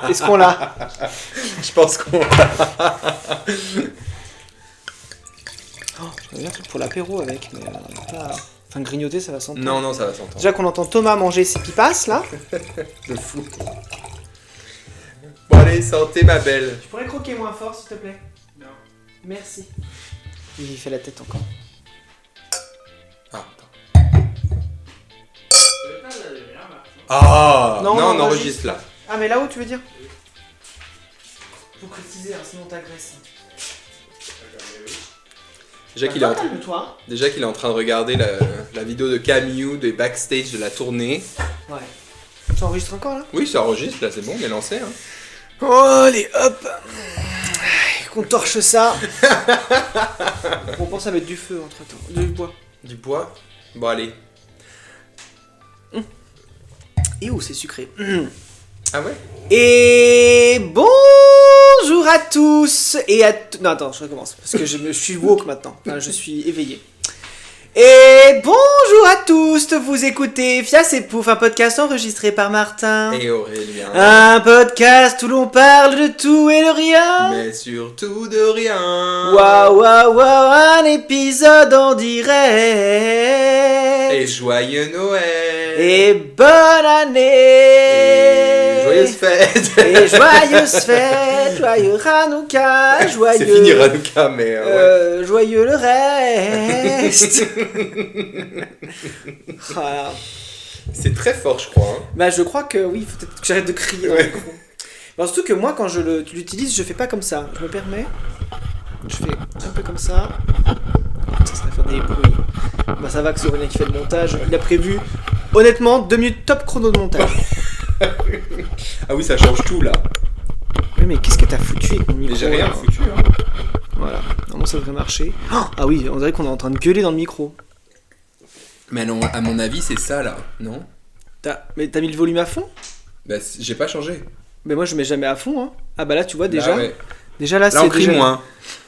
Est-ce qu'on l'a? Je pense qu'on... J'aimerais bien un truc pour l'apéro avec, mais pas... Enfin, grignoter, ça va s'entendre. Non, ça va s'entendre. Déjà qu'on entend Thomas manger ses pipas, là. De fou. Bon allez, santé ma belle. Tu pourrais croquer moins fort, s'il te plaît? Non. Merci. Il fait la tête encore. Ah, attends. Non, non, on on enregistre là. Ah, mais là-haut, tu veux dire? Faut préciser, hein, sinon t'agresses. Déjà qu'il est en train de regarder la vidéo de Camille des backstage de la tournée. Ouais. Tu enregistres encore là? Oui, ça enregistre, là c'est bon, on est lancé. Hein. Oh, allez, hop. Qu'on torche ça. On pense à mettre du feu entre temps. Du bois. Du bois. Bon allez. Et où c'est sucré. Ah ouais? Et bonjour à tous et à non attends, je recommence parce que je suis woke maintenant. Enfin, je suis éveillé. Et bonjour à tous, vous écoutez Fias et Pouf, un podcast enregistré par Martin. Et Aurélien. Un podcast où l'on parle de tout et de rien. Mais surtout de rien. Waouh, waouh, waouh, un épisode en direct. Et joyeux Noël. Et bonne année. Et joyeuses fêtes. Et joyeuses fêtes. Joyeux Hanouka. Joyeux... C'est fini Hanouka, mais... ouais. Joyeux le reste. Voilà. C'est très fort, je crois. Hein. Bah, je crois que oui, faut peut-être que j'arrête de crier. Ouais. Bon, surtout que moi, quand je l'utilise, je fais pas comme ça. Je me permets. Je fais un peu comme ça. Ça va faire des bruits. Bah, ça va que c'est Aurélien qui fait le montage. Il a prévu, honnêtement, 2 minutes top chrono de montage. Ah oui, ça change tout là. Oui, mais qu'est-ce que t'as foutu avec mon micro? Mais j'ai rien là foutu. Hein. Voilà, normalement ça devrait marcher. Ah oui, on dirait qu'on est en train de gueuler dans le micro. Mais non, à mon avis, c'est ça là, non? Mais t'as mis le volume à fond? Bah, j'ai pas changé. Mais moi je mets jamais à fond, hein. Ah bah là tu vois déjà. Là, ouais. Déjà là, Là c'est on crie déjà... moins.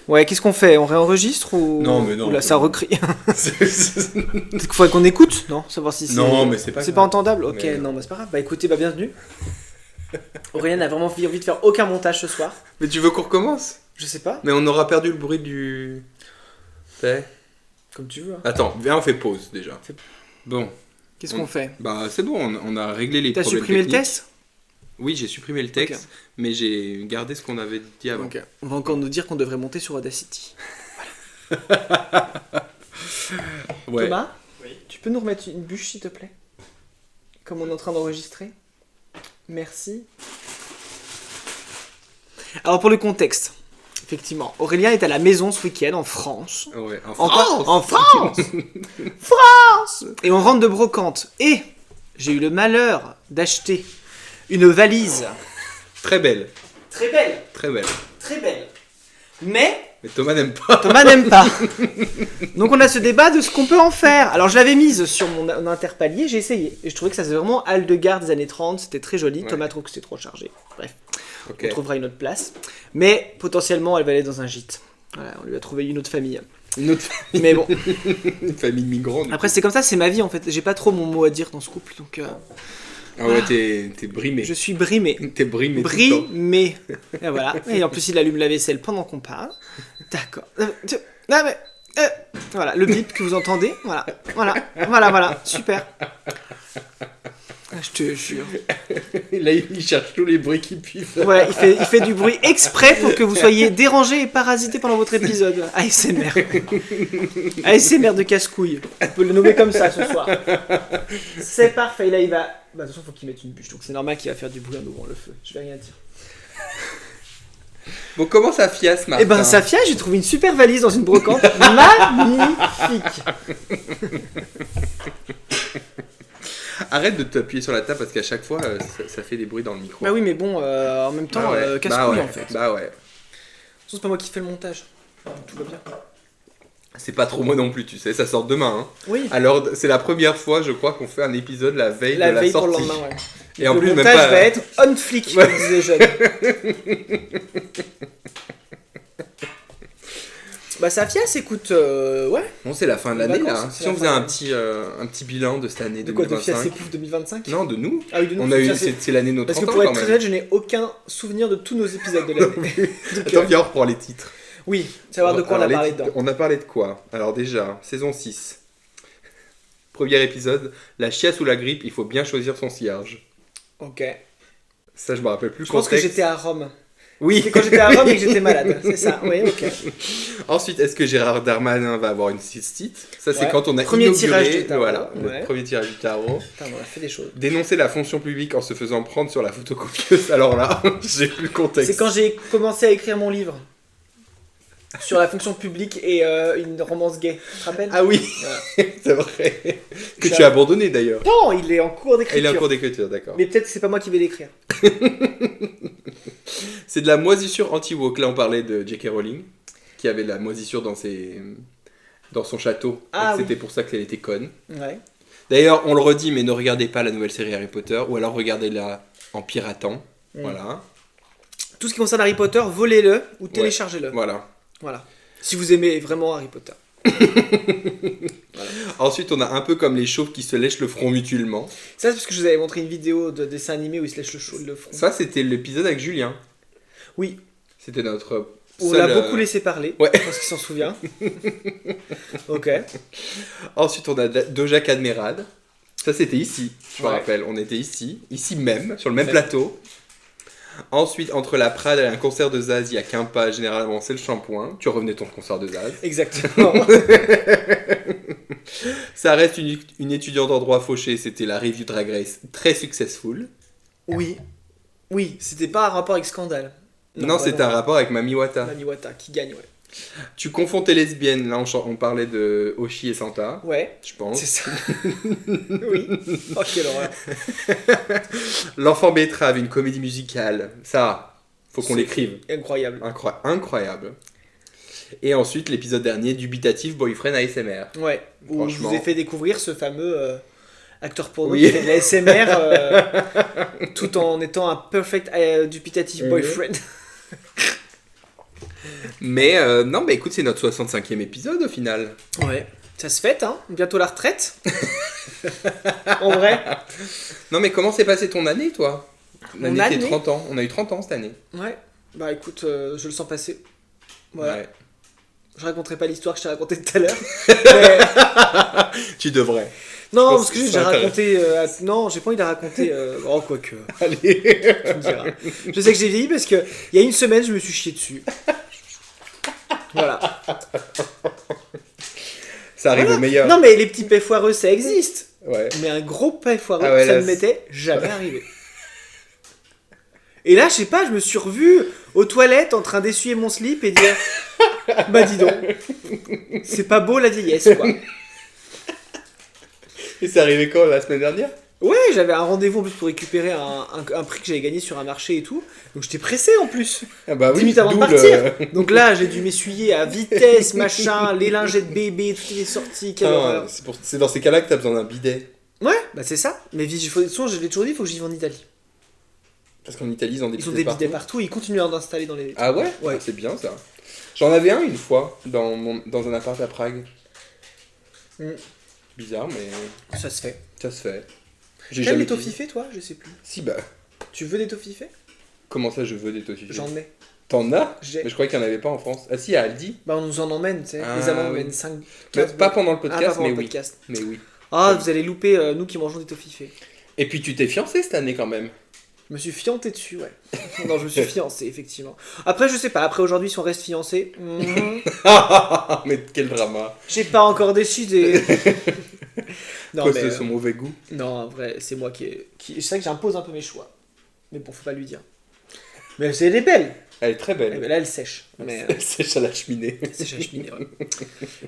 Ouais, qu'est-ce qu'on fait? On réenregistre ou... Non, mais non. Ou là ça recrie. Peut-être qu'il faudrait qu'on écoute, non? Savoir si c'est... Non, mais c'est pas C'est grave. pas entendable? Ok, Mais... non, mais c'est pas grave. Bah écoutez, bah bienvenue. Aurélien n'a vraiment envie de faire aucun montage ce soir. Mais tu veux qu'on recommence? Je sais pas. Mais on aura perdu le bruit du... Ouais. Comme tu veux. Hein. Attends, viens, on fait pause déjà. Bon. Qu'est-ce qu'on fait? Bah c'est bon, on a réglé les T'as problèmes supprimé techniques. le test? Oui, j'ai supprimé le texte, Ok. mais j'ai gardé ce qu'on avait dit avant. Ok. On va encore nous dire qu'on devrait monter sur Audacity. Ouais. Thomas? Oui. Tu peux nous remettre une bûche s'il te plaît? Comme on est en train d'enregistrer. Merci. Alors pour le contexte, effectivement, Aurélien est à la maison ce week-end en France. Ouais, En France France. Et on rentre de brocante. Et j'ai eu le malheur d'acheter une valise. Très belle, Très belle. très belle. Très belle. Mais Mais Thomas n'aime pas. Thomas n'aime pas. Donc on a ce débat de ce qu'on peut en faire. Alors je l'avais mise sur mon interpallier, j'ai essayé. Et je trouvais que ça faisait vraiment halle de gare des années 30, c'était très joli. Ouais. Thomas trouve que c'était trop chargé. Bref, Ok. on trouvera une autre place. Mais potentiellement elle va aller dans un gîte. Voilà, on lui a trouvé une autre famille. Une autre famille, Mais bon, une famille migrante. après c'est comme ça, c'est ma vie en fait. J'ai pas trop mon mot à dire dans ce couple, donc Ah ouais, t'es brimé. je suis brimé. T'es brimé. tout le temps. Brimé. Et voilà. Et en plus il allume la vaisselle pendant qu'on parle. D'accord. Ah, mais, voilà, le bip que vous entendez. Voilà. Super. Ah, je te jure. Là, il cherche tous les bruits qu'il puisse. Voilà, il fait du bruit exprès pour que vous soyez dérangés et parasités pendant votre épisode. ASMR. ASMR de casse-couille. On peut le nommer comme ça ce soir. C'est parfait. Là, il va. Bah, de toute façon, faut qu'il mette une bûche. Donc, c'est normal qu'il va faire du bruit en ouvrant le feu. Je vais rien dire. Bon, comment ça fiasse, Martin? Eh ben, Safia, j'ai trouvé une super valise dans une brocante. Magnifique. Arrête de t'appuyer sur la table parce qu'à chaque fois, ça fait des bruits dans le micro. Bah oui, mais bon, en même temps, Bah ouais. casse-couille Bah ouais. en fait. Bah ouais. C'est pas moi qui fais le montage. Tout va bien. C'est pas trop moi non plus, tu sais, ça sort demain. Hein. Oui. Alors, c'est la première fois, je crois, qu'on fait un épisode la veille La de la veille pour sortie. le lendemain, ouais. Et en le plus, même montage pas... va être on flic, Ouais. comme disaient les jeunes. Bah ça fiasse, écoute, ouais. Bon, c'est la fin de l'année, Vacances, là. c'est Si la on fin faisait de un petit bilan de cette année De quoi, de 2025. fiasse et pouf 2025? Non, de nous. Ah oui, de nous. On a eu, Ça, c'est l'année de nos 30 Parce que ans pour être quand très même. honnête, je n'ai aucun souvenir de tous nos épisodes de l'année. Donc, Attends, viens, on reprend les titres. oui, savoir de quoi on a Alors, parlé les dedans. titres, on a parlé de quoi? Alors déjà, saison 6. Premier épisode, la chiasse ou la grippe, il faut bien choisir son cillage. Ok. Ça, je me rappelle plus. Je pense que contexte. j'étais à Rome. Oui. C'est quand j'étais à Rome et que j'étais malade, c'est ça. Oui, ok. Ensuite, est-ce que Gérard Darmanin va avoir une cystite? Ça, c'est Ouais. quand on a Premier inauguré, tirage du tarot, voilà, ouais. le premier tirage du tarot. Putain, on a fait des choses. Dénoncer la fonction publique en se faisant prendre sur la photocopieuse. Alors là, j'ai plus le contexte. C'est quand j'ai commencé à écrire mon livre sur la fonction publique et une romance gay. Tu te rappelles? Ah oui, Voilà. c'est vrai. Que J'ai- tu as abandonné d'ailleurs. Non, il est en cours Ah, il d'écriture. est en cours d'écriture, d'accord. Mais peut-être que c'est pas moi qui vais l'écrire. C'est de la moisissure anti-woke. Là, on parlait de J.K. Rowling, qui avait de la moisissure dans son château. Ah Et oui. c'était pour ça qu'elle était conne. Ouais. D'ailleurs, on le redit, mais ne regardez pas la nouvelle série Harry Potter, ou alors regardez-la en piratant. Mm. Voilà. Tout ce qui concerne Harry Potter, volez-le ou téléchargez-le. Voilà. Voilà. Si vous aimez vraiment Harry Potter. Ensuite, on a un peu comme les chauves qui se lèchent le front mutuellement. Ça, c'est parce que je vous avais montré une vidéo de dessin animé où il se lèche le front. Ça, c'était l'épisode avec Julien. Oui, C'était notre on seul, l'a beaucoup laissé parler. Ouais. Je pense qu'il s'en souvient. Ok. Ensuite, on a Doja Cadmerade. Ça, c'était ici, je me Ouais. rappelle. On était ici même, sur le même Ouais. plateau. Ensuite, entre la Prade et un concert de Zaz, il y a qu'un pas, généralement, c'est le shampoing. Tu revenais de ton concert de Zaz. Exactement. Ça reste une étudiante en droit fauchée, c'était la review Drag Race, très successful. Oui. Oui, c'était pas un rapport avec Scandale. Non, c'était un rapport avec Mami Wata. Mami Wata qui gagne, ouais. Tu confonds tes lesbiennes, là on parlait de Oshi et Santa, Ouais, je pense. c'est ça. Oui. Oh, quelle horreur. L'enfant betterave, une comédie musicale, ça, faut qu'on C'est l'écrive. Incroyable. Incroyable. Et ensuite, l'épisode dernier, Dubitatif Boyfriend ASMR. Ouais. Où je Franchement. vous ai fait découvrir ce fameux acteur porno Oui. qui fait de la SMR tout en étant un perfect dubitatif Mhm. boyfriend. Mais non, bah écoute, c'est notre 65e épisode au final. Ouais. Ça se fête, hein. Bientôt la retraite. En vrai. Non, mais comment s'est passée ton année, toi? Mon L'année, année t'es 30 ans. On a eu 30 ans cette année. Ouais. Bah écoute, je le sens passer. Voilà. Ouais. Je raconterai pas l'histoire que je t'ai racontée tout à l'heure. Mais- Tu devrais. Non, pense parce que que juste, c'est j'ai raconté. Non, j'ai pas envie de la raconter. Oh, quoique. Allez. Tu me diras. Je sais que j'ai vieilli parce que il y a une semaine, je me suis chié dessus. Voilà. Ça arrive Voilà. au meilleur. Non, mais les petits paix foireux, ça existe. Ouais. Mais un gros paix foireux, Ah ouais, ça là, ne m'était jamais arrivé. Et là, je sais pas, je me suis revu aux toilettes en train d'essuyer mon slip et dire bah dis donc, c'est pas beau la vieillesse, quoi. Et c'est arrivé quand, la semaine dernière? Ouais, j'avais un rendez-vous en plus pour récupérer un prix que j'avais gagné sur un marché et tout. Donc j'étais pressé en plus. Ah bah 10 minutes avant de d'où partir. Donc là, j'ai dû m'essuyer à vitesse, machin, les lingettes bébé, tout est sorti, quelle horreur. c'est dans ces cas-là que t'as besoin d'un bidet. Ouais, bah c'est ça. Mais de toute façon, je l'ai toujours dit, il faut que j'y vive en Italie. Parce qu'en Italie, ils ont des Ils ont bidets des bidets partout. partout, ils continuent à en installer dans les... Ah ouais? Ouais. Ah, c'est bien ça. J'en avais un une fois dans un appart à Prague. Mm. Bizarre, mais Ça se fait. ça se fait. J'ai T'aimes jamais les dit. toffifés, toi? Je sais plus. Si, bah. Tu veux des toffifés? Comment ça, je veux des toffifés? J'en ai. T'en as? J'ai. Mais je crois qu'il n'y en avait pas en France. Ah si, à Aldi. Bah on nous en emmène, tu sais. Ah, les amants oui. emmènent 5, Mais 15 pas pendant le podcast, pas pendant mais le oui. podcast. Mais oui. Ah, vous allez louper nous qui mangeons des toffifés. Et puis tu t'es fiancé cette année quand même. Je me suis fianté dessus, ouais. Non, je me suis fiancé, effectivement. Après, je sais pas. Après, aujourd'hui, si on reste fiancé, Mais quel drama. j'ai pas encore décidé. Non, Cause mais, de son mauvais goût. non, en vrai, c'est moi qui... C'est vrai que j'impose un peu mes choix. Mais bon, faut pas lui dire. Mais elle est belle. Elle est très Eh belle. ben là, elle sèche. Mais Elle sèche à la cheminée. sèche à la cheminée, ouais.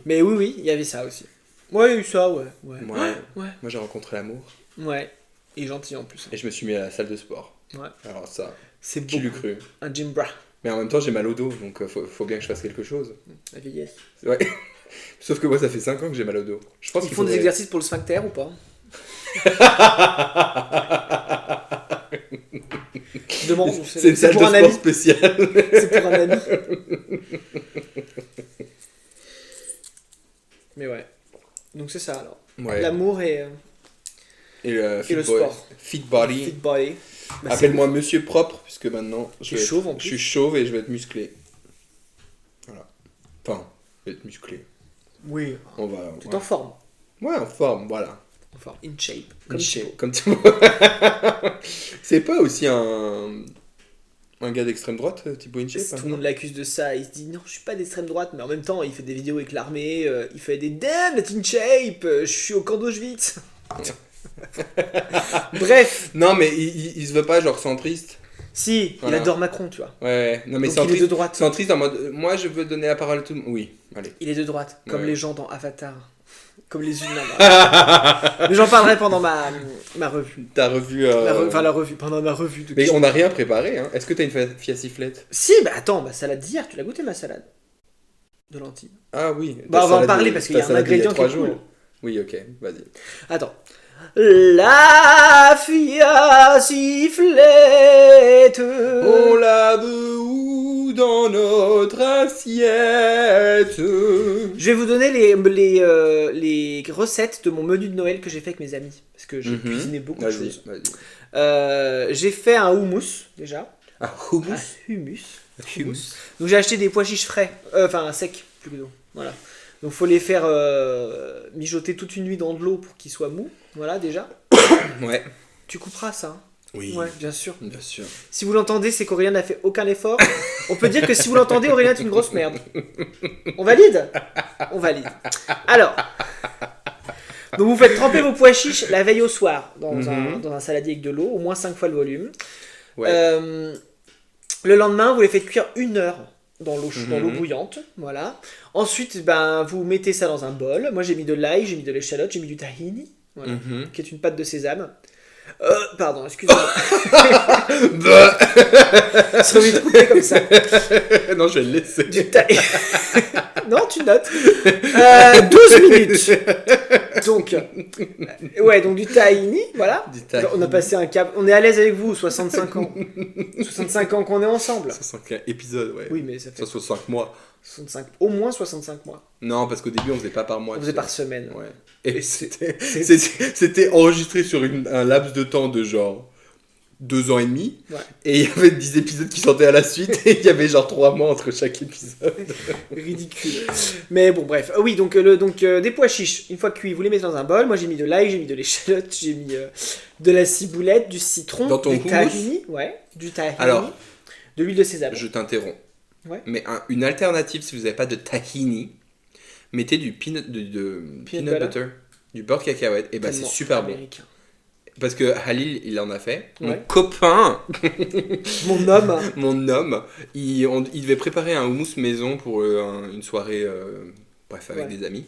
Mais oui, oui, il y avait ça aussi. Ouais, il y a eu ça, ouais. Ouais. Ouais. Ouais. Moi j'ai rencontré l'amour. Ouais. Et gentil en plus. Et je me suis mis à la salle de sport. Ouais. Alors ça, C'est qui beau. l'eût cru. Un gym bra. Mais en même temps j'ai mal au dos, donc faut bien que je fasse quelque chose. La vieillesse. Ouais. Sauf que moi ça fait 5 ans que j'ai mal au dos. Je pense Ils qu'il font des faudrait- exercices pour le sphincter ou pas? Je demande. C'est une salle pour de un sport ami. spéciale. C'est pour un ami. Mais ouais. Donc c'est ça alors. Ouais. L'amour et le le sport. Fit body. Fit body. Bah, Appelle-moi monsieur propre, puisque maintenant Tu es chauve, en plus. je suis chauve et je vais être musclé. Voilà. Enfin, je vais être musclé. Oui. On va. Tu es en forme. Ouais, en forme, voilà. En forme. In shape. Comme Thibaut. Comme Thibaut. C'est pas aussi un gars d'extrême droite, Thibaut InShape? Tout le monde l'accuse de ça. Il se dit non, je suis pas d'extrême droite, mais en même temps, il fait des vidéos avec l'armée. Il fait des damn, it's in shape. Je suis au camp d'Auschwitz. Bref. Non, mais il se veut pas genre centriste. Si, Voilà. il adore Macron, tu vois. Ouais, non mais Donc il est de droite. centriste en mode moi je veux donner la parole à tout le monde. Oui, allez. Il est de droite, comme Ouais. les gens dans Avatar. Comme les humains. Mais j'en parlerai pendant ma revue. T'as revu. La revue, pendant ma revue. Mais on n'a rien préparé, hein. Est-ce que t'as une fianciflette? Si, bah attends, ma salade d'hier, tu l'as goûté ma salade de lentilles. Ah oui. Bah ta on va en salade parler de- parce qu'il ta y a un salade d'il y ingrédient qui 3 est cool. jours. Oui, ok, vas-y. Attends. La fianciflette. On lave où dans notre assiette? Je vais vous donner les recettes de mon menu de Noël que j'ai fait avec mes amis. Parce que j'ai cuisiné beaucoup de Vas-y, choses. vas-y. J'ai fait un houmous, déjà. Un Un hummus. hummus. Hummus. Donc j'ai acheté des pois chiches frais. Enfin, secs, plutôt. Voilà. Donc faut les faire mijoter toute une nuit dans de l'eau pour qu'ils soient mous. Voilà, déjà. Ouais. Tu couperas ça. Hein. Oui. Ouais, bien sûr. Bien sûr. Si vous l'entendez, c'est qu'Aurélien n'a fait aucun effort. On peut dire que si vous l'entendez, Aurélien est une grosse merde. On valide? On valide. Alors, donc vous faites tremper vos pois chiches la veille au soir dans un saladier avec de l'eau, au moins 5 fois le volume. Ouais. Le lendemain, vous les faites cuire 1 heure dans l'eau bouillante. Voilà. Ensuite, ben, vous mettez ça dans un bol. Moi, j'ai mis de l'ail, j'ai mis de l'échalote, j'ai mis du tahini, voilà, qui est une pâte de sésame. Pardon, excusez-moi. C'est envie de couper comme ça. Non, je vais le laisser. Non, tu notes. 12 minutes. Donc, donc du tahini, voilà. Du tahini. On a passé un cap. On est à l'aise avec vous, 65 ans. 65 ans qu'on est ensemble. 65 épisodes, ouais. Oui, mais ça fait 65 mois. 65, au moins 65 mois. Non, parce qu'au début, on faisait pas par mois. On faisait par semaine. Ouais. Et c'était enregistré sur un laps de temps de genre 2 ans et demi. Ouais. Et il y avait 10 épisodes qui sortaient à la suite. Et il y avait genre 3 mois entre chaque épisode. Ridicule. Mais bon, bref. Oui, donc des pois chiches, une fois cuits, vous les mettez dans un bol. Moi, j'ai mis de l'ail, j'ai mis de l'échalote, j'ai mis de la ciboulette, du citron, Dans ton du hummus tahini. Ouais, du tahini. Alors, de l'huile de sésame. Je t'interromps. Ouais. Mais une alternative, si vous n'avez pas de tahini, mettez du peanut butter, du beurre de cacahuète. Et bah, c'est super bon. Américain. Parce que Halil, il en a fait. Ouais. Mon copain, Mon homme. mon homme, il devait préparer un houmous maison pour une soirée, avec des amis.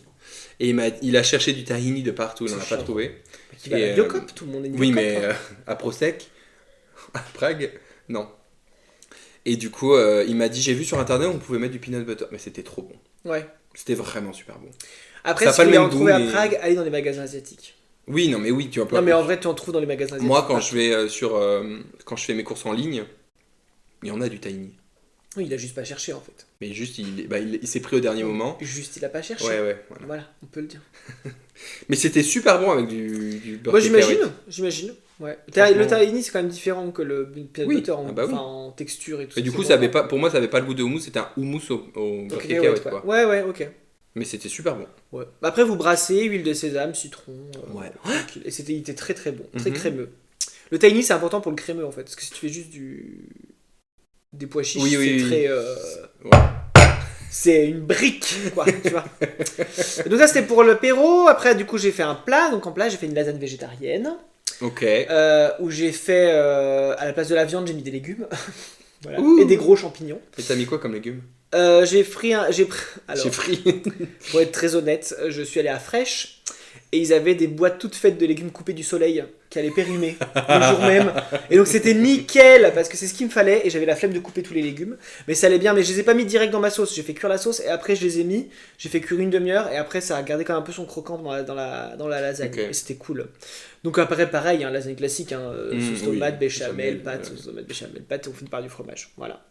Et il a cherché du tahini de partout, il n'en a pas trouvé. Qui va à la Biocop, tout le monde est une Oui, Biocop, mais hein. à Prosec, à Prague, non. Et du coup, il m'a dit, j'ai vu sur internet, on pouvait mettre du peanut butter. Mais c'était trop bon. Ouais. C'était vraiment super bon. Après, Ça a si pas vous le voulez même en trouver goût, à mais- Prague, allez dans les magasins asiatiques. Oui, non, mais oui, tu vas pas. Non, mais en vrai, tu en trouves dans les magasins asiatiques. Moi, quand je vais quand je fais mes courses en ligne, il y en a du tahini. Oui, il a juste pas cherché en fait. Mais juste, il s'est pris au dernier moment. Juste, il a pas cherché. Ouais, voilà. Voilà, on peut le dire. Mais c'était super bon avec du beurre Moi, de cacahuète. j'imagine. Ouais. Franchement- Le tahini, c'est quand même différent que le peanut Oui. butter en, Ah bah oui. en texture et tout ça. Mais du c'est coup, bon. pour moi, ça avait pas le goût de houmous, c'était un houmous au beurre de Ok, cacahuète, ouais, quoi. ouais, ok. Mais c'était super bon. Ouais. Après, vous brassez, huile de sésame, citron. Ouais. tranquille. Et il était très très bon, très Mhm. crémeux. Le tahini, c'est important pour le crémeux en fait. Parce que si tu fais juste des pois chiches, Oui, c'est oui. très. Ouais. C'est une brique, quoi, tu vois. Donc, ça, c'était pour le l'apéro. Après, du coup, j'ai fait un plat. Donc, en plat, j'ai fait une lasagne végétarienne. Ok. Où j'ai fait. À la place de la viande, j'ai mis des légumes. Voilà. Ouh. Et des gros champignons. Et t'as mis quoi comme légumes? J'ai pris un. Alors, J'ai pris. pour être très honnête, je suis allé à Fresh et ils avaient des boîtes toutes faites de légumes coupés du soleil qui allaient périmer le jour même. Et donc c'était nickel parce que c'est ce qu'il me fallait et j'avais la flemme de couper tous les légumes. Mais ça allait bien, mais je les ai pas mis direct dans ma sauce. J'ai fait cuire la sauce et après je les ai mis. J'ai fait cuire une demi-heure et après ça a gardé quand même un peu son croquant dans la lasagne. Ok. Et c'était cool. Donc après pareil, lasagne classique, sauce oui, tomate, béchamel, béchamel, pâte, ouais. sauce tomate, béchamel, pâte, on finit par du fromage. Voilà.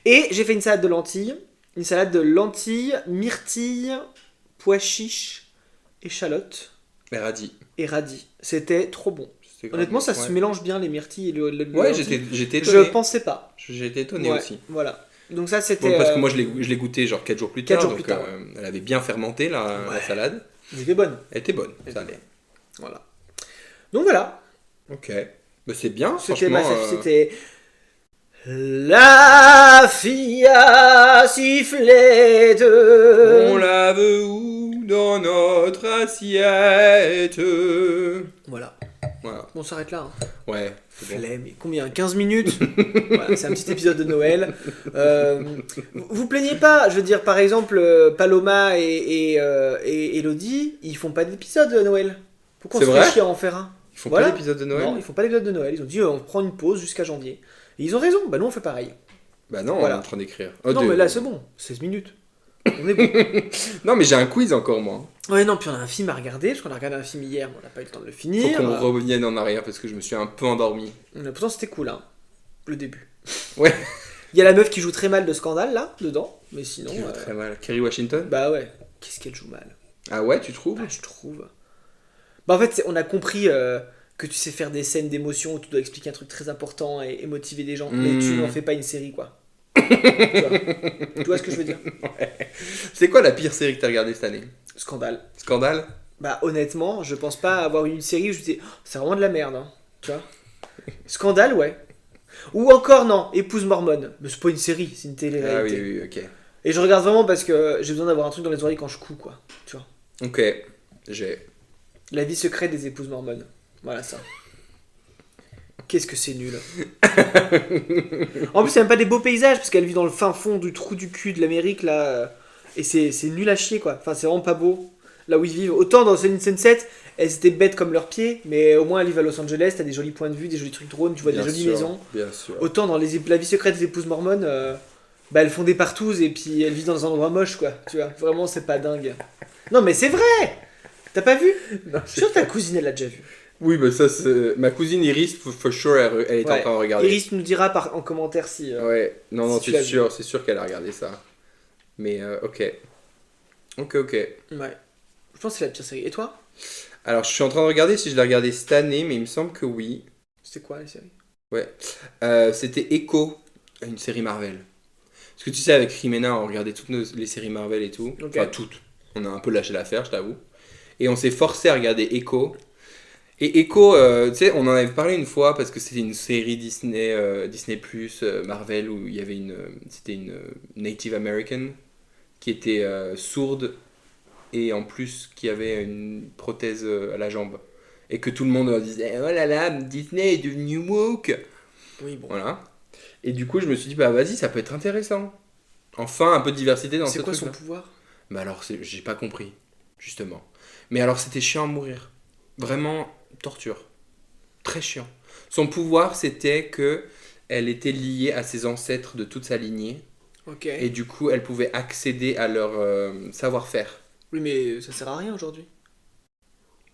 Et j'ai fait une salade de lentilles. Une salade de lentilles, myrtilles, pois chiches, échalotes Mais radis. et radis. C'était trop bon. C'était grave Honnêtement, bon. ça se mélange bien les myrtilles et le Ouais, lentilles. j'étais étonné. Je pensais pas. J'ai été étonné Ouais, aussi. voilà. Donc ça, c'était... Bon, parce que moi, je l'ai goûté genre 4 jours plus 4 tard. jours Donc, plus tard, elle avait bien fermenté, la Ouais. salade. Ils étaient bonnes. Elle était bonne, Elle ça était allait. Voilà. Donc voilà. Ok. Bah, c'est bien, C'était franchement. c'était la fille à sifflette. On lave où dans notre assiette. Voilà. Voilà. On s'arrête là. Hein. Ouais, c'est bon. Flemme. Et combien 15 minutes. Voilà, c'est un petit épisode de Noël. Vous plaignez pas. Je veux dire, par exemple, Paloma et Elodie, ils font pas d'épisode de Noël. Pourquoi on C'est se vrai fait chier à en faire un? Ils font Voilà. pas d'épisode de Noël? Non, ils font pas d'épisode de Noël. Ils ont dit on prend une pause jusqu'à janvier. Et ils ont raison. Bah nous on fait pareil. Bah non, Voilà. on est en train d'écrire. Non mais là c'est bon. 16 minutes. On est bon. Non, mais j'ai un quiz encore, moi. Ouais, non, puis on a un film à regarder, parce qu'on a regardé un film hier, mais on n'a pas eu le temps de le Faut finir. qu'on revienne en arrière parce que je me suis un peu endormi. Pourtant, c'était cool, hein, le début. Ouais. Il y a la meuf qui joue très mal de Scandale, là, dedans, mais sinon... Qui joue très mal. Kerry Washington? Bah ouais, qu'est-ce qu'elle joue mal. Ah ouais, tu trouves? Bah, je trouve. Bah en fait, on a compris que tu sais faire des scènes d'émotion où tu dois expliquer un truc très important et motiver des gens, mais tu n'en fais pas une série, quoi. Tu vois ce que je veux dire? Ouais. C'est quoi la pire série que t'as regardée cette année? Scandale. Scandale? Bah honnêtement, je pense pas avoir eu une série où je me disais, oh, c'est vraiment de la merde, hein. Tu vois? Scandale, ouais. Ou encore, non, Épouse mormone. Mais c'est pas une série, c'est une Ah télé-réalité. oui, ok. Et je regarde vraiment parce que j'ai besoin d'avoir un truc dans les oreilles quand je couds, quoi. Tu vois? Ok, j'ai. La vie secrète des épouses mormones. Voilà ça. Qu'est-ce que c'est nul. En plus, c'est même pas des beaux paysages parce qu'elle vit dans le fin fond du trou du cul de l'Amérique, là. Et c'est nul à chier, quoi. Enfin, c'est vraiment pas beau. Là où ils vivent. Autant dans Sunset, elles étaient bêtes comme leurs pieds, mais au moins elles vivent à Los Angeles, t'as des jolis points de vue, des jolis trucs drones, tu vois Bien des jolies sûr, maisons. Bien sûr. Autant dans la vie secrète des épouses mormones, bah elles font des partouzes et puis elles vivent dans un endroit moche, quoi. Tu vois, vraiment c'est pas dingue. Non mais c'est vrai. T'as pas vu? Non, Je suis sûr que ta cousine elle l'a déjà vu. Oui, bah ça, c'est. Ma cousine Iris, for sure, elle est en Ouais. train de regarder. Iris nous dira en commentaire si. Ouais, non, Si tu l'as c'est sûr qu'elle a regardé ça. Mais ok. Ok. Ouais. Je pense que c'est la pire série. Et toi? Alors, je suis en train de regarder si je l'ai regardé cette année, mais il me semble que oui. C'était quoi la série? Ouais. C'était Echo, une série Marvel. Parce que tu sais, avec Rimena, on regardait toutes les séries Marvel et tout. Ok. Enfin, toutes. On a un peu lâché l'affaire, je t'avoue. Et on s'est forcé à regarder Echo. Et Echo, tu sais, on en avait parlé une fois parce que c'était une série Disney, Disney+, Marvel, où il y avait c'était une Native American qui était sourde et en plus qui avait une prothèse à la jambe. Et que tout le monde disait « Oh là là, Disney est devenu woke !» Oui, bon. Voilà. Et du coup, je me suis dit « Bah vas-y, ça peut être intéressant. » Enfin, un peu de diversité dans ce C'est quoi truc-là. son pouvoir? Bah alors, j'ai pas compris, justement. Mais alors, c'était chiant à mourir. Vraiment, torture. Très chiant. Son pouvoir, c'était que elle était liée à ses ancêtres de toute sa lignée. Ok. Et du coup, elle pouvait accéder à leur savoir-faire. Oui, mais ça sert à rien aujourd'hui.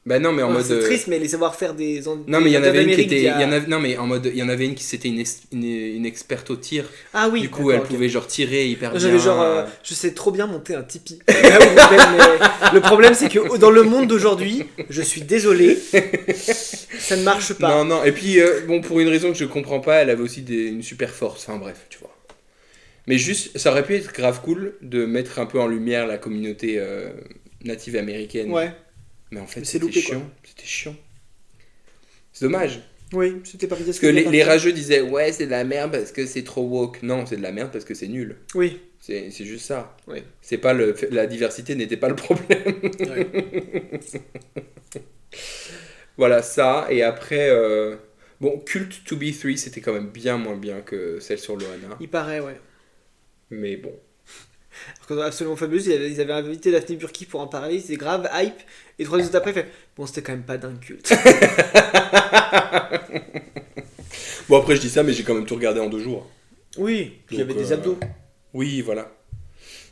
Bah non, mais en Ouais, mode... c'est triste, mais les savoir-faire des. Non, mais il y en avait une qui d'Amérique, était... il y a- Non, mais en mode... Il y en avait une qui c'était une experte au tir. Ah oui. Du coup, elle d'accord, ok. pouvait genre tirer hyper bien. J'avais genre, je sais trop bien monter un Tipeee. Là où vous êtes, mais le problème c'est que dans le monde d'aujourd'hui, je suis désolé, ça ne marche pas. Non, et puis, bon, pour une raison que je comprends pas, elle avait aussi une super force. Enfin bref, tu vois. Mais juste, ça aurait pu être grave cool de mettre un peu en lumière la communauté native américaine. Ouais, Mais en fait, Mais c'est c'était loupé, chiant. quoi. C'était chiant. C'est dommage. oui, c'était pas Parce que les rageux disaient, ouais, c'est de la merde parce que c'est trop woke. Non, c'est de la merde parce que c'est nul. Oui, C'est juste ça. oui. C'est pas la diversité n'était pas le problème. Ouais. Voilà, ça. Et après, bon, Cult to Be 3, c'était quand même bien moins bien que celle sur Loana. Il paraît, ouais. Mais bon. Parce que dans Absolument Fabuleuse, ils avaient invité Daphné Burki pour en parler, c'était grave hype. Et 3 minutes après, il fait bon, c'était quand même pas dingue culte. Bon, après, je dis ça, mais j'ai quand même tout regardé en 2 jours. Oui, puis il y avait Donc, des abdos. Oui, voilà.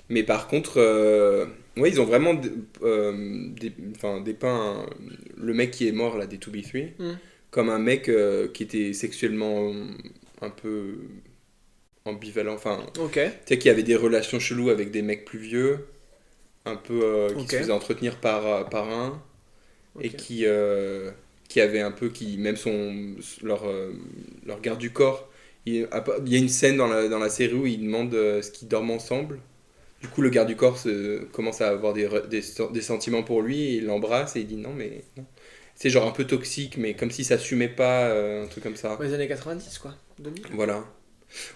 Mais par contre, ouais, ils ont vraiment dépeint le mec qui est mort là des 2B3 comme un mec qui était sexuellement un peu ambivalent. Enfin, Ok. tu sais, qui avait des relations cheloues avec des mecs plus vieux. un peu qui Ok. se faisait entretenir par un et Ok. qui avait un peu qui même leur garde du corps. Il y a une scène dans la série où ils demandent ce qu'ils dorment ensemble. Du coup, le garde du corps commence à avoir des sentiments pour lui et il l'embrasse et il dit non, mais non. C'est genre un peu toxique, mais comme si ça assumait pas, un truc comme ça. Ouais, les années 90, quoi. 2000. Voilà.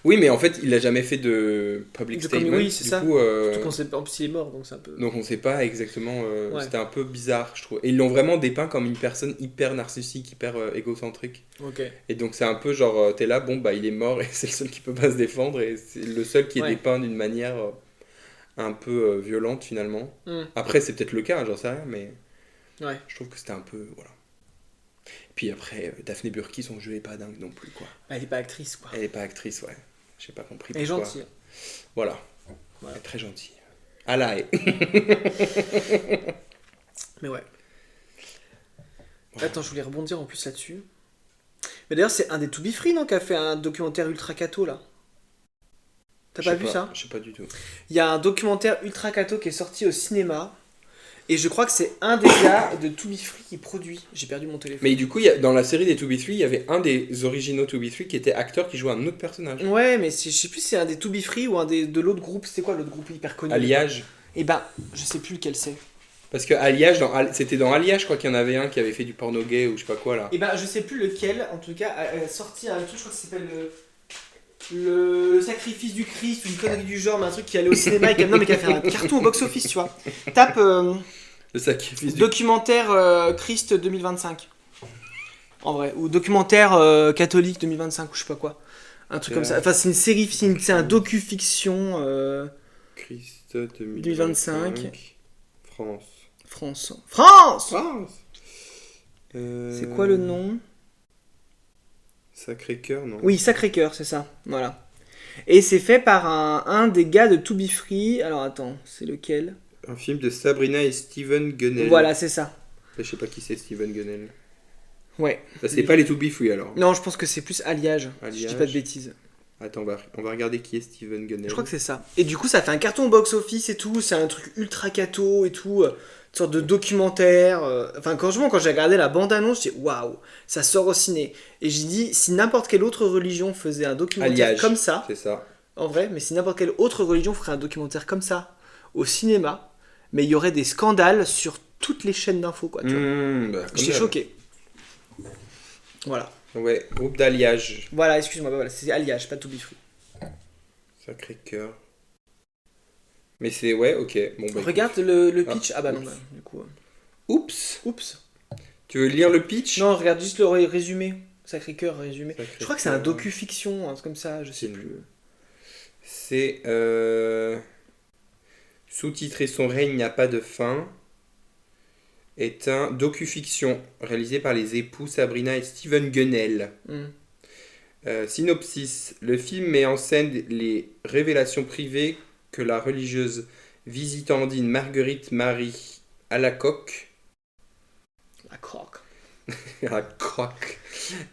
Oui, mais en fait, il a jamais fait de public statement. Oui, c'est Du ça. coup, Surtout qu'on sait pas. En plus, il est mort, donc c'est un peu. donc on sait pas exactement. Ouais. C'était un peu bizarre, je trouve. Et ils l'ont vraiment dépeint comme une personne hyper narcissique, hyper égocentrique. Ok. Et donc c'est un peu genre, t'es là, bon, bah il est mort et c'est le seul qui peut pas se défendre et c'est le seul qui est Ouais. dépeint d'une manière un peu violente finalement. Hmm. Après, c'est peut-être le cas, hein, j'en sais rien, mais Ouais. je trouve que c'était un peu. Voilà. Puis après, Daphné Burki, son jeu est pas dingue non plus, quoi. Bah, elle est pas actrice, quoi. Elle est pas actrice, ouais. J'ai pas compris Elle est pourquoi. gentille. Voilà. Voilà. Elle est très gentille. Ah là, Mais ouais. Voilà. Attends, je voulais rebondir en plus là-dessus. Mais d'ailleurs, c'est un des To Be Free, non, qui a fait un documentaire ultra cato, là. T'as Je pas sais vu ça? Je sais pas du tout. Il y a un documentaire ultra cato qui est sorti au cinéma. Et je crois que c'est un des gars de To Be Free qui produit. J'ai perdu mon téléphone. Mais du coup, dans la série des 2B3, il y avait un des originaux 2B3 qui était acteur qui jouait un autre personnage. Ouais, mais je sais plus si c'est un des To Be Free ou un de l'autre groupe. C'était quoi l'autre groupe hyper connu? Alliage. Et ben, je sais plus lequel c'est. Parce que Alliage, c'était dans Alliage, je crois qu'il y en avait un qui avait fait du porno gay ou je sais pas quoi là. Et ben, je sais plus lequel. En tout cas, elle a sorti un truc, je crois que ça s'appelle le sacrifice du Christ ou une connerie du genre, mais un truc qui allait au cinéma et qui a, non, mais qui a fait un carton au box-office, tu vois. Tape Le sacrifice du. documentaire Christ 2025. En vrai. Ou documentaire catholique 2025 ou je sais pas quoi. Un truc comme ça. Enfin, c'est une série, c'est un docu-fiction Christ 2025. 2025. France. France. France. France C'est quoi le nom? Sacré-Cœur, non? Oui, Sacré-Cœur, c'est ça. Voilà. Et c'est fait par un des gars de To Be Free. Alors attends, c'est lequel? Un film de Sabrina et Steven Gunnell. Voilà, c'est ça. Je sais pas qui c'est Steven Gunnell. Ouais. Là, c'est pas les 2B3 alors. Non, je pense que c'est plus Alliage. Si je dis Alliage. pas de bêtises. Attends, on va regarder qui est Steven Gunnell. Je crois que c'est ça. Et du coup, ça fait un carton au box-office et tout. C'est un truc ultra cato et tout. Une sorte de documentaire. Enfin, quand j'ai regardé la bande-annonce, j'ai dit waouh, ça sort au ciné. Et j'ai dit, si n'importe quelle autre religion faisait un documentaire Alliage, comme ça, c'est ça. en vrai, mais si n'importe quelle autre religion ferait un documentaire comme ça au cinéma, mais il y aurait des scandales sur toutes les chaînes d'infos, quoi. Tu vois. Bah, comme J'étais d'hab. choqué. Voilà. Ouais, groupe d'Alliage. Voilà, excuse-moi, bah voilà, c'est Alliage, pas To Be Free. Sacré-Cœur. Mais c'est, ouais, ok. Bon, bah, Regarde écoute. le pitch. Ah bah non, oups. bah, du coup. Oups. Oups. Tu veux lire le pitch? Non, regarde juste le résumé. Sacré-Cœur résumé. Sacré-Cœur. Je crois que c'est un docu-fiction, un truc comme ça, je sais Film. plus. C'est sous-titré Son règne n'a pas de fin. Est un docu-fiction réalisé par les époux Sabrina et Steven Gunnell. Hmm. Synopsis. Le film met en scène les révélations privées que la religieuse visitandine Marguerite Marie Alacoque La croque.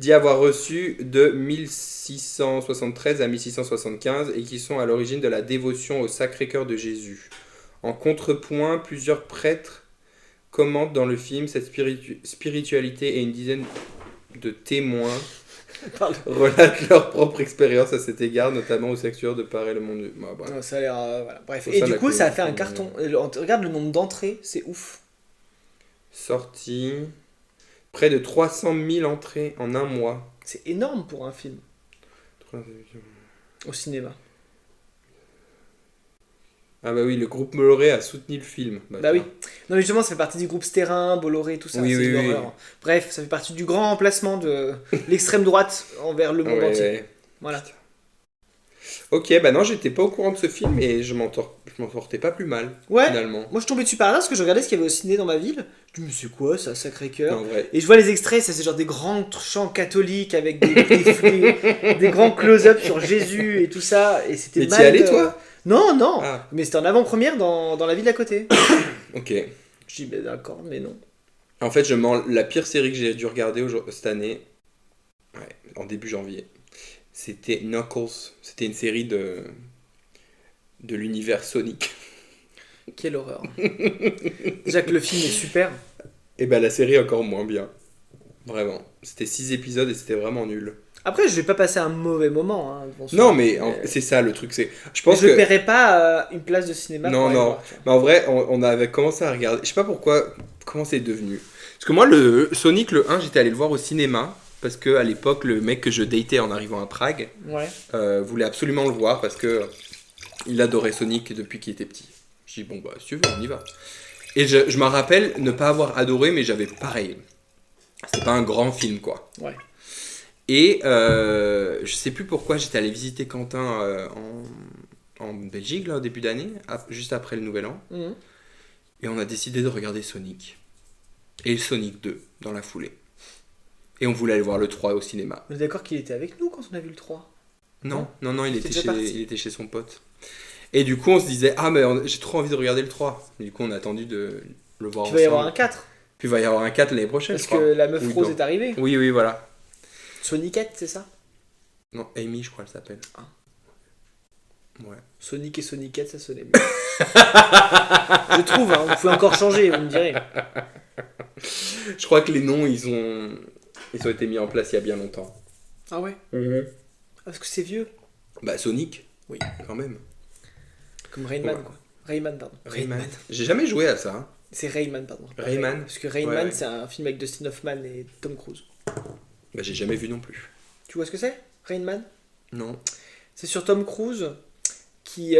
dit avoir reçu de 1673 à 1675 et qui sont à l'origine de la dévotion au Sacré-Cœur de Jésus. En contrepoint, plusieurs prêtres commentent dans le film cette spiritualité et une dizaine de témoins Pardon. relatent leur propre expérience à cet égard, notamment au sanctuaire de Paris le monde. Bah, voilà. Non, ça a l'air. Voilà. Bref. Faut Et ça, du la coup, ça a fait un communication, carton. Regarde le nombre d'entrées, c'est ouf. Sorti près de 300 000 entrées en un mois. C'est énorme pour un film au cinéma. Ah bah oui, le groupe Bolloré a soutenu le film. Bah tiens. oui. Non, mais justement, ça fait partie du groupe Stérin, Bolloré, tout ça. Oui, c'est oui, une oui. horreur. Bref, ça fait partie du grand emplacement de l'extrême droite envers le monde Ouais, entier. ouais. Voilà. Ok, bah non, j'étais pas au courant de ce film et je m'en sortais pas plus mal, Ouais. finalement. Moi, je suis tombé dessus par là parce que je regardais ce qu'il y avait au ciné dans ma ville. Je me dis, mais c'est quoi ça, Sacré-Cœur? En vrai. Et je vois les extraits, ça c'est genre des grands chants catholiques avec des grands close-up sur Jésus et tout ça. Et c'était Mais t'y mal. allais, toi? Non, non. Ah, Mais c'était en avant-première dans la ville d'à côté. ok. Je dis, bah, d'accord, mais non. En fait, la pire série que j'ai dû regarder cette année, ouais, en début janvier, c'était Knuckles. C'était une série de l'univers Sonic. Quelle horreur. Déjà que le film est super. Et bah la série encore moins bien. Vraiment. C'était 6 épisodes et c'était vraiment nul. Après, je vais pas passer un mauvais moment. Hein, devant ce Non, film, mais c'est ça le truc. Je pense je que. paierai pas une place de cinéma Non, pour aller non. voir, tu vois. Mais en vrai, on avait commencé à regarder. Je sais pas pourquoi. Comment c'est devenu. Parce que moi, le Sonic, le 1, j'étais allé le voir au cinéma. Parce que à l'époque, le mec que je datais en arrivant à Prague Ouais. voulait absolument le voir parce que il adorait Sonic depuis qu'il était petit. Je dis, bon, bah, si tu veux, on y va. Et je me rappelle ne pas avoir adoré, mais j'avais pareil. C'était pas un grand film, quoi. Ouais. Et je sais plus pourquoi j'étais allé visiter Quentin en Belgique, là, au début d'année, juste après le Nouvel An. Mhm. Et on a décidé de regarder Sonic. Et Sonic 2, dans la foulée. Et on voulait aller voir le 3 au cinéma. On est d'accord qu'il était avec nous quand on a vu le 3. Non, il Il était, était déjà parti. il était chez son pote. Et du coup, on se disait, ah, mais j'ai trop envie de regarder le 3. Du coup, on a attendu de le voir Puis il va y avoir ensemble. un 4. Puis il va y avoir un 4 l'année prochaine, Parce je crois. que la meuf Oui, rose non. est arrivée. Oui, oui, voilà. Sonicette, c'est ça? Non, Amy, je crois, elle s'appelle. Ah. Ouais. Sonic et Sonicette, ça sonnait mieux. Je trouve, hein, vous pouvez encore changer, vous me direz. Je crois que les noms, ils ont été mis en place il y a bien longtemps. Ah ouais? Parce que c'est vieux. Bah, Sonic. Oui. Quand même. Comme Rayman, Ouais. quoi. Rayman, pardon. Rayman. J'ai jamais joué à ça. Hein. C'est Rayman, pardon. Pas Rayman. Parce que Rayman, Ouais, ouais. c'est un film avec Dustin Hoffman et Tom Cruise. Bah, j'ai jamais vu non plus. Tu vois ce que c'est? Rayman? Non. C'est sur Tom Cruise qui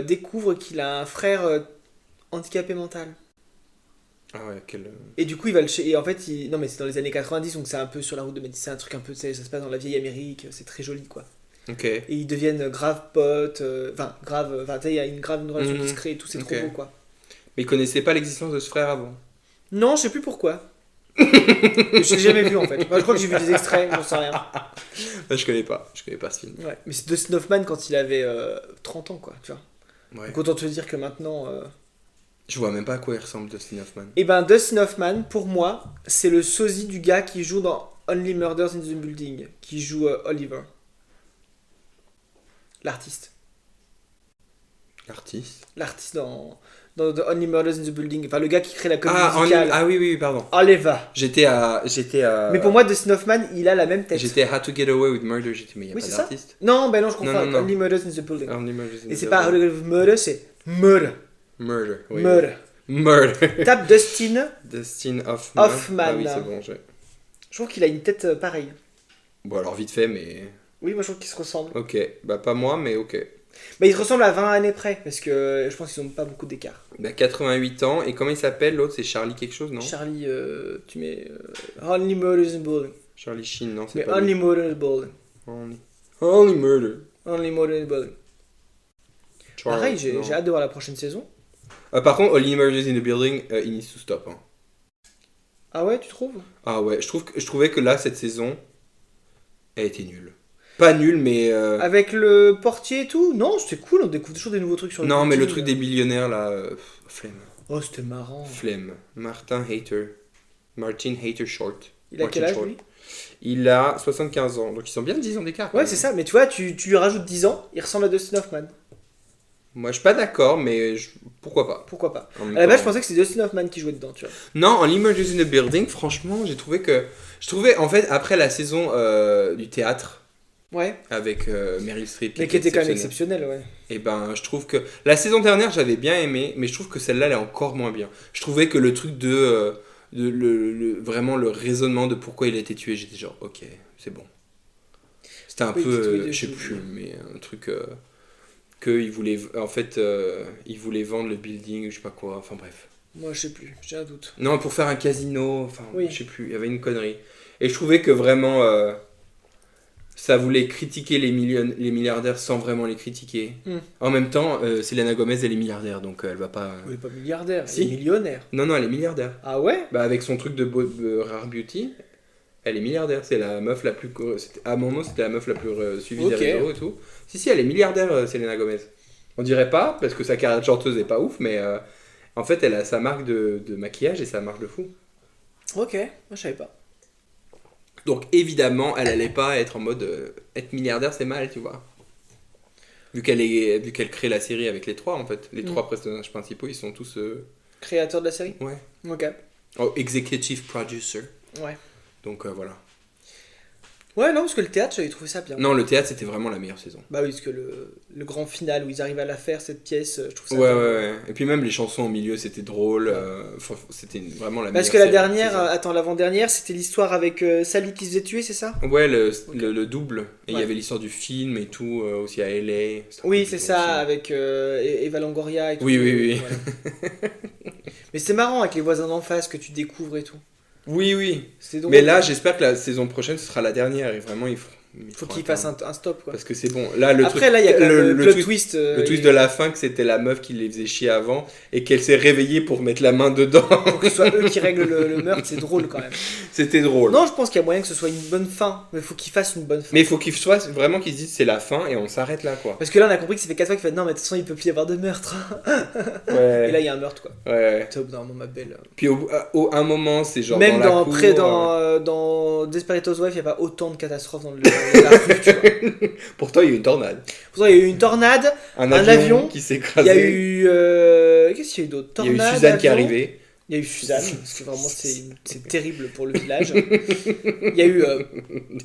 découvre qu'il a un frère handicapé mental. Ah ouais, quel. Et du coup, il va le et en fait, non mais c'est dans les années 90, donc c'est un peu sur la route de Métis, c'est un truc un peu, tu sais, ça se passe dans la vieille Amérique, c'est très joli quoi. Ok. Et ils deviennent grave potes, enfin tu sais, il y a une relation qui se crée et tout, c'est Ok. trop beau quoi. Mais il connaissait pas l'existence de ce frère avant. Non, je sais plus pourquoi. Je l'ai jamais vu en fait. Enfin, je crois que j'ai vu des extraits, j'en sais rien. Bah, je connais pas ce film. Ouais. Mais c'est Dustin Hoffman quand il avait 30 ans quoi, tu vois. Ouais. Donc autant te dire que maintenant. Je vois même pas à quoi il ressemble Dustin Hoffman. Et ben Dustin Hoffman, pour moi, c'est le sosie du gars qui joue dans Only Murders in the Building, qui joue Oliver. L'artiste. L'artiste. L'artiste dans The Only Murders in the Building. Enfin, le gars qui crée la comédie Ah, musicale. ah oui, oui, pardon. Oliver. J'étais à. Mais pour moi, Dustin Hoffman, il a la même tête. J'étais à How to Get Away with Murder. J'étais, mais il y a Oui, pas c'est ça. d'artiste. Non, ben non, je confonds. Non, non, non. Only Murders in the Building. Only Murders in Et the c'est pas Building. Murder, c'est Murder. Murder. Oui, Murder. oui. Murder. Tape Dustin. Dustin Hoffman. Hoffman. Ah oui, c'est bon. Je trouve qu'il a une tête pareille. Bon, alors vite fait, mais. Oui, moi je trouve qu'ils se ressemblent. Ok. Bah, pas moi, mais ok. Mais ils se ressemblent à 20 années près, parce que je pense qu'ils ont pas beaucoup d'écart. Bah, 88 ans. Et comment il s'appelle l'autre? C'est Charlie quelque chose, non? Charlie, tu mets Only Murders in the Building. Charlie Sheen, non? C'est Mais pas Only lui. Murders in the Building. Only Murder. Only Murders in the Building. Charles, Pareil, non. j'ai hâte de voir la prochaine saison. Par contre, Only Murders in the Building, il needs to stop. Hein. Ah ouais, tu trouves? Ah ouais, je trouvais que là, cette saison, elle était nulle. Pas nulle, mais. Avec le portier et tout? Non, c'était cool, on découvre toujours des nouveaux trucs sur le Non, mais le building. truc des millionnaires, là, flemme. Oh, c'était marrant. Flemme. Martin Hater Short. Il a Martin quel âge, Short. lui? Il a 75 ans, donc ils sont bien 10 ans d'écart. quand Ouais, même. c'est ça, mais tu vois, tu lui rajoutes 10 ans, il ressemble à Dustin Hoffman. Moi, je suis pas d'accord, mais pourquoi pas. Pourquoi pas? En même À la base, temps. je pensais que c'était Dustin Hoffman qui jouait dedans, tu vois. Non, Only Murders in the Building, franchement, j'ai trouvé que. Je trouvais, en fait, après la saison du théâtre, Ouais. avec Meryl Streep, Mais qui était quand même exceptionnelle. exceptionnel, ouais. Et ben, je trouve que la saison dernière, j'avais bien aimé, mais je trouve que celle-là, elle est encore moins bien. Je trouvais que le truc vraiment le raisonnement de pourquoi il a été tué, j'étais genre, ok, c'est bon. C'était un Oui, peu, oui, je sais oui. plus, mais un truc que il voulait, en fait, il voulait vendre le building, ou je sais pas quoi. Enfin bref. Moi, je sais plus, j'ai un doute. Non, pour faire un casino, enfin, Oui. je sais plus, il y avait une connerie. Et je trouvais que vraiment, ça voulait critiquer les milliardaires sans vraiment les critiquer. Hmm. En même temps, Selena Gomez, elle est milliardaire, donc elle va pas. Il est pas milliardaire, Si. il est millionnaire. Non, non, elle est milliardaire. Ah ouais? Bah, avec son truc de Rare Beauty, elle est milliardaire. C'est la meuf la plus. À mon nom, c'était la meuf la plus suivie Ok. des réseaux et tout. Si, elle est milliardaire, Selena Gomez. On dirait pas, parce que sa carrière de chanteuse est pas ouf, mais en fait, elle a sa marque de maquillage et ça marche de fou. Ok, moi je savais pas. Donc, évidemment, elle allait pas être en mode. Être milliardaire, c'est mal, tu vois. Vu qu'elle crée la série avec les trois, en fait. Les trois personnages principaux, ils sont tous... Créateur de la série. Ouais. Ok. Oh, executive producer. Ouais. Donc voilà. Ouais, non, parce que le théâtre, j'avais trouvé ça bien. Non, le théâtre, c'était vraiment la meilleure saison. Bah oui, parce que le grand final où ils arrivent à la faire, cette pièce, je trouve ça Ouais, bien. ouais. Et puis même les chansons au milieu, c'était drôle. C'était vraiment la meilleure Parce que la série- dernière, saison. l'avant-dernière, c'était l'histoire avec Sally qui se faisait tuer, c'est ça? Ouais, le double. Et il y Ouais. avait l'histoire du film et tout, aussi à LA. C'était Oui, un peu c'est drôle ça, aussi. avec Eva Longoria et tout. Oui, oui, oui. Ouais. Mais c'est marrant avec les voisins d'en face que tu découvres et tout. Oui, oui. C'est drôle. Mais là, j'espère que la saison prochaine, ce sera la dernière. Et vraiment, Faut qu'il fasse un stop, quoi. Parce que c'est bon. Là, le Après, truc, là, il y a quand même le plot twist. le twist de la fin, que c'était la meuf qui les faisait chier avant et qu'elle s'est réveillée pour mettre la main dedans. Pour que ce soit eux qui règlent le meurtre, c'est drôle quand même. C'était drôle. Non, je pense qu'il y a moyen que ce soit une bonne fin. Mais faut qu'il fasse une bonne fin. Mais il faut qu'ils soient vraiment qu'ils se disent c'est la fin et on s'arrête là, quoi. Parce que là, on a compris que ça fait 4 fois qu'il fait non, mais de toute façon, il peut plus y avoir de meurtre. Ouais. Et là, il y a un meurtre, quoi. Ouais. C'est au bout d'un moment, ma belle. Puis un moment, c'est genre Même dans la cour. dans Desperate Housewives, il n'y a pas autant de catastrophes dans la rue, tu vois. Pourtant, il y a eu une tornade. Pourtant, il y a eu une tornade, Un avion, qui s'est il écrasé. y a eu. Qu'est-ce qu'il y a eu d'autre? Il y a eu Tornade, Suzanne qui est avion. arrivée. Il y a eu Suzanne, parce que vraiment c'est terrible pour le village. Il y a eu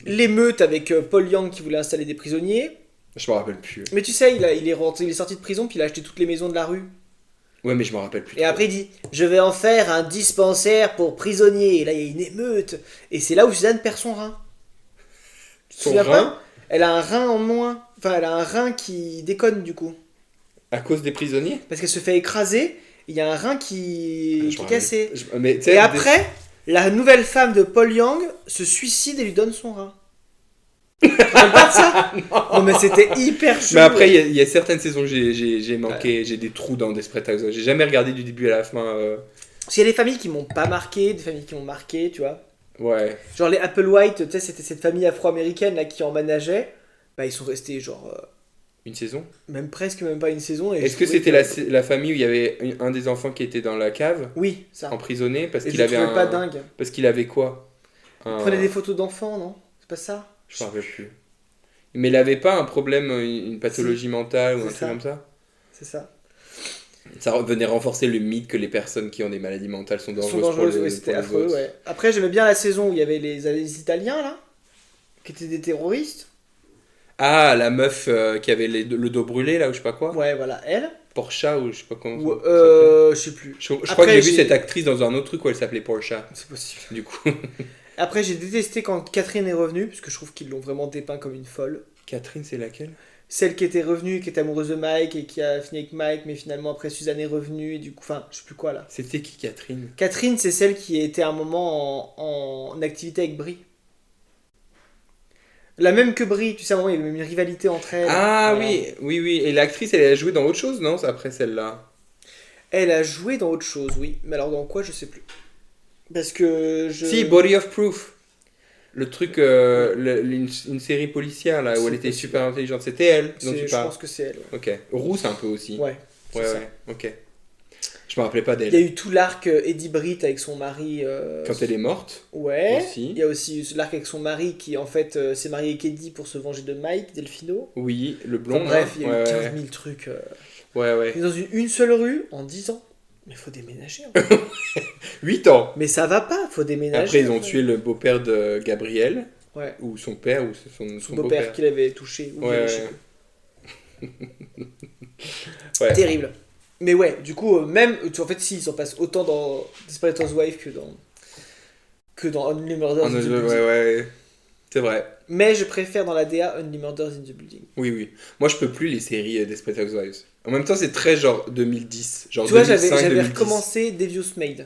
l'émeute avec Paul Young qui voulait installer des prisonniers. Je me rappelle plus. Mais tu sais, il est sorti de prison, puis il a acheté toutes les maisons de la rue. Ouais, mais je me rappelle plus. Et après, il dit je vais en faire un dispensaire pour prisonniers. Et là, il y a une émeute. Et c'est là où Suzanne perd son rein. Tu te Son souviens rein pas? Elle a un rein en moins. Enfin, elle a un rein qui déconne du coup. À cause des prisonniers. Parce qu'elle se fait écraser. Il y a un rein qui est cassé. Mais, tu sais, Et après, la nouvelle femme de Paul Young se suicide et lui donne son rein. Tu te rappelles pas de ça? Non, mais c'était hyper chelou. Mais après, il y a certaines saisons que j'ai manqué, j'ai des trous dans Desperate Housewives. J'ai jamais regardé du début à la fin. Parce qu'il y a des familles qui m'ont pas marqué, des familles qui m'ont marqué, tu vois. Ouais. Genre les Applewhite, tu sais, c'était cette famille afro-américaine là qui en manageait. Bah, ils sont restés genre. Une saison. Même presque, même pas une saison. Et Est-ce je que trouvais c'était la famille où il y avait un des enfants qui était dans la cave, Oui, ça. emprisonné, parce Et qu'il je avait trouvais pas dingue. Parce qu'il avait quoi Ils prenaient des photos d'enfants, non? C'est pas ça? Je me rappelle plus. Mais il avait pas un problème, une pathologie mentale ou un c'est truc ça. comme ça? C'est ça. Ça venait renforcer le mythe que les personnes qui ont des maladies mentales sont Ils dangereuses. sont dangereuses, pour ouais, les- c'était pour les affreux, autres. ouais. Après, j'aimais bien la saison où il y avait les Italiens là, qui étaient des terroristes. Ah, la meuf qui avait le dos brûlé là ou je sais pas quoi. Ouais, voilà, elle. Portia ou je sais pas comment Ou, ça s'appelait. je sais plus. Je crois Après, que j'ai vu j'ai- cette actrice dans un autre truc où elle s'appelait Portia. C'est possible. Du coup, Après, j'ai détesté quand Catherine est revenue, parce que je trouve qu'ils l'ont vraiment dépeint comme une folle. Catherine, c'est laquelle? Celle qui était revenue, qui était amoureuse de Mike et qui a fini avec Mike, mais finalement après Suzanne est revenue, et du coup, enfin, je sais plus quoi là. C'était qui Catherine? Catherine, c'est celle qui était un moment en activité avec Brie. La même que Brie, tu sais, à un moment, il y avait même une rivalité entre elles. Ah Voilà. oui, oui, oui. Et l'actrice, elle a joué dans autre chose, non? Après celle-là. Elle a joué dans autre chose, oui. Mais alors dans quoi, je sais plus. Parce que je... Si, Body of Proof. Le truc, une série policière là où elle C'est était possible. super intelligente. C'était elle dont tu je parles. pense que c'est elle. Ouais, Ok. Rousse un peu aussi. ouais, c'est ouais, ça. ouais. Ok. Je me rappelais pas Il y a d'elle. eu tout l'arc Eddie Britt avec son mari. Quand elle est morte. Ouais. Aussi. Il y a aussi l'arc avec son mari qui en fait s'est marié avec Eddie pour se venger de Mike Delfino. Oui, le Enfin, blond. bref, là. il y a ouais, eu 15 ouais. 000 trucs. Ouais, ouais. Et dans une seule rue en 10 ans. Mais faut déménager. En fait. 8 ans. Mais ça va pas, faut déménager. Après, ils ont en fait. tué le beau-père de Gabriel. Ouais. Ou son père, ou c'est son Son beau-père. beau-père qu'il avait touché. Ou Ouais, je sais ouais. plus. Ouais. Terrible. Mais ouais, du coup, même, en fait, si, ils s'en passent autant dans Desperate Housewives que dans Only Murders in the Ouais, Building. ouais. C'est vrai. Mais je préfère dans la DA Only Murders in the Building. Oui, oui. Moi, je peux plus les séries Desperate Housewives. En même temps, c'est très genre 2010. Genre Tu vois, 2005, j'avais 2010. recommencé Devious Maid.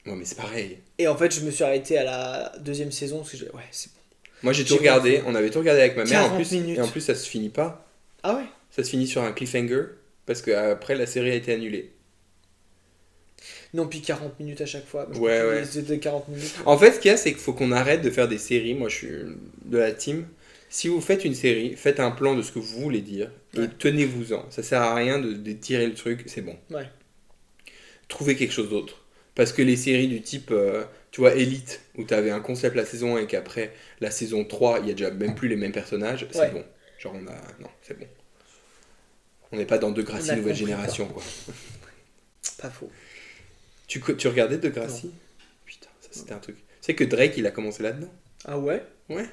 Ouais, mais c'est pareil. Et en fait, je me suis arrêté à la deuxième saison parce que ouais, c'est bon. Moi, j'ai tout J'ai regardé. compris. On avait tout regardé avec ma mère. 40 En plus, minutes. et en plus, ça se finit pas. Ah ouais? Ça se finit sur un cliffhanger. Parce qu'après, la série a été annulée. Non, puis 40 minutes à chaque fois. Je Ouais, crois que ouais. C'était 40 minutes. En fait, ce qu'il y a, c'est qu'il faut qu'on arrête de faire des séries. Moi, je suis de la team. Si vous faites une série, faites un plan de ce que vous voulez dire et Ouais. tenez-vous-en. Ça sert à rien de tirer le truc, c'est bon. Ouais. Trouvez quelque chose d'autre. Parce que les séries du type, tu vois, Elite, où tu avais un concept la saison 1 et qu'après la saison 3, il y a déjà même plus les mêmes personnages, c'est Ouais. bon. Genre, non, c'est bon. On n'est pas dans Degrassi On a nouvelle compris, génération, quoi. Pas faux. Tu regardais Degrassi? Putain, ça c'était un truc. Tu sais que Drake, il a commencé là-dedans? Ah ouais? Ouais.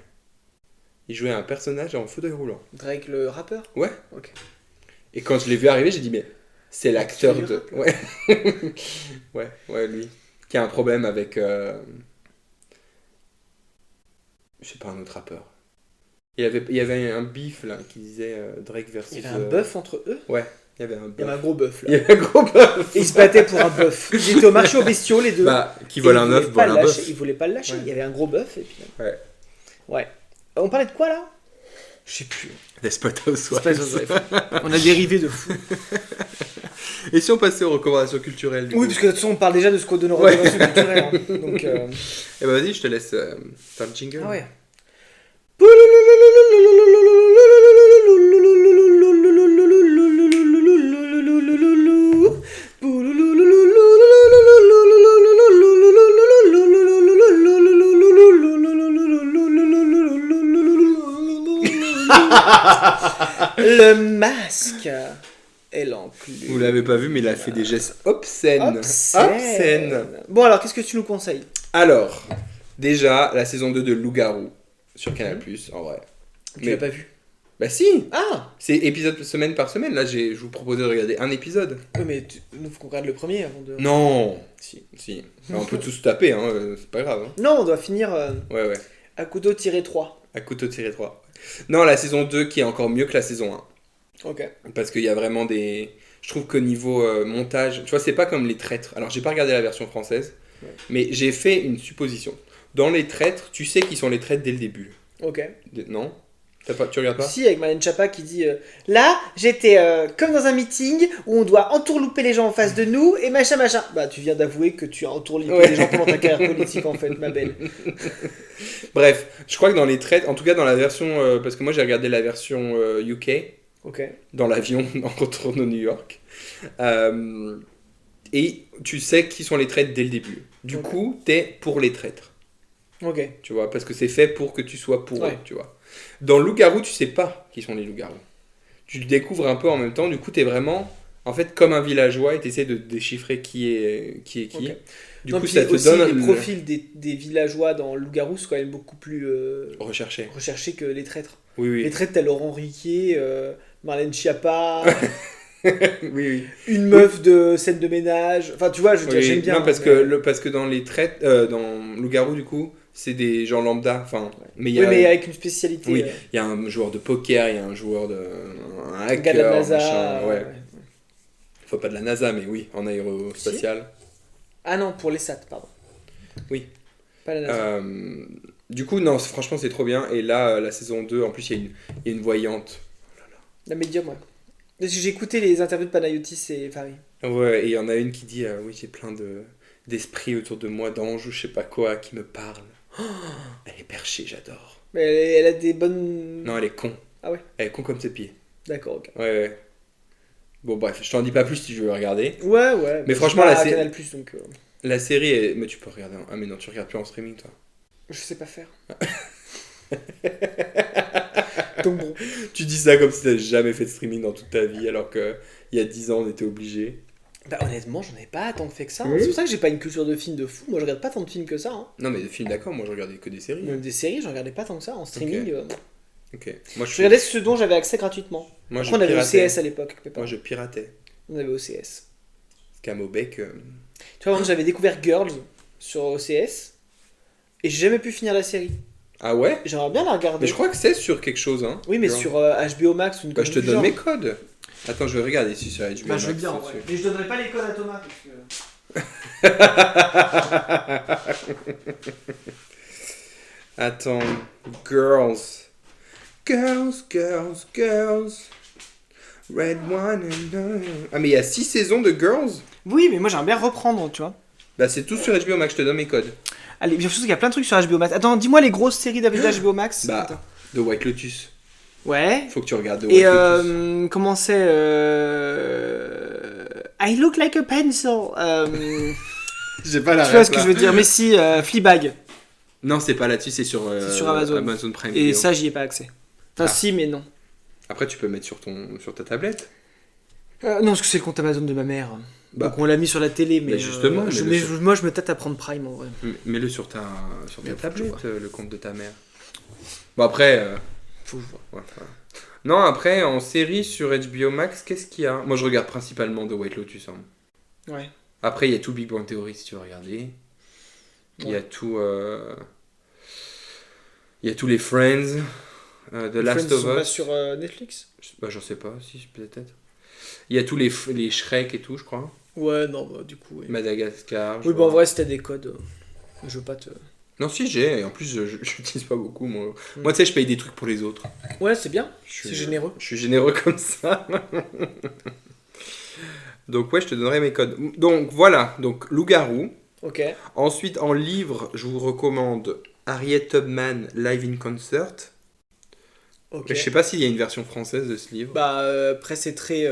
Il jouait un personnage en fauteuil roulant. Drake le rappeur? Ouais. Ok. Et quand je l'ai vu arriver, j'ai dit, mais c'est l'acteur Qui de... Ouais. ouais, lui. Qui a un problème avec... Je sais pas, un autre rappeur. Il y avait un beef, là, qui disait Drake versus... Il y avait un bœuf entre eux? Ouais, il y avait un Il y avait un bœuf. gros bœuf Il là. y avait un gros bœuf. Et ils se battaient pour un bœuf. Ils étaient au marché aux bestiaux les deux. Bah, qui vole Et un ils œuf, voulaient pas vole le un lâcher. bœuf. Ils voulaient pas le lâcher. Ouais. Il y avait un gros bœuf et puis. Ouais. Ouais. On parlait de quoi là? Je sais plus. Desperate Housewives. Space Housewives. On a dérivé de fou. Et si on passait aux recommandations culturelles du Oui, coup parce que de toute façon on parle déjà de ce qu'on donne aux Ouais. recommandations culturelles. Hein. Donc. Eh ben vas-y, je te laisse faire le jingle. Ah ouais. Le masque et l'enclume. Vous l'avez pas vu, mais il a fait des gestes obscènes. Obscènes. Bon alors, qu'est-ce que tu nous conseilles? Alors, déjà, la saison 2 de Loup-Garou sur Canal+, en vrai. Tu Mais- l'as pas vu? Bah si. Ah. C'est épisode semaine par semaine. Là, je vous proposais de regarder un épisode. Oui, mais nous faut qu'on regarde le premier avant de. Non. Si. Si. Enfin, on peut tous taper, hein, c'est pas grave. Hein. Non, on doit finir Ouais. à couteau tiré 3. À couteau tiré 3. Non, la saison 2 qui est encore mieux que la saison 1. Ok. Parce qu'il y a vraiment des... Je trouve qu'au niveau montage, tu vois, c'est pas comme Les Traîtres. Alors, j'ai pas regardé la version française, Ouais. mais j'ai fait une supposition. Dans Les Traîtres, tu sais qui sont les traîtres dès le début. Ok. Non? Tu regardes pas? Si, avec Marlène Chapa qui dit là, j'étais comme dans un meeting où on doit entourlouper les gens en face de nous et machin. Bah, tu viens d'avouer que tu as entourloupé Ouais. les gens pendant ta carrière politique en fait, ma belle. Bref, je crois que dans Les Traîtres, en tout cas dans la version... parce que moi, j'ai regardé la version UK, Ok. dans l'avion, en retour de New York. Et tu sais qui sont les traîtres dès le début. Du Ok. coup, t'es pour les traîtres. Ok. Tu vois, parce que c'est fait pour que tu sois pour Ouais. eux, tu vois. Dans Loup-Garou, tu sais pas qui sont les loups-garous. Tu le découvres un peu en même temps, du coup, t'es vraiment, en fait, comme un villageois et t'essaies de déchiffrer qui est qui. Ok. Du Non, coup, puis ça te aussi, donne les une... profils des villageois dans Loup-Garou sont quand même beaucoup plus Recherché. recherchés que les traîtres. Oui, Les oui. traîtres, t'as Laurent Riquier, Marlène Schiappa, oui. une meuf de scène de ménage. Enfin, tu vois, je veux dire, Oui, j'aime bien. non, parce mais- parce que dans les traîtres, dans Loup-Garou, du coup, c'est des gens lambda. Enfin, mais il y Oui, a... mais avec une spécialité. Oui, il y a un joueur de poker, il y a un joueur de... Un un gars de la hacker, NASA. machin, ouais. ouais. Faut pas de la NASA, mais oui, en aérospatial. Ah non, pour les SAT, pardon. Oui. Pas la NASA. Du coup, non, franchement, c'est trop bien. Et là, la saison 2, en plus, il y a une voyante. La médium, ouais. Parce que j'ai écouté les interviews de Panayotis et Farid. Ouais, et il y en a une qui dit oui, j'ai plein d'esprits autour de moi, d'anges ou je sais pas quoi, qui me parlent. Oh, elle est perchée, j'adore. Mais elle a des bonnes. Non, elle est con. Ah ouais. Elle est con comme ses pieds. D'accord, ok. Ouais. Bon, bref, je t'en dis pas plus si tu veux regarder. Ouais. Mais bah, franchement, je suis là, pas à c'est- Canal Plus, donc La série est... Mais tu peux regarder... Ah, mais non, tu regardes plus en streaming, toi. je sais pas faire. Donc bon. Tu dis ça comme si t'avais jamais fait de streaming dans toute ta vie, alors que il y a 10 ans, on était obligé. Bah honnêtement, j'en ai pas tant fait que ça. Oui. C'est pour ça que j'ai pas une culture de film de fou. Moi, je regarde pas tant de films que ça. Hein. Non, mais de films, d'accord, moi je regardais que des séries. Même des séries, j'en regardais pas tant que ça. En streaming, Ok. Moi, je regardais ce dont j'avais accès gratuitement. Moi, Après, on avait piratais. OCS à l'époque. avec mes parents. Moi, je piratais. On avait OCS. Camobec. Tu vois, moi, j'avais découvert Girls sur OCS et j'ai jamais pu finir la série. Ah ouais? J'aimerais bien la regarder. Mais je crois que c'est sur quelque chose, hein. Oui, mais Genre. sur HBO Max ou une Bah, je te connerie du donne genre. mes codes. Attends, je vais regarder si sur HBO. Bah, je veux Max, bien, c'est ouais. dessus. Mais je donnerai pas les codes à Thomas. Attends. Girls. Girls. Red one and... Ah, mais il y a 6 saisons de Girls? Oui, mais moi j'aimerais bien reprendre, tu vois. Bah, c'est tout sur HBO Max, je te donne mes codes. Allez, bien sûr qu'il y a plein de trucs sur HBO Max. Attends, dis-moi les grosses séries d'HBO Max. Bah, Attends. The White Lotus. Ouais. Faut que tu regardes The White Et Lotus. comment c'est I look like a pencil. J'ai pas la Tu vois ce que je veux dire? Mais si, Fleabag. Non, c'est pas là-dessus, c'est sur Amazon. Prime Et Video. ça, j'y ai pas accès. Enfin, Ah. si, mais non. Après, tu peux mettre sur ta tablette. Non, parce que c'est le compte Amazon de ma mère. Bah, Donc on l'a mis sur la télé, mais justement, moi je me tâte à prendre Prime en vrai. Mets-le sur ta Mais tablette, le compte de ta mère. Bon, après. Faut que je vois. Ouais, voilà. Non, après, en série sur HBO Max, qu'est-ce qu'il y a? Moi, je regarde principalement The White Lotus. Hein. Ouais. Après, il y a tout Big Bang Theory si tu veux regarder. Il y a tout. Il y a tous les Friends. The Last Friends of sont pas Us. sur Netflix? Bah, j'en sais pas, si, peut-être. Il y a tous les Shrek et tout, je crois. Ouais, non, bah du coup. Oui, Madagascar. oui bah en vrai, si t'as des codes, je veux pas te. Non, si, j'ai. Et en plus, je n'utilise pas beaucoup. Moi, tu sais, je paye des trucs pour les autres. Ouais, c'est bien. Je C'est généreux. Je suis généreux comme ça. Donc, ouais, je te donnerai mes codes. Donc, voilà. Donc, Loup-garou. Ok. Ensuite, en livre, je vous recommande Harriet Tubman Live in Concert. Ok. Mais je sais pas s'il y a une version française de ce livre. Bah, après, c'est très.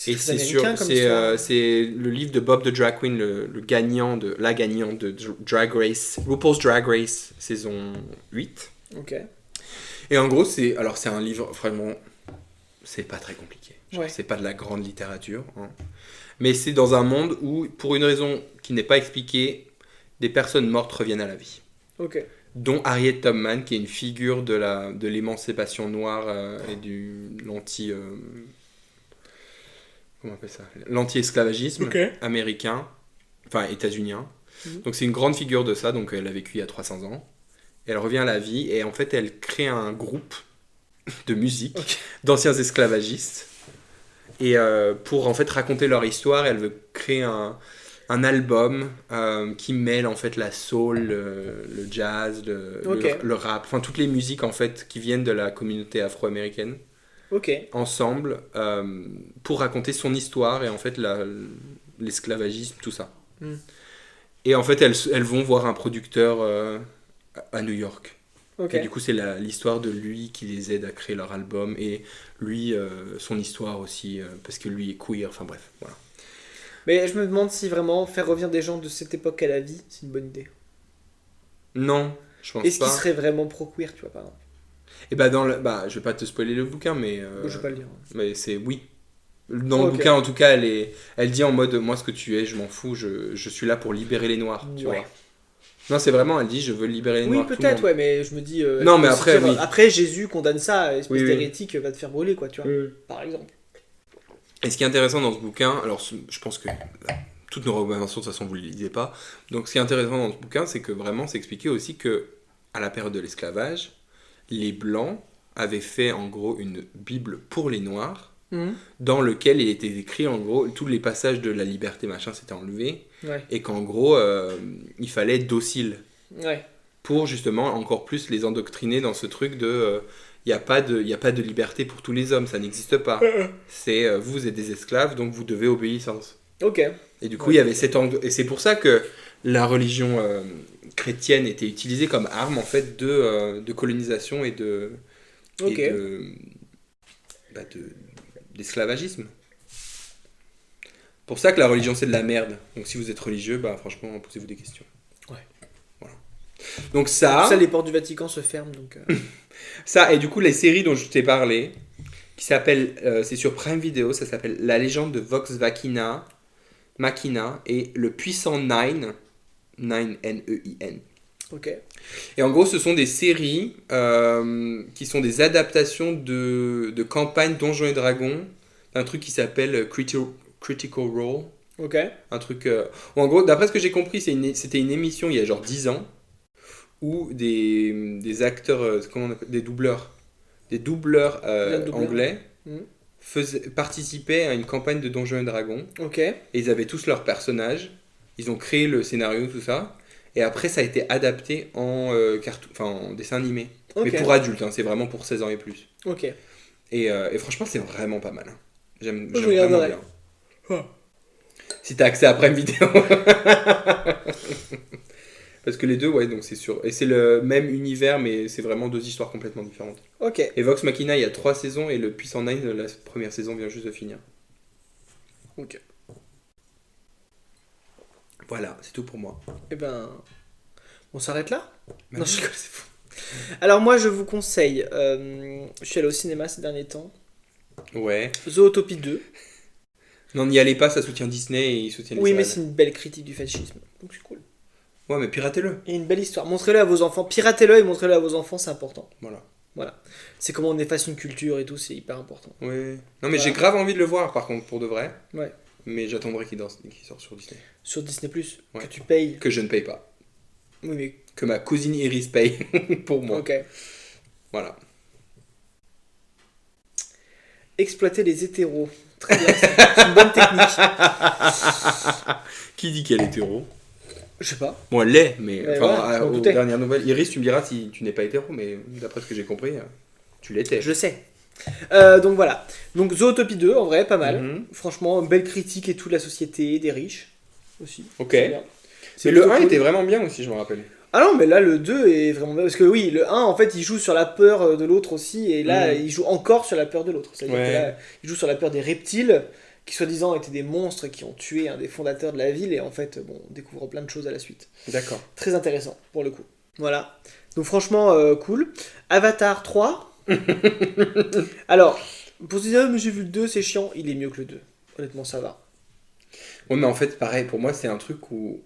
Et très américain comme histoire. c'est le livre de Bob the Drag Queen, la gagnante de Drag Race, RuPaul's Drag Race saison 8. Ok. Et en gros, c'est un livre vraiment, c'est pas très compliqué. Genre, Ouais. c'est pas de la grande littérature, hein. Mais c'est dans un monde où, pour une raison qui n'est pas expliquée, des personnes mortes reviennent à la vie. Ok. Dont Harriet Tubman, qui est une figure de l'émancipation noire et comment on appelle ça, l'anti-esclavagisme Ok. américain, enfin états-unien. Mhm. Donc c'est une grande figure de ça, donc elle a vécu il y a 300 ans. Elle revient à la vie et en fait elle crée un groupe de musique d'anciens esclavagistes. Et pour en fait raconter leur histoire, elle veut créer un album qui mêle en fait la soul, le jazz, le rap, enfin toutes les musiques en fait qui viennent de la communauté afro-américaine. Ok. Ensemble pour raconter son histoire et en fait l'esclavagisme, tout ça. Mm. Et en fait, elles vont voir un producteur à New York. Ok. Et du coup, c'est l'histoire de lui qui les aide à créer leur album et lui, son histoire aussi, parce que lui est queer, enfin bref, voilà. Mais je me demande si vraiment faire revenir des gens de cette époque à la vie, c'est une bonne idée. Non, je pense Est-ce pas. qu'ils seraient vraiment pro-queer, tu vois, par exemple? Et je vais pas te spoiler le bouquin, mais Je vais pas le dire. mais c'est oui. Dans le Ok. bouquin, en tout cas, elle dit en mode moi, ce que tu es, je m'en fous, je suis là pour libérer les Noirs. Tu Ouais. vois. Non, c'est vraiment, elle dit je veux libérer les Oui, Noirs. tout le peut-être, monde. ouais, mais je me dis. Non, mais si après, tu- oui. Après, Jésus condamne ça, espèce Oui, oui. d'hérétique va te faire brûler, quoi, tu vois, Mm. par exemple. Et ce qui est intéressant dans ce bouquin, alors je pense que toutes nos recommandations, de toute façon, vous ne les lisez pas. Donc, ce qui est intéressant dans ce bouquin, c'est que vraiment, c'est expliqué aussi que à la période de l'esclavage, les Blancs avaient fait en gros une Bible pour les Noirs, dans lequel il était écrit en gros tous les passages de la liberté machin s'étaient enlevés Ouais. et qu'en gros il fallait être docile Ouais. pour justement encore plus les endoctriner dans ce truc de il n'y a pas de liberté pour tous les hommes, ça n'existe pas. C'est vous êtes des esclaves donc vous devez obéissance. Ok. Et du coup il y avait cet angle et c'est pour ça que la religion chrétienne était utilisée comme arme en fait de colonisation et de Ok. et d'esclavagisme. Pour ça que la religion c'est de la merde. Donc si vous êtes religieux, bah franchement posez-vous des questions. Ouais. Voilà. Donc ça, Ça, les portes du Vatican se ferment, donc. ça et du coup les séries dont je t'ai parlé, qui s'appellent, c'est sur Prime Video, ça s'appelle La légende de Vox Machina et Le Puissant Nine, N-E-I-N. Ok. Et en gros, ce sont des séries qui sont des adaptations de campagnes Donjons et Dragons, d'un truc qui s'appelle Critical Role. Ok. Un truc. En gros, d'après ce que j'ai compris, c'était une émission il y a genre 10 ans où des acteurs, comment on appelle, des doubleurs anglais participaient à une campagne de Donjons et Dragons. Ok. Et ils avaient tous leurs personnages. Ils ont créé le scénario, tout ça. Et après, ça a été adapté en dessin animé. Ok. Mais pour adultes, hein, c'est vraiment pour 16 ans et plus. Ok. Et franchement, c'est vraiment pas mal. Hein. J'aime Je vraiment regarderai. bien. Oh. Si t'as accès à Prime Video. Parce que les deux, ouais, donc c'est sûr. Et c'est le même univers, mais c'est vraiment deux histoires complètement différentes. Ok. Et Vox Machina, il y a 3 saisons, et le Puissant Nine, la première saison vient juste de finir. Ok. Voilà, c'est tout pour moi. Eh ben. On s'arrête là? Bah Non, oui. je rigole, c'est fou. Alors, moi, je vous conseille. Je suis allé au cinéma ces derniers temps. Ouais. Zootopie 2. Non, n'y allez pas, ça soutient Disney et ils soutiennent les Oui, mais salades. c'est une belle critique du fascisme. Donc c'est cool. Ouais, mais piratez-le. Et une belle histoire. Montrez-le à vos enfants. Piratez-le et montrez-le à vos enfants, c'est important. Voilà. Voilà. C'est comment on efface une culture et tout, c'est hyper important. Ouais. Non, mais Voilà. j'ai grave envie de le voir, par contre, pour de vrai. Ouais. Mais j'attendrai qu'il sorte sur Disney. Sur Disney+, Ouais. que tu payes. Que je ne paye pas. Oui, mais... Que ma cousine Iris paye pour moi. Ok. Voilà. Exploiter les hétéros. Très bien, c'est une bonne technique. Qui dit qu'elle est hétéro? Je sais pas. Bon, elle l'est, mais Ouais, enfin, voilà, je m'en aux doutais. dernières nouvelles. Iris, tu me diras si tu n'es pas hétéro, mais d'après ce que j'ai compris, tu l'étais. Je sais. Donc voilà. Donc Zootopie 2, en vrai, pas mal. Mhm. Franchement, belle critique et tout de la société, des riches aussi. Ok. C'est bien. Mais C'est le plutôt 1 cool. était vraiment bien aussi, je me rappelle. Ah non, mais là, le 2 est vraiment bien. Parce que oui, le 1, en fait, il joue sur la peur de l'autre aussi. Et là, il joue encore sur la peur de l'autre. C'est-à-dire Ouais. que là, il joue sur la peur des reptiles, qui soi-disant étaient des monstres qui ont tué un des fondateurs de la ville. Et en fait, bon, on découvre plein de choses à la suite. D'accord. Très intéressant, pour le coup. Voilà. Donc franchement, cool. Avatar 3. Alors, pour se dire, mais j'ai vu le 2, c'est chiant. Il est mieux que le 2. Honnêtement, ça va. Ouais, mais en fait, pareil, pour moi, c'est un truc où.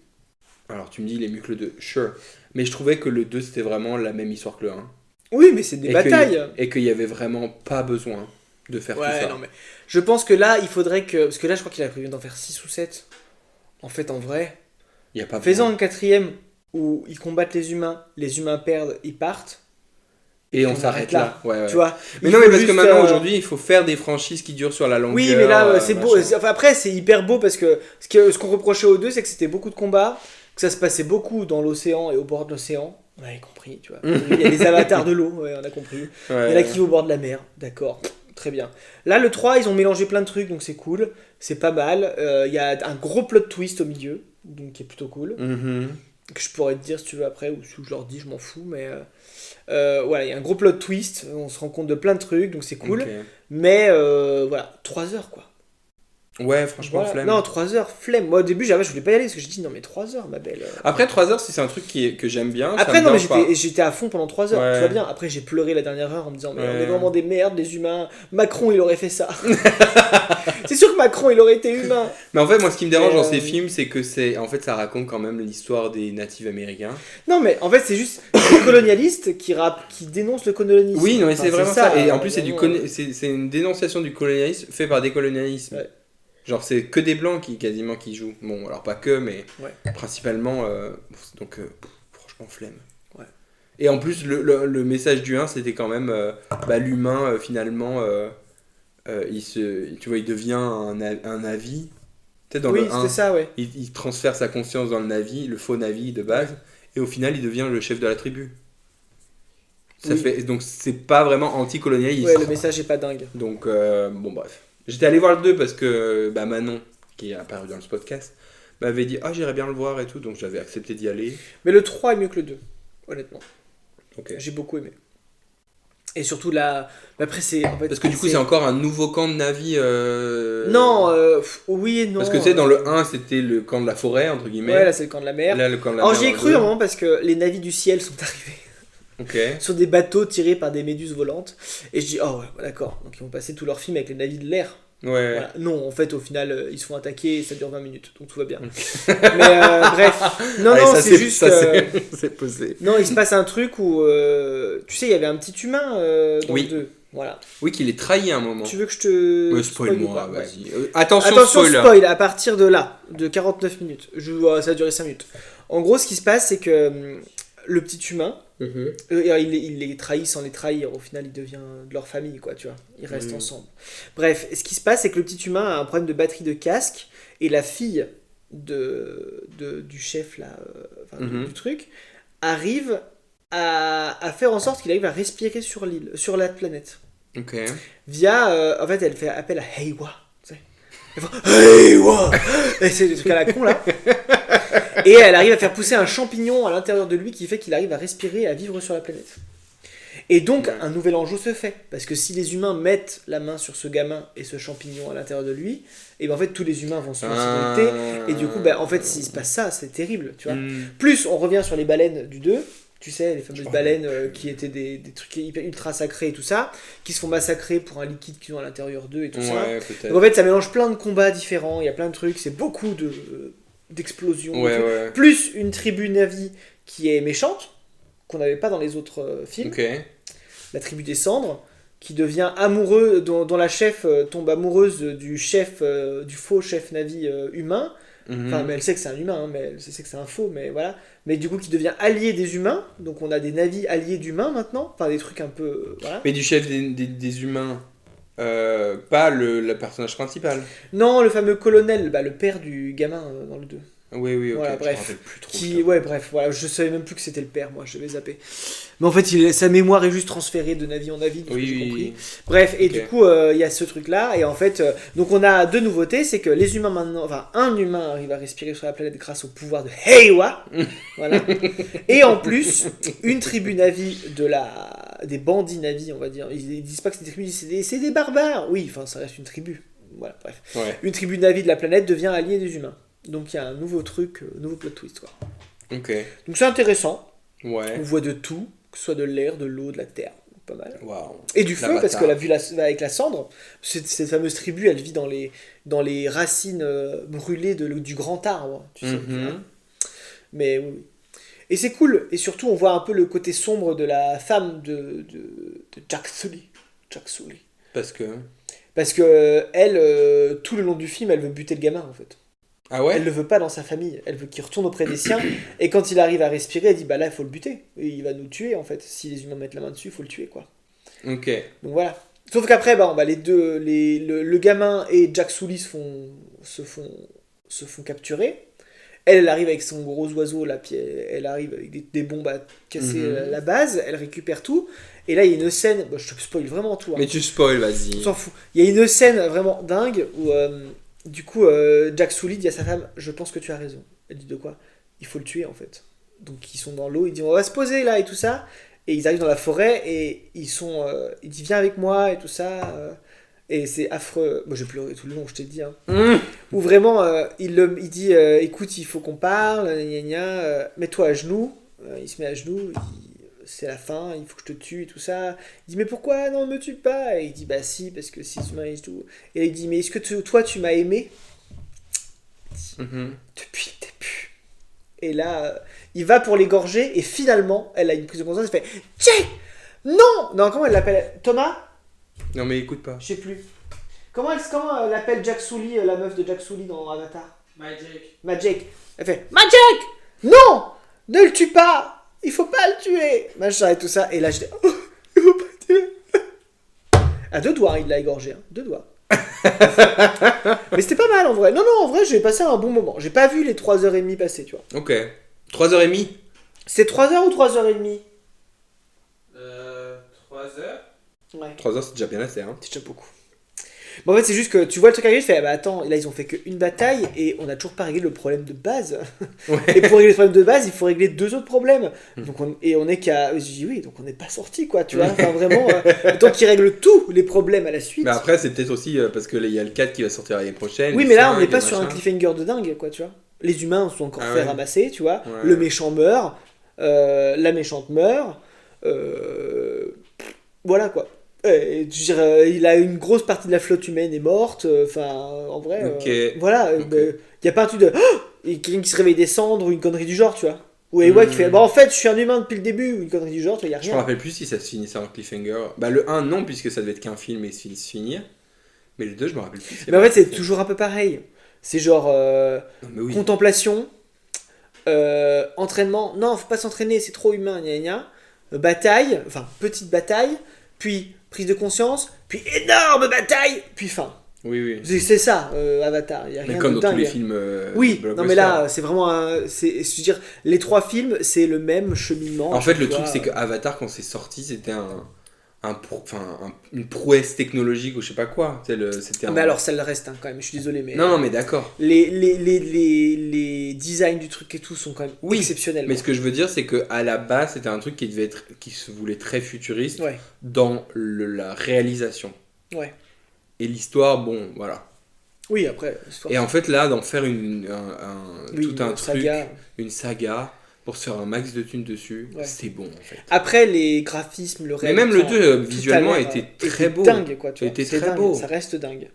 Alors, tu me dis, il est mieux que le 2, sure. Mais je trouvais que le 2, c'était vraiment la même histoire que le 1. Oui, mais c'est des Et batailles. Et qu'il y avait vraiment pas besoin de faire tout Ouais, ça. non, mais je pense que là, il faudrait que. Parce que là, je crois qu'il a prévu d'en faire 6 ou 7. En fait, en vrai, Il y a pas fais-en besoin. un quatrième où ils combattent les humains perdent, ils partent. Et on on s'arrête arrête là. Ouais, ouais. Tu vois. Mais Il non, faut mais parce que juste, maintenant, aujourd'hui, il faut faire des franchises qui durent sur la longueur. Oui, mais là, c'est beau. machin. Enfin, après, c'est hyper beau parce que ce qu'on reprochait aux deux, c'est que c'était beaucoup de combats, que ça se passait beaucoup dans l'océan et au bord de l'océan. On avait compris, tu vois. Il y a des avatars de l'eau, ouais, on a compris. Ouais, Il y en a qui vont au bord de la mer, d'accord. Très bien. Là, le 3, ils ont mélangé plein de trucs, donc c'est cool. C'est pas mal. Il y a un gros plot twist au milieu, donc qui est plutôt cool. Mhm. Que je pourrais te dire si tu veux après, ou si je leur dis, je m'en fous, mais. Voilà, il y a un gros plot twist, on se rend compte de plein de trucs, donc c'est cool. Ok. Mais voilà, 3 heures quoi. Ouais, franchement, Voilà. flemme. Non, 3 heures, flemme. Moi au début, je voulais pas y aller parce que j'ai dit non, mais 3 heures, ma belle. Après 3 heures, si c'est un truc que j'aime bien. Après, ça me non, mais dérange pas. j'étais à fond pendant 3 heures, Ouais. tout va bien. Après, j'ai pleuré la dernière heure en me disant, mais on Ouais. est vraiment des merdes, les humains. Macron, il aurait fait ça. C'est sûr que Macron, il aurait été humain. Mais en fait, moi, ce qui me dérange Et, dans ces films, c'est que en fait, ça raconte quand même l'histoire des natifs américains. Non, mais en fait, c'est juste les colonialistes qui dénoncent le colonialisme. Oui, non, mais Enfin, c'est vraiment ça. Et en plus, vraiment, c'est une dénonciation du colonialisme fait par des colonialismes. Ouais. Genre, c'est que des blancs quasiment qui jouent. Bon, alors pas que, mais Ouais. principalement. Donc, franchement, flemme. Ouais. Et en plus, le message du 1, c'était quand même l'humain, finalement, tu vois, il devient un Navi. Tu sais, dans Oui, le 1, c'était ça, ouais. il transfère sa conscience dans le Navi, le faux Navi de base, et au final, il devient le chef de la tribu. Ça Oui. fait, donc, c'est pas vraiment anticolonialiste. Ouais, le message est pas dingue. Donc, bon, bref. J'étais allé voir le 2 parce que Manon, qui est apparue dans ce podcast, m'avait dit « Ah, j'irais bien le voir et tout », donc j'avais accepté d'y aller. Mais le 3 est mieux que le 2, honnêtement. Ok. J'ai beaucoup aimé. Et surtout là, après c'est en fait, Parce que du coup, c'est encore un nouveau camp de Navi. Non, oui et non. Parce que tu sais, dans le 1, c'était le camp de la forêt, entre guillemets. Ouais, là c'est le camp de la mer. Là, le camp de la Alors mer j'y ai dans cru le à un 2. moment parce que les navis du ciel sont arrivés Ok. sur des bateaux tirés par des méduses volantes. Et je dis, oh ouais, d'accord. Donc ils vont passer tout leur film avec les navis de l'air. Ouais. Voilà. Non, en fait, au final, ils se font attaquer et ça dure 20 minutes. Donc tout va bien. Mais bref. Non, Allez, non, ça, c'est juste. ça, c'est posé. Non, il se passe un truc où. Tu sais, il y avait un petit humain dans Oui. le 2. Voilà. Oui, qu'il est trahi à un moment. Tu veux que je te. Ouais, spoil ou spoil-moi, pas? Ouais. vas-y. Attention, Attention, spoiler. spoil à partir de là, de 49 minutes. Ça a duré 5 minutes. En gros, ce qui se passe, c'est que le petit humain, Mhm. il les trahit sans les trahir. Au final, il devient de leur famille, quoi, tu vois. Ils restent Mhm. ensemble. Bref, ce qui se passe, c'est que le petit humain a un problème de batterie de casque et la fille du chef, là, Mhm. du truc, arrive à faire en sorte qu'il arrive à respirer sur l'île, sur la planète. Ok. Via, en fait, elle fait appel à Heiwa. Tu sais. Elle fait Heiwa. Et c'est des trucs à la con là. Et elle arrive à faire pousser un champignon à l'intérieur de lui qui fait qu'il arrive à respirer et à vivre sur la planète. Et donc, un nouvel enjeu se fait. Parce que si les humains mettent la main sur ce gamin et ce champignon à l'intérieur de lui, et ben en fait, tous les humains vont se mettre en sécurité. Et du coup, en fait, s'il se passe ça, c'est terrible, tu vois. Mm. Plus, on revient sur les baleines du 2. Tu sais, les fameuses baleines qui étaient des trucs ultra sacrés et tout ça, qui se font massacrer pour un liquide qu'ils ont à l'intérieur d'eux et tout ça. Ouais, peut-être. Donc en fait, ça mélange plein de combats différents, il y a plein de trucs, c'est beaucoup d'explosions. Ouais, ouais. Plus une tribu Navi qui est méchante, qu'on n'avait pas dans les autres films. Ok. La tribu des cendres, qui devient amoureux, dont la chef tombe amoureuse du chef, du faux chef Navi humain. Enfin, mais elle sait que c'est un humain, hein, mais elle sait que c'est un faux, mais voilà. Mais du coup, qui devient allié des humains. Donc on a des navis alliés d'humains maintenant. Enfin, des trucs un peu. Voilà. Mais du chef des humains, pas le personnage principal. Non, le fameux colonel, le père du gamin dans le 2. Oui, oui, ok. Voilà, je me bref. rappelle plus trop. Ouais, bref, voilà, je savais même plus que c'était le père, moi, je vais zapper. Mais en fait, sa mémoire est juste transférée de Navi en Navi, de ce que j'ai compris. Bref, et Ok. du coup, il y a ce truc-là, et en fait, donc on a deux nouveautés, c'est que les humains maintenant, enfin, un humain arrive à respirer sur la planète grâce au pouvoir de Heiwa, voilà. Et en plus, une tribu Navi des bandits Navi, on va dire, ils disent pas que c'est des tribus, c'est des barbares. Oui, enfin, ça reste une tribu. Voilà, bref. Ouais. Une tribu Navi de la planète devient alliée des humains. Donc il y a un nouveau truc, nouveau plot twist, quoi. Ok. Donc c'est intéressant. Ouais. On voit de tout, que ce soit de l'air, de l'eau, de la terre. Pas mal. Waouh. Et du feu, parce L'Avatar. que la vue avec la cendre, cette fameuse tribu, elle vit dans les racines brûlées du grand arbre. Tu sais, Mhm. mais oui. Et c'est cool. Et surtout, on voit un peu le côté sombre de la femme de Jack Sully. Jack Sully. Parce que. Parce que elle, tout le long du film, elle veut buter le gamin, en fait. Ah ouais. Elle le veut pas dans sa famille, elle veut qu'il retourne auprès des siens, et quand il arrive à respirer, elle dit bah là il faut le buter, et il va nous tuer en fait, si les humains mettent la main dessus, il faut le tuer quoi. Ok. Donc voilà. Sauf qu'après, les deux, le gamin et Jack Sully se font capturer. Elle arrive avec son gros oiseau, là, puis elle arrive avec des bombes à casser la base, elle récupère tout, et là il y a une scène, je te spoil vraiment tout. Hein. Mais tu spoil, vas-y. On s'en fout. Il y a une scène vraiment dingue où du coup Jack Sully dit à sa femme je pense que tu as raison. Elle dit de quoi? Il faut le tuer en fait. Donc ils sont dans l'eau, il dit on va se poser là et tout ça. Et ils arrivent dans la forêt et il dit viens avec moi et tout ça. Et c'est affreux. Moi j'ai pleuré tout le long, je t'ai dit. Hein. Où vraiment il dit écoute il faut qu'on parle, gna gna, mets-toi à genoux. Il se met à genoux, c'est la fin, il faut que je te tue et tout ça. Il dit mais pourquoi non me tue pas? Et il dit bah si parce que si humain et tout. Et il dit mais est-ce que toi tu m'as aimé? Depuis le début. Et là il va pour l'égorger et finalement elle a une prise de conscience, elle fait Jake non comment elle l'appelle? Thomas? Non mais écoute pas. Je sais plus. Comment elle appelle Jack Sully, la meuf de Jack Sully dans Avatar? Magic. Elle fait Magic non ne le tue pas, il faut pas le tuer, machin et tout ça. Et là j'étais oh, il faut pas le tuer. À deux doigts il l'a égorgé, hein. 2 doigts. Mais c'était pas mal en vrai. Non en vrai j'ai passé un bon moment. J'ai pas vu les 3h30 passer, tu vois. Ok. 3h30. C'est 3h ou 3h30? 3h. Ouais. 3h c'est déjà bien assez, hein. C'est déjà beaucoup. Bon, en fait, c'est juste que tu vois le truc arriver, tu fais, bah attends, là ils ont fait qu'une bataille et on n'a toujours pas réglé le problème de base. Ouais. Et pour régler le problème de base, il faut régler 2 autres problèmes. Donc on est qu'à. Je dis oui, donc on n'est pas sorti quoi, tu vois. Enfin vraiment, tant qu'ils règlent tous les problèmes à la suite. Mais après, c'est peut-être aussi parce que il y a le 4 qui va sortir l'année prochaine. Oui, le mais là on 5, n'est pas et sur un machin. cliffhanger de dingue quoi, tu vois. Les humains sont encore Ah fait ouais. ramasser, tu vois. Ouais. Le méchant meurt, la méchante meurt. Voilà quoi. Je veux dire, il a une grosse partie de la flotte humaine est morte. Enfin, en vrai, Ok. voilà. Ok. Y a pas un truc de et quelqu'un qui se réveille des cendres ou une connerie du genre, tu vois. Ou Ewa qui fait bah en fait, je suis un humain depuis le début ou une connerie du genre, tu vois, y a Je me rien. rappelle plus si ça se finissait en cliffhanger. Bah le 1 non puisque ça devait être qu'un film et se finir. Mais le 2 je me rappelle plus. Mais en fait, c'est toujours un peu pareil. C'est genre Non, mais oui. contemplation, entraînement. Non, faut pas s'entraîner, c'est trop humain, gna gna. Bataille, enfin petite bataille, puis prise de conscience, puis énorme bataille, puis fin. Oui, oui. C'est ça, Avatar. Y a Mais rien comme de dans tous dingue. les films. Oui, blockbusters. non mais là, c'est vraiment je veux dire, les 3 films, c'est le même cheminement. En fait, tu le vois. truc, c'est que Avatar, quand c'est sorti, c'était une prouesse technologique ou je sais pas quoi. Tu sais, c'était Mais alors, ça le reste, hein, quand même, je suis désolé, mais. Non, mais d'accord. Les designs du truc et tout sont quand même Oui, exceptionnels. Mais ce que je veux dire, c'est que à la base, c'était un truc qui se voulait très futuriste Ouais, dans la réalisation. ouais. Et l'histoire, bon, voilà. Oui, après, l'histoire, Et en fait, là, d'en faire oui, tout un une truc, saga. une saga, pour se faire un max de thunes dessus, Ouais. c'est bon en fait. Après, les graphismes, le Mais réel, même le enfin, 2 tout visuellement a l'air, était très beau. dingue, quoi, tu vois. Était C'est très dingue, beau. ça reste dingue.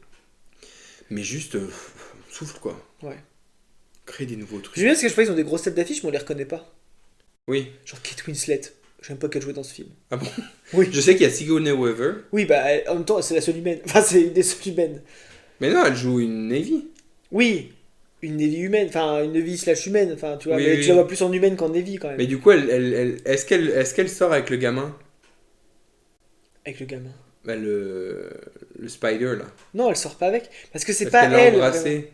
Mais juste, souffle quoi. Ouais. Créer des nouveaux trucs. J'aime bien parce que je vois ils ont des grosses têtes d'affiche, mais on les reconnaît pas. Oui. Genre Kate Winslet. J'aime pas qu'elle jouait dans ce film. Ah bon? Oui. Je sais qu'il y a Sigourney Weaver. Oui, bah en même temps, c'est la seule humaine. Enfin, c'est une des seules humaines. Mais non, elle joue une Navy. Oui, une Navy humaine, enfin une Navy slash humaine, enfin tu vois, Oui, mais oui. tu la vois plus en humaine qu'en Navy quand même. Mais du coup, est-ce qu'elle sort avec le gamin? Avec le gamin. Bah, le Spider là. Non, elle sort pas avec. Parce que c'est Parce pas qu'elle l'a elle. embrassé. Vraiment.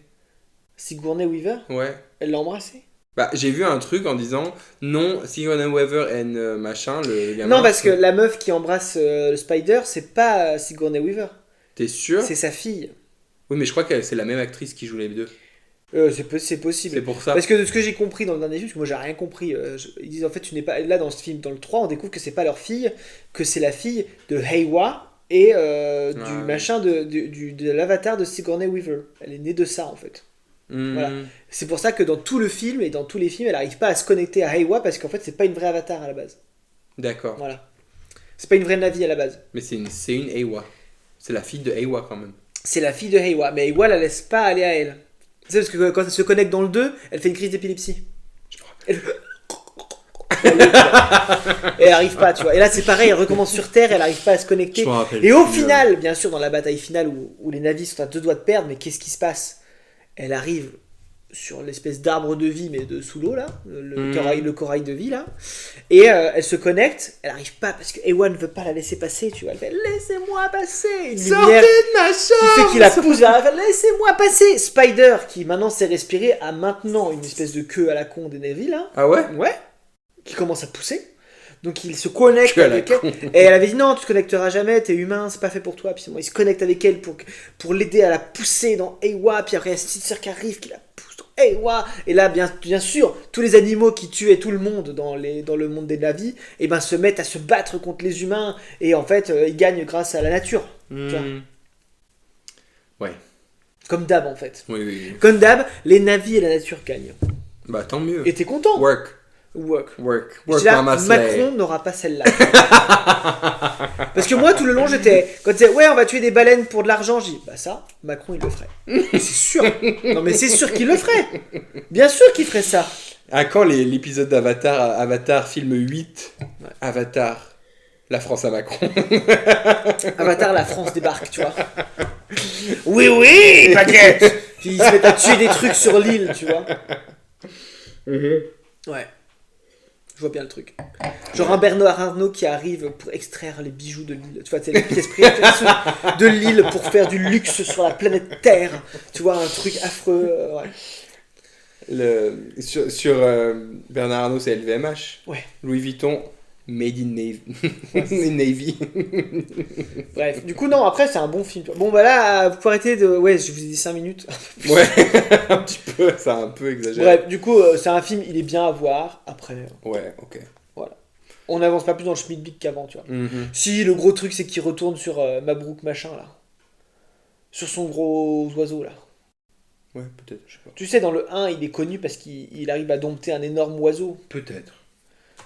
Sigourney Weaver, Ouais. elle l'a embrassé. Bah, j'ai vu un truc en disant non, Sigourney Weaver and machin, le gamin. Non, parce que la meuf qui embrasse le Spider, c'est pas Sigourney Weaver. T'es sûr? C'est sa fille. Oui, mais je crois que c'est la même actrice qui joue les deux. C'est possible. C'est pour ça. Parce que de ce que j'ai compris dans le dernier film, parce que moi j'ai rien compris, ils disent en fait tu n'es pas là dans ce film, dans le 3 on découvre que c'est pas leur fille, que c'est la fille de Heiwa et du Ah, machin de l'avatar de Sigourney Weaver. Elle est née de ça en fait. Voilà. C'est pour ça que dans tout le film et dans tous les films elle arrive pas à se connecter à Heiwa parce qu'en fait c'est pas une vraie avatar à la base. D'accord. Voilà. C'est pas une vraie Navi à la base. Mais c'est une Ewa. C'est la fille de Ewa quand même. C'est la fille de Heiwa, mais Heiwa la laisse pas aller à elle. Tu sais parce que quand elle se connecte dans le 2, elle fait une crise d'épilepsie. Je me rappelle. Et elle arrive pas, tu vois. Et là, c'est pareil, elle recommence sur Terre, elle arrive pas à se connecter. Je me rappelle Et au plus, final, bien sûr, dans la bataille finale où les navis sont à deux doigts de perdre, mais qu'est-ce qui se passe? Elle arrive sur l'espèce d'arbre de vie, mais de sous l'eau, là, le corail de vie, là. Et elle se connecte, elle arrive pas parce que Ewan ne veut pas la laisser passer, tu vois. Elle fait laissez-moi passer. Une lumière de ma qui fait qu'il la pousse vers la fin, laissez-moi passer. Spider, qui maintenant sait respirer, a maintenant une espèce de queue à la con des navis, là. Ah ouais? Ouais, qui commence à pousser. Donc il se connecte Que à la avec elle. Et elle avait dit non, tu te connecteras jamais, t'es humain, c'est pas fait pour toi. Puis bon, il se connecte avec elle pour l'aider à la pousser dans Ewa. Puis après, il y a Stitcher qui arrive, qui la pousse dans Ewa. Et là, bien sûr, tous les animaux qui tuaient tout le monde dans le monde des navis, et ben, se mettent à se battre contre les humains. Et en fait, ils gagnent grâce à la nature. Tu vois. Ouais. Comme d'hab, en fait. Oui, oui, oui. Comme d'hab, les navis et la nature gagnent. Bah tant mieux. Et t'es content? Work. Work. Work Là, mama slay. Macron n'aura pas celle-là. Parce que moi, tout le long, j'étais. Quand tu disais, ouais, on va tuer des baleines pour de l'argent, j'ai dit, bah ça, Macron, il le ferait. C'est sûr. Non, mais c'est sûr qu'il le ferait. Bien sûr qu'il ferait ça. À quand l'épisode d'Avatar, Avatar film 8 Ouais. Avatar, la France à Macron. Avatar, la France débarque, tu vois. Oui, oui, baguette. Puis ils se mettent à tuer des trucs sur l'île, tu vois. Ouais. Je vois bien le truc. Genre un Bernard Arnault qui arrive pour extraire les bijoux de l'île. Tu vois, c'est les pièces précieuses de l'île pour faire du luxe sur la planète Terre. Tu vois, un truc affreux. Ouais. Sur Bernard Arnault, c'est LVMH. Ouais. Louis Vuitton, Made in Navy. Navy. Bref, du coup, non, après, c'est un bon film. Bon, bah là, vous pouvez arrêter de. Ouais, je vous ai dit 5 minutes. Ouais, un petit peu, c'est un peu exagéré. Bref, du coup, c'est un film, il est bien à voir. Après, Ouais, ok. on n'avance pas plus dans le schmilblick qu'avant, tu vois. Mhm. Si, le gros truc, c'est qu'il retourne sur Mabrouk machin, là. Sur son gros oiseau, là. Ouais, peut-être, je sais pas. Tu sais, dans le 1, il est connu parce qu'il arrive à dompter un énorme oiseau, Peut-être.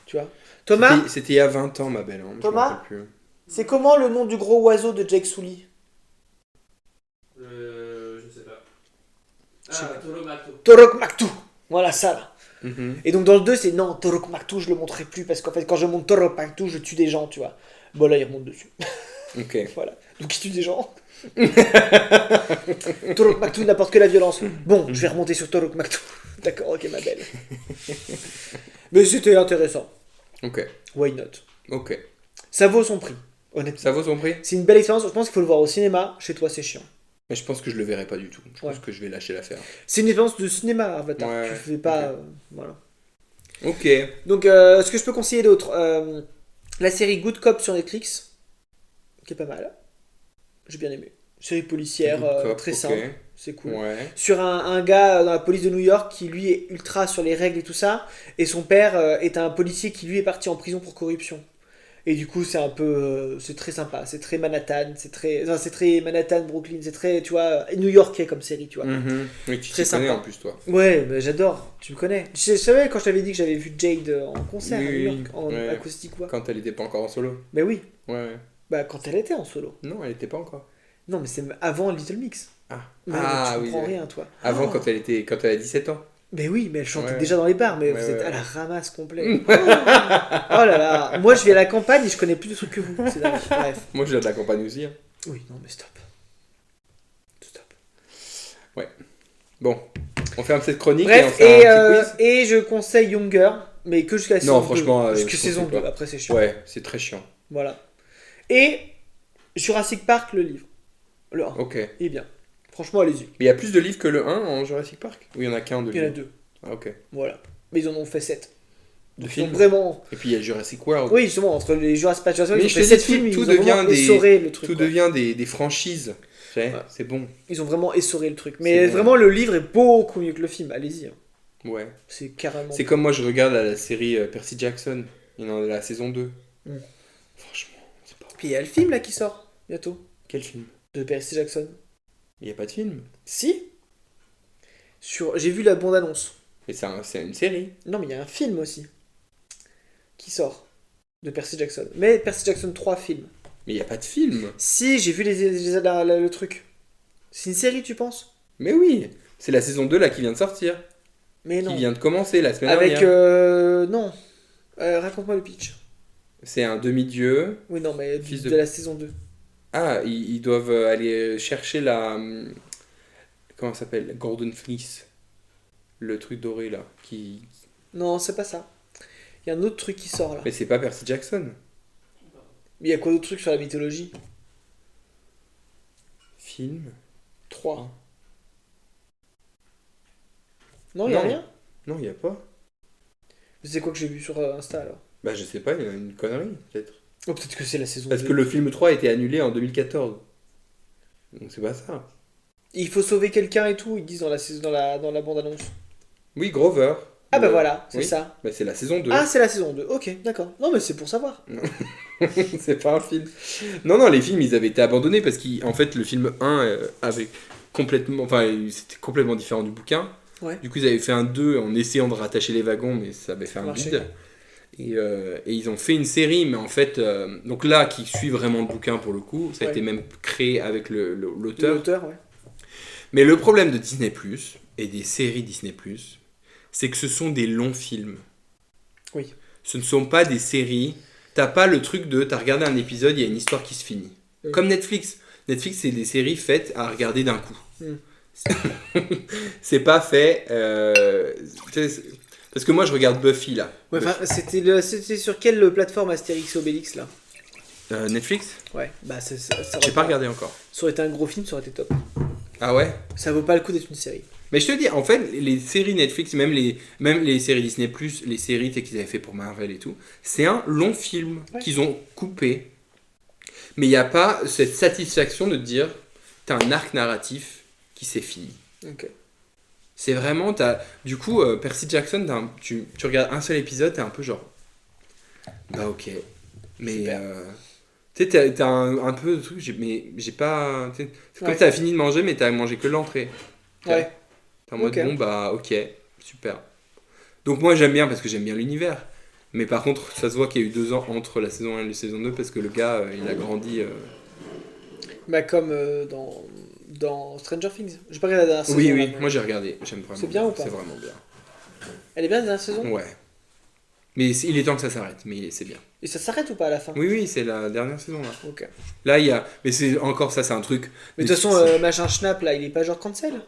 tu vois. Thomas, C'était il y a 20 ans, ma belle. Hein, je Thomas me rappelle plus. c'est comment le nom du gros oiseau de Jake Sully? Je sais pas. Je sais pas. Tolomato. Torok Maktou. Voilà ça, là. Mhm. Et donc dans le 2, c'est non, Torok Maktou, je le montrerai plus parce qu'en fait, quand je monte Torok Maktou, je tue des gens, tu vois. Bon, là, il remonte dessus. Ok. Voilà. Donc il tue des gens. Torok Maktou n'apporte que la violence. Bon, je vais remonter sur Torok Maktou. D'accord, ok, ma belle. Mais c'était intéressant. Ok. Why not? Ok. Ça vaut son prix, honnêtement. Ça vaut son prix? C'est une belle expérience. Je pense qu'il faut le voir au cinéma. Chez toi, c'est chiant. Mais je pense que je le verrai pas du tout. Je Ouais. pense que je vais lâcher l'affaire. C'est une expérience de cinéma, Avatar. Ouais, Tu fais pas. ok. Voilà. Ok. Donc, ce que je peux conseiller d'autre, la série Good Cop sur Netflix, qui est pas mal. J'ai bien aimé. Série policière, Good Cop, très ok. simple, c'est cool. Ouais. Sur un gars dans la police de New York qui lui est ultra sur les règles et tout ça, et son père est un policier qui lui est parti en prison pour corruption. Et du coup, c'est un peu, c'est très sympa, c'est très Manhattan, c'est très Manhattan, Brooklyn, c'est très, tu vois, new-yorkais comme série, tu vois. Oui, tu Très t'y connais sympa. en plus, toi. Ouais, bah, j'adore, tu me connais. Je savais quand je t'avais dit que j'avais vu Jade en concert Oui, à New oui, York, en ouais. acoustique, quoi. Quand elle était pas encore en solo. Mais oui, Ouais, ouais. bah quand elle était en solo. Non, elle était pas encore. Non, mais c'est avant Little Mix. Ah, Mais tu oui. comprends rien, toi. Avant, Oh, quand elle a 17 ans. mais oui, mais elle chantait Ouais, déjà dans les bars, mais ouais, vous êtes à ouais. la ramasse complet. Oh, oh là là, moi je vis à la campagne et je connais plus de trucs que vous. C'est dingue. Bref. Moi, je viens de la campagne aussi. Hein. Oui, non, mais stop. Stop. Ouais. Bon, on fait un petite chronique et on Bref, fait un petit quiz. et je conseille Younger, mais que jusqu'à la saison Non, 2. franchement, Jusqu'à je saison conseille 2, pas. après c'est chiant. Ouais, c'est très chiant. Voilà. Et Jurassic Park, le livre. Le 1. Ok. Mais Il est bien. Franchement, allez-y. il y a plus de livres que le 1 en Jurassic Park? Ou il y en a qu'un de Il y en a livres? 2. Ah, ok. Voilà. Mais ils en ont fait 7. De Donc, films? vraiment. Et puis il y a Jurassic World. Oui, justement, entre les Jurassic Park et Jurassic World, Mais ils je ont fait te dis, 7 films, tout ils ont vraiment essoré le truc. tout quoi. devient des franchises. Tu sais, Ouais. c'est bon. Ils ont vraiment essoré le truc. C'est Mais bon. vraiment, le livre est beaucoup mieux que le film. Allez-y. Hein. Ouais. C'est carrément. C'est comme moi, je regarde la série Percy Jackson. Il y en a la saison 2. Mm. Franchement, c'est pas. Puis il y a le film là qui sort bientôt. Quel film? De Percy Jackson. Il n'y a pas de film. Si. J'ai vu la bande-annonce. Mais c'est une série. Non, mais il y a un film aussi. Qui sort. De Percy Jackson. Mais Percy Jackson 3 film. Mais il n'y a pas de film. Si, j'ai vu le truc. C'est une série, tu penses? Mais oui, c'est la saison 2 là qui vient de sortir. Mais non. Qui vient de commencer la semaine Avec. dernière. Non. Raconte-moi le pitch. C'est un demi-dieu. Oui, non, mais Fils de de- la saison 2. Ah, ils doivent aller chercher la. Comment ça s'appelle? Golden Fleece. Le truc doré là. Non, c'est pas ça. Il y a un autre truc qui sort là. Mais c'est pas Percy Jackson. Mais il y a quoi d'autre truc sur la mythologie? Film? 3. Non, il y a Non. rien? Non, il n'y a pas. C'est quoi que j'ai vu sur Insta alors? Bah, je sais pas, il y a une connerie peut-être. Oh, peut-être que c'est la saison Parce 2. que le film 3 a été annulé en 2014. Donc c'est pas ça. Il faut sauver quelqu'un et tout, ils disent dans la bande-annonce. Oui, Grover. Ah bah voilà, c'est oui. ça. Bah, c'est la saison 2. Ah, c'est la saison 2. Ok, d'accord. Non, mais c'est pour savoir. C'est pas un film. Non, les films, ils avaient été abandonnés parce qu'en fait, le film 1 avait complètement. Enfin, c'était complètement différent du bouquin. Ouais. Du coup, ils avaient fait un 2 en essayant de rattacher les wagons, mais ça avait fait un Marché. vide. Et ils ont fait une série, mais en fait, donc là, qui suit vraiment le bouquin pour le coup, ça a Ouais. été même créé avec l'auteur. L'auteur, ouais. Mais le problème de Disney Plus et des séries Disney Plus, c'est que ce sont des longs films. Oui. Ce ne sont pas des séries. T'as pas le truc de t'as regardé un épisode, il y a une histoire qui se finit. Mm. Comme Netflix. Netflix, c'est des séries faites à regarder d'un coup. Mm. C'est pas fait. Parce que moi, je regarde Buffy là. Ouais, enfin, c'était sur quelle plateforme Astérix et Obélix là? Netflix. Ouais, bah ça aurait J'ai pas regardé encore. Ça aurait été un gros film, ça aurait été top. Ah ouais. Ça vaut pas le coup d'être une série. Mais je te dis, en fait, les séries Netflix, même les séries Disney+, les séries qu'ils avaient fait pour Marvel et tout, c'est un long film qu'ils ont coupé. Mais il n'y a pas cette satisfaction de te dire, t'as un arc narratif qui s'est fini. Ok. C'est vraiment, du coup, Percy Jackson, tu regardes un seul épisode, t'es un peu genre, bah ok. Mais, Super. tu sais, t'as un peu de truc, mais j'ai pas... C'est comme Ouais. t'as fini de manger, mais t'as mangé que l'entrée. Ouais. T'es en mode, Ok. bon, bah, ok, super. Donc, moi, j'aime bien parce que j'aime bien l'univers. Mais par contre, ça se voit qu'il y a eu 2 ans entre la saison 1 et la saison 2 parce que le gars, il a grandi. Bah comme dans Stranger Things. J'ai pas regardé la dernière saison. Oui, là, oui, mais- moi j'ai regardé. J'aime vraiment. C'est bien ou pas C'est vraiment bien. Elle est bien la dernière saison? Ouais. Mais il est temps que ça s'arrête, mais c'est bien. Et ça s'arrête ou pas à la fin? Oui, oui, c'est la dernière saison là. Ok. Là, il y a. Mais c'est encore ça, c'est un truc. Mais de toute façon, machin Schnapp là, il est pas genre cancel?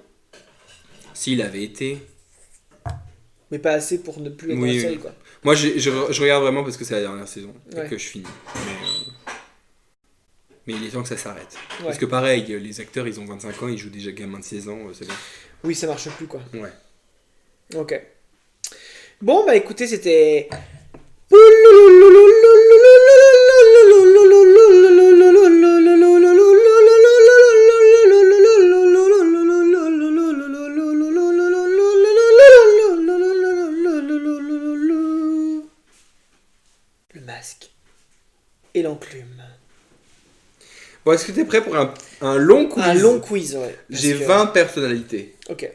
S'il avait été. Mais pas assez pour ne plus être Oui, dans la oui. série quoi. Moi, je regarde vraiment parce que c'est la dernière saison Ouais. et que je finis. Mais il est temps que ça s'arrête. Ouais. Parce que pareil, les acteurs, ils ont 25 ans, ils jouent déjà gamin de 16 ans, c'est bon. Oui, ça marche plus quoi. Ouais. Ok. Bon bah écoutez, c'était. Le masque. enclume. Bon, est-ce que t'es prêt pour un long quiz? Un long quiz, ouais. J'ai 20 personnalités. Ok,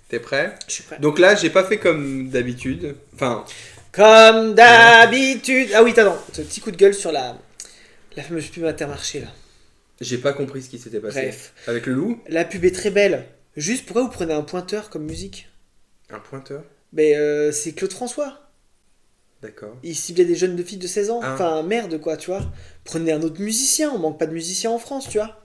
T'es prêt? je suis prêt. Donc là, j'ai pas fait comme d'habitude. Enfin, Comme d'habitude. Ah oui, attends, ce petit coup de gueule sur la fameuse pub Intermarché là. j'ai pas compris ce qui s'était passé. Bref. Avec le loup? La pub est très belle. Juste, pourquoi vous prenez un pointeur comme musique? Un pointeur? Mais c'est Claude François. D'accord. Il ciblait des jeunes de filles de 16 ans. Ah. Enfin, merde quoi, tu vois. Prenez un autre musicien, on manque pas de musiciens en France, tu vois.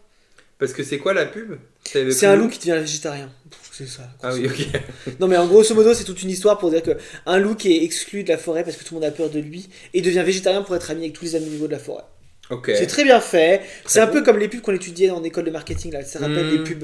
Parce que c'est quoi la pub? C'est un loup qui devient végétarien. C'est ça. Ah oui, ok. Non mais en grosso modo c'est toute une histoire pour dire que un loup qui est exclu de la forêt parce que tout le monde a peur de lui et devient végétarien pour être ami avec tous les animaux de la forêt. Ok. C'est très bien fait. C'est un bon. peu comme les pubs qu'on étudiait en école de marketing là. Ça rappelle les pubs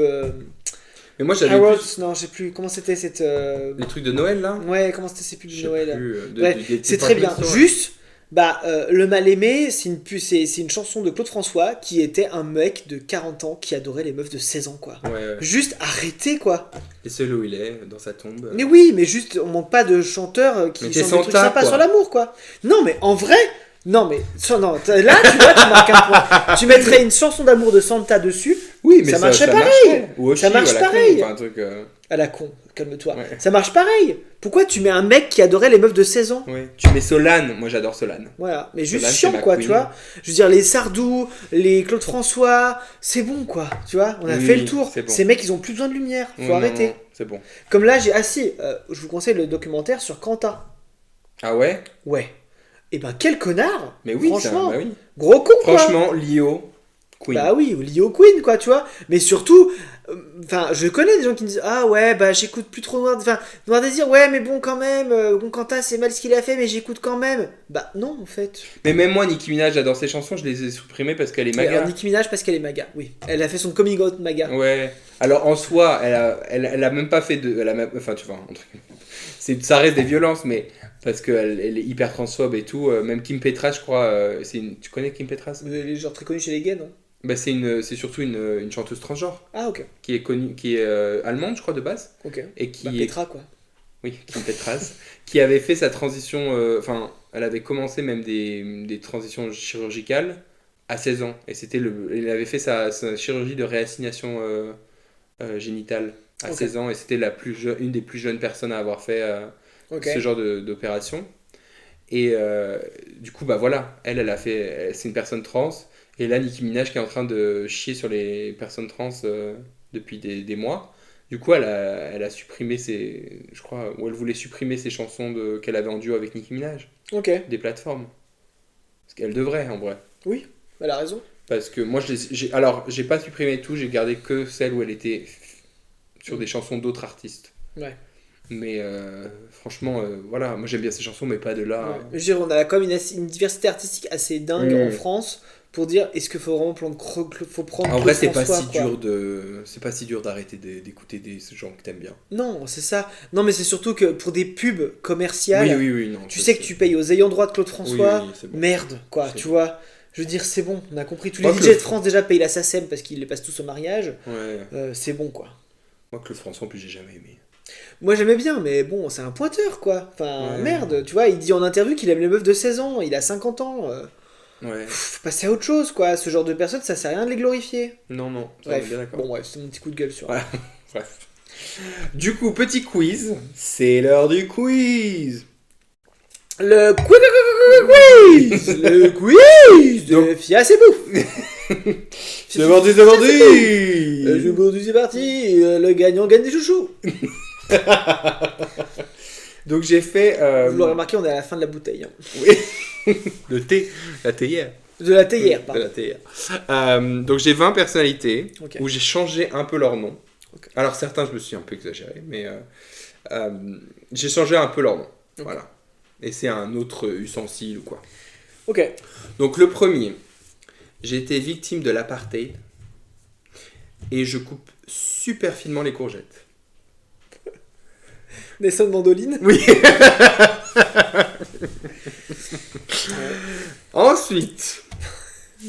Mais moi, j'avais Harrods, plus non, je sais plus comment c'était cette les trucs de Noël là. ouais, comment c'était ces pubs Je de sais Noël. plus, Ouais, c'est très bien. Juste le mal-aimé, c'est une chanson de Claude François qui était un mec de 40 ans qui adorait les meufs de 16 ans, quoi. Ouais. Juste arrêtez, quoi. Et seul où il est, dans sa tombe. Mais oui, mais juste, on manque pas de chanteurs qui Mais chantent t'es des trucs Santa, sympas quoi. sur l'amour, quoi. Non, mais en vrai, non, mais non, là, tu vois, tu marques un point. Tu mettrais une chanson d'amour de Santa dessus, Oui, mais ça marcherait pareil. marcherait. Ou Oshi, Ça marche ou à la con, pareil. enfin, un truc. à la con, calme-toi. Ouais. Ça marche pareil. Pourquoi tu mets un mec qui adorait les meufs de 16 ans? Ouais. Tu mets Solane, moi j'adore Solane. Voilà, mais juste Solane, chiant c'est ma quoi, queen. tu vois. Je veux dire, les Sardou, les Claude François, c'est bon quoi, tu vois. On a Oui, fait le tour. c'est bon. Ces mecs, ils ont plus besoin de lumière, faut Ouais, arrêter. non, c'est bon. Comme là, j'ai. Ah si, je vous conseille le documentaire sur Quentin. Ah ouais? Ouais. Et ben, quel connard. Mais oui, franchement. bah oui. Gros con quoi. Franchement, Lio, Queen. Bah oui, ou Lio Queen quoi, tu vois. Mais surtout, enfin, je connais des gens qui me disent ah ouais, bah j'écoute plus trop Noir Désir, ouais, mais bon quand même, bon Quentin c'est mal ce qu'il a fait, mais j'écoute quand même. Bah non en fait. Mais même moi, Nicki Minaj, j'adore ses chansons, je les ai supprimées parce qu'elle est Mais maga. alors, Nicki Minaj parce qu'elle est maga, oui. Elle a fait son coming out maga. Ouais. Alors en soi, elle a même pas fait de. Enfin, tu vois, un truc. Ça reste des violences, mais parce qu'elle elle est hyper transphobe et tout. Même Kim Petras, je crois. Tu connais Kim Petras? Les gens très connus chez les gays, non? Bah, c'est surtout une chanteuse transgenre Ah ok, qui est connue, qui est allemande, je crois, de base. ok. Et qui Bah, est. Petra quoi. Oui, Kim Petras. Qui avait fait sa transition. Enfin, elle avait commencé même des transitions chirurgicales à 16 ans. Et elle avait fait sa chirurgie de réassignation génitale à Ok. 16 ans. Et c'était une des plus jeunes personnes à avoir fait Ok. ce genre d'opération. Et du coup, bah voilà, elle a fait. C'est une personne trans. Et là, Nicki Minaj qui est en train de chier sur les personnes trans depuis des mois. Du coup, elle a supprimé je crois, ou elle voulait supprimer ses chansons qu'elle avait en duo avec Nicki Minaj Ok, des plateformes. Parce qu'elle devrait, en vrai. elle a raison. Parce que moi, alors, j'ai pas supprimé tout, j'ai gardé que celle où elle était sur des chansons d'autres artistes. Ouais. Mais franchement, voilà, moi j'aime bien ces chansons, mais pas de là. Ouais. Je veux dire, on a quand même une diversité artistique assez dingue Mm. en France pour dire est-ce qu'il faut vraiment faut prendre En vrai, Claude c'est pas François, si quoi. dur c'est pas si dur d'arrêter d'écouter des gens que t'aimes bien. Non, c'est ça. Non, mais c'est surtout que pour des pubs commerciales, Oui, non. tu sais que tu payes aux ayants droit de Claude François, Oui, c'est bon. merde, quoi, C'est tu bon. vois. Je veux dire, c'est bon, on a compris. Tous Moi, les DJ Claude- de France déjà payent la SACEM parce qu'ils les passent tous au mariage. Ouais. C'est bon, quoi. Moi, Claude François, en plus, j'ai jamais aimé. Moi j'aimais bien, mais bon, c'est un pointeur, quoi. Enfin, Ouais. merde, tu vois, il dit en interview qu'il aime les meufs de 16 ans, il a 50 ans. Ouais. Faut passer à autre chose, quoi. Ce genre de personnes, ça sert à rien de les glorifier. Non, ça, on est Bref, bien d'accord. bon, bref, c'est mon petit coup de gueule sur. Ouais. Bref. Du coup, petit quiz. C'est l'heure du quiz. Le quiz Le quiz de Fia c'est bouffe. C'est vendu. Je bourdu, c'est parti. Le gagnant gagne des chouchous. Donc j'ai fait... Vous l'aurez remarqué, on est à la fin de la bouteille. Hein. Oui. Le thé. La théière. De la théière, De pardon. la théière. Donc j'ai 20 personnalités Ok. où j'ai changé un peu leur nom. Ok. Alors certains, je me suis un peu exagéré, mais j'ai changé un peu leur nom. Ok. Voilà. Et c'est un autre ustensile ou quoi. Ok. Donc le premier, j'ai été victime de l'apartheid et je coupe super finement les courgettes. Nelson Mandoline. Oui. Ensuite,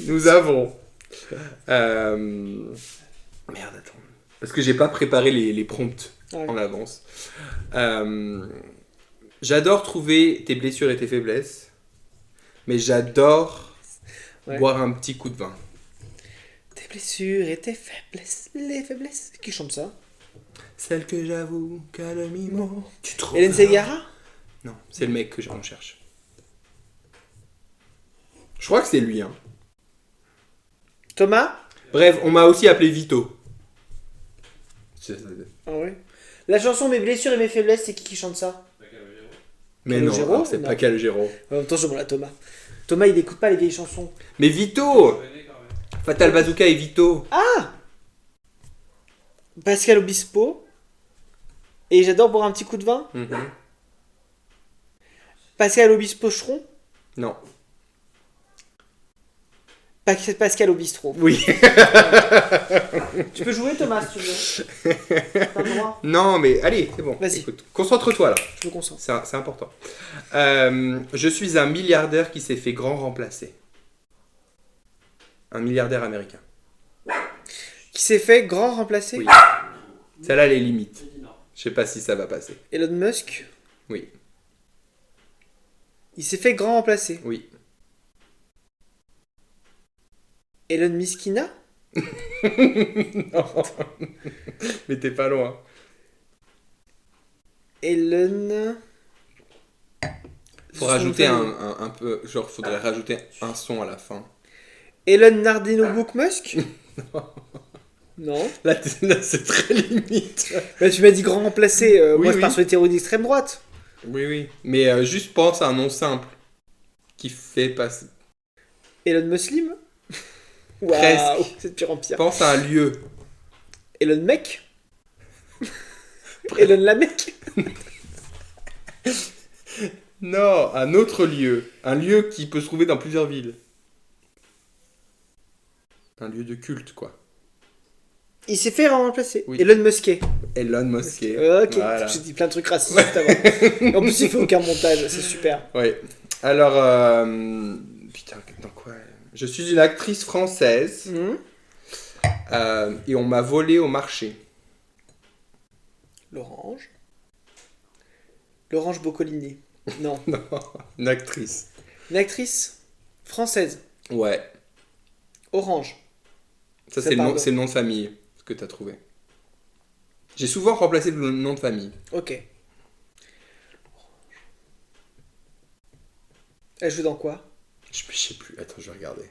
nous avons... Merde, attends. Parce que j'ai pas préparé les prompts Ouais. en avance. J'adore trouver tes blessures et tes faiblesses, mais j'adore Ouais. Boire un petit coup de vin. Tes blessures et tes faiblesses, les faiblesses. Qui chante ça? Celle que j'avoue qu'à demi-mot. Tu trouves. Hélène Ségara? Non, c'est le mec que on cherche. Je crois que c'est lui, hein. Thomas? Bref, on m'a aussi appelé Vito. Ah ouais. La chanson Mes blessures et mes faiblesses, c'est qui chante ça? Mais non, Calogero, alors, c'est non. pas Calogero. En même temps, je demande à Thomas. Thomas, il écoute pas les vieilles chansons. Mais Vito Fatal Bazooka et Vito. Pascal Obispo. Et j'adore boire un petit coup de vin. Mhm. Pascal Obispo Cheron. Non. Pascal au bistrot. Oui. Tu peux jouer, Thomas, si tu veux. T'as le droit. Non, mais allez, c'est bon. Vas-y. Écoute, concentre-toi là. Je me concentre. C'est important. Je suis un milliardaire qui s'est fait grand remplacer. Un milliardaire américain. Qui s'est fait grand remplacer? Oui. Celle-là, les limites. Je sais pas si ça va passer. Elon Musk. Oui. Il s'est fait grand remplacer. Oui. Elon Miskina. Non. Mais t'es pas loin. Elon. Faut rajouter un peu. Genre, faudrait rajouter un son à la fin. Elon Nardino Musk. Non. Là, c'est très limite. Bah, tu m'as dit grand remplacé. Oui, Moi, je oui. pars sur les théories d'extrême droite. Oui, oui. Mais juste pense à un nom simple qui fait passer. Elon Muslim. Waouh, Presque. c'est de pire en pire. Pense à un lieu. Elon Mec. Elon Lamec. Non, un autre lieu. Un lieu qui peut se trouver dans plusieurs villes. Un lieu de culte, quoi. Il s'est fait remplacer. Oui. Elon Musquet. Elon Musk. Ok, Voilà. j'ai dit plein de trucs racistes avant. En plus, il fait aucun montage, c'est super. Oui. Alors, putain, dans quoi je suis une actrice française Mhm. et on m'a volé au marché. L'orange. L'orange Boccolini. Non. Non, une actrice. Une actrice française. Ouais. Orange. Ça, Ça c'est pardon. le nom de famille que t'as trouvé. J'ai souvent remplacé le nom de famille. Ok. Elle joue dans quoi? Je sais plus. Attends, je vais regarder.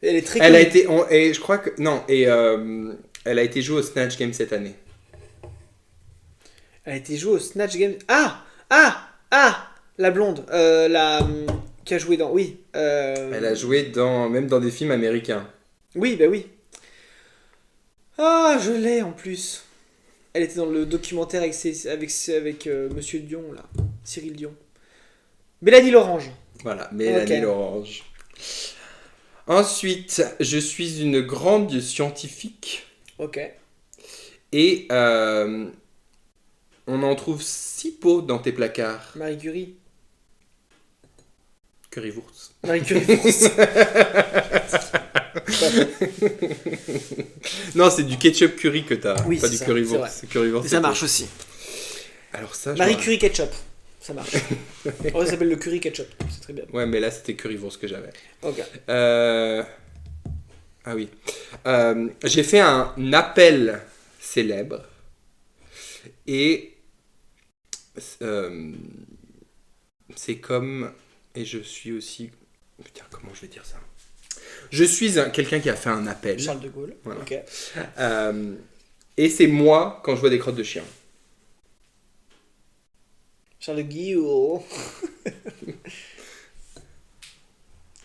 Elle est très Elle a connue. été, et je crois que non, et elle a été jouée au Snatch Game cette année. Elle a été jouée au Snatch Game. Ah! La blonde. Qui a joué dans. Oui. Elle a joué même dans des films américains. Oui, bah oui. Ah, je l'ai en plus. Elle était dans le documentaire avec Monsieur Dion, là. Cyril Dion. Mélanie Lorange. Voilà, Mélanie Ok. Lorange. Ensuite, je suis une grande scientifique Ok. et on en trouve si peu dans tes placards. Marie Curie. Currywurst. Marie Curie France. Non, c'est du ketchup curry que t'as, Oui, pas c'est du ça, currywurst. c'est vrai. C'est currywurst. Et c'est ça tout. marche aussi. Alors ça, Marie j'aurais- Curie Ketchup. Ça marche. Oh, ça s'appelle le Curie Ketchup. C'est très bien. Ouais, mais là c'était currywurst que j'avais. Ok. Ah oui. J'ai fait un appel célèbre et c'est comme et je suis aussi putain comment je vais dire ça. Je suis quelqu'un qui a fait un appel Charles de Gaulle. Voilà. Ok. et c'est moi quand je vois des crottes de chien. Charles de Guillaume.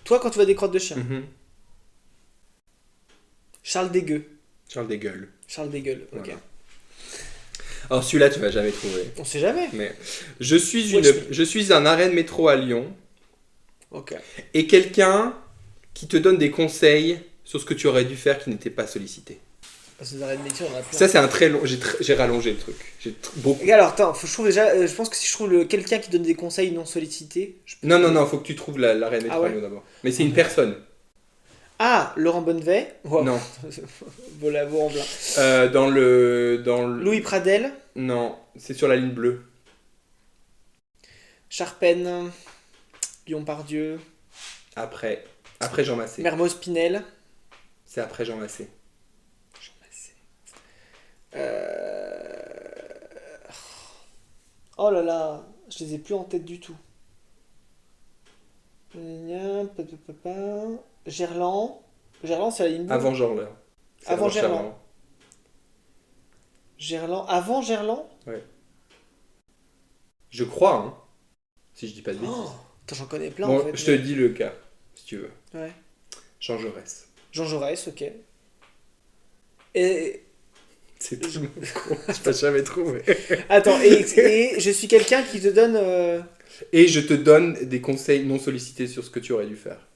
Toi, quand tu vois des crottes de chien. Mhm. Charles Dégueu. Charles des gueules. Charles Dégueule. Ok. Voilà. Alors celui-là tu vas jamais trouver. On sait jamais. Mais je suis Watch me. je suis un arrêt de métro à Lyon. Ok. Et quelqu'un qui te donne des conseils sur ce que tu aurais dû faire qui n'était pas sollicité. Parce que les arrêts de métier, on en a plein. Ça, c'est un très long. J'ai rallongé le truc. Beaucoup. Et alors, attends, je trouve déjà. Je pense que si je trouve quelqu'un qui donne des conseils non sollicités. Non, faut que tu trouves l'arrêt métro Ah ouais. à Lyon d'abord. Mais c'est une personne. Ah, Laurent Bonnevet. Wow. Non. Volavo en blanc. Dans le. Louis Pradel. Non, c'est sur la ligne bleue. Charpennes. Lyon Pardieu. Après. Après Jean Massé. Mermoz Pinel. C'est après Jean Massé. Jean Massé. Oh là là, je les ai plus en tête du tout. Gerland. Gerland, c'est la ligne bleue. Avant Jorlin. Avant Gerland. Gerland. Avant Gerland. Je crois, hein. Si je dis pas de bêtises. Oh, attends, j'en connais plein Bon, en fait. je te dis le cas, si tu veux. Ouais. Jean Jaurès. Jean Jaurès, ok. Et. C'est tellement con, je peux jamais trouver. Attends, et je suis quelqu'un qui te donne. Et je te donne des conseils non sollicités sur ce que tu aurais dû faire.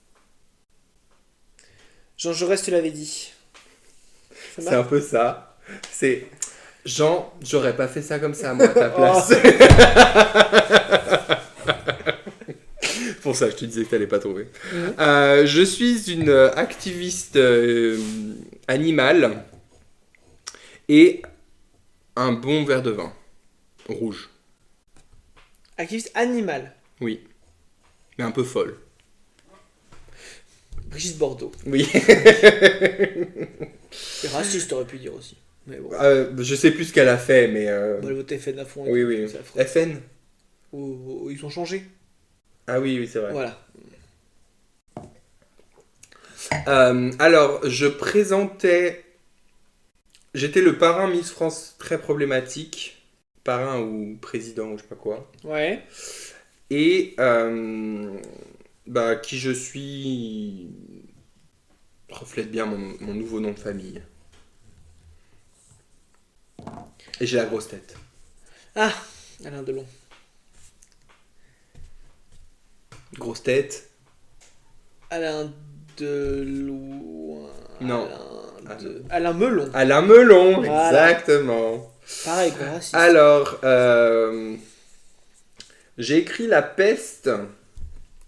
Jean Jaurès, tu l'avais dit. Ça C'est marche un peu ça. C'est Jean, j'aurais pas fait ça comme ça moi à ta place. Pour ça, je te disais que t'allais pas trouver. Je suis une activiste animale et un bon verre de vin rouge. Activiste animal. Oui, mais un peu folle. Brigitte Bardot. Oui. Et raciste, t'aurais pu dire aussi. Mais bon. Je sais plus ce qu'elle a fait, mais. Bon, elle votait FN à fond. Oui, oui. C'est affreux. FN. Ou ils ont changé. Ah oui, oui, c'est vrai. Voilà. Alors, je présentais. J'étais le parrain Miss France très problématique. Parrain ou président, ou je sais pas quoi. Ouais. Et qui je suis reflète bien mon nouveau nom de famille. Et j'ai la grosse tête. Ah, Alain Delon. Grosse tête. Alain Delon. Non. Alain Melon. Alain Melon, Voilà. exactement. Pareil, quoi, raciste. Alors, j'ai écrit La Peste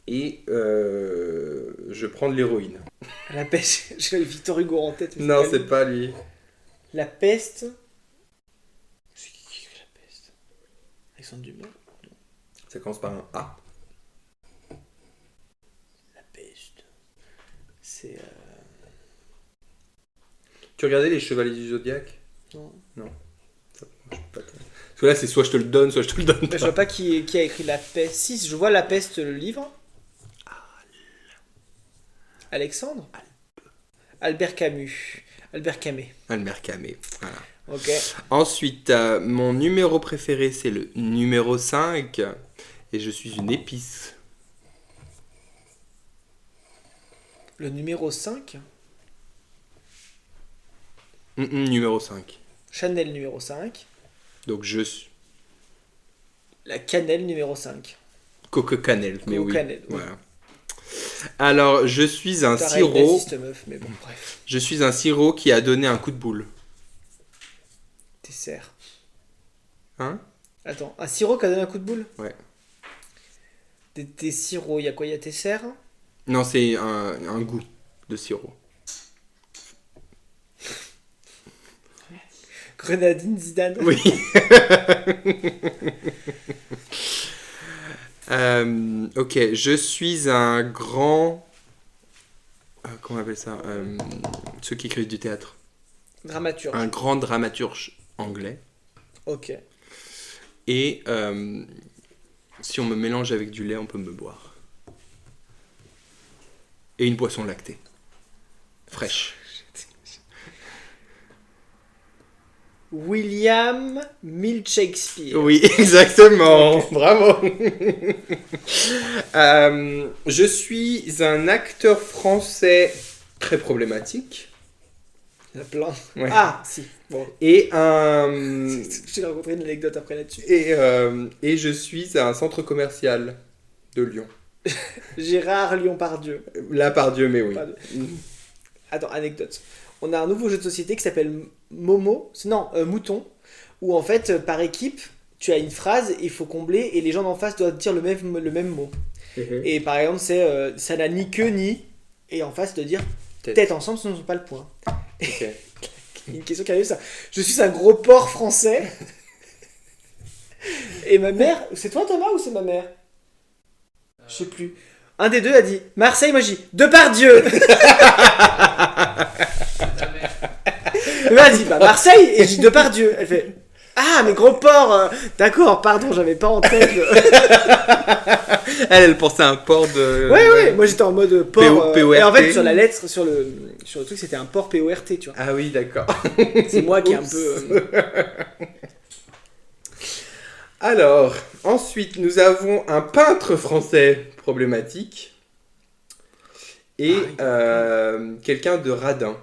et je prends de l'héroïne. La peste. J'ai Victor Hugo en tête. Mais Non, pas c'est lui. pas lui. La peste. C'est qui écrit La Peste? Alexandre Dumas. Ça commence par un A. La peste. C'est. Tu regardais les Chevaliers du Zodiaque? Non. Ça marche pas. Parce que là, c'est soit je te le donne, soit je te le donne Mais je pas. vois pas qui a écrit La Peste. Si, je vois La Peste, le livre. Alexandre Albert Camus. Albert Camus. Albert Camus, voilà. Ok. Ensuite, mon numéro préféré, c'est le numéro 5. Et je suis une épice. Le numéro 5. Numéro 5. Chanel numéro 5. Donc je suis... La cannelle numéro 5. Coco Cannelle, mais Coco oui. Cannelle, oui. Voilà. Alors, je suis un Pareil, sirop. raciste, meuf, mais bon, bref. Je suis un sirop qui a donné un coup de boule. Tesser. Hein? Attends, un sirop qui a donné un coup de boule? Ouais. Des sirops, il y a quoi? Il y a Tesser? Non, c'est un goût de sirop. Grenadine Zidane? Oui. Ok, je suis un grand... comment on appelle ça? Ceux qui écrivent du théâtre. Dramaturge. Un grand dramaturge anglais. Ok. Et si on me mélange avec du lait, on peut me boire. Et une boisson lactée. Fraîche. William Mill Shakespeare. Oui, exactement. Bravo. Je suis un acteur français très problématique. Il y en a plein. Ouais. Ah, si. Bon. Et J'ai rencontré une anecdote après là-dessus. et je suis à un centre commercial de Lyon. Gérard Lyon-Pardieu. Là, par Dieu, mais oui. Pardieu. Attends, anecdote. On a un nouveau jeu de société qui s'appelle Momo. Non, Mouton. Où en fait, par équipe, tu as une phrase, il faut combler et les gens d'en face doivent dire le même mot. Et par exemple, c'est ça n'a ni queue ni. Et en face, de dire tête ensemble, sinon ils n'ont pas le point. Ok. Une question qui arrive, ça. Je suis un gros porc français. Et ma mère. C'est toi, Thomas, ou c'est ma mère? Je sais plus. Un des deux a dit Marseille, moi j'ai dit Depardieu. Elle a dit Marseille et j'ai dit Depardieu. Elle fait ah mais gros porc. D'accord, pardon, j'avais pas en tête. Elle pensait à un port de. Ouais, moi j'étais en mode port. PORT. Et en fait sur la lettre, sur le truc, c'était un port PORT, tu vois. Ah oui, d'accord. C'est moi qui est un peu. Alors, ensuite, nous avons un peintre français problématique et quelqu'un de radin.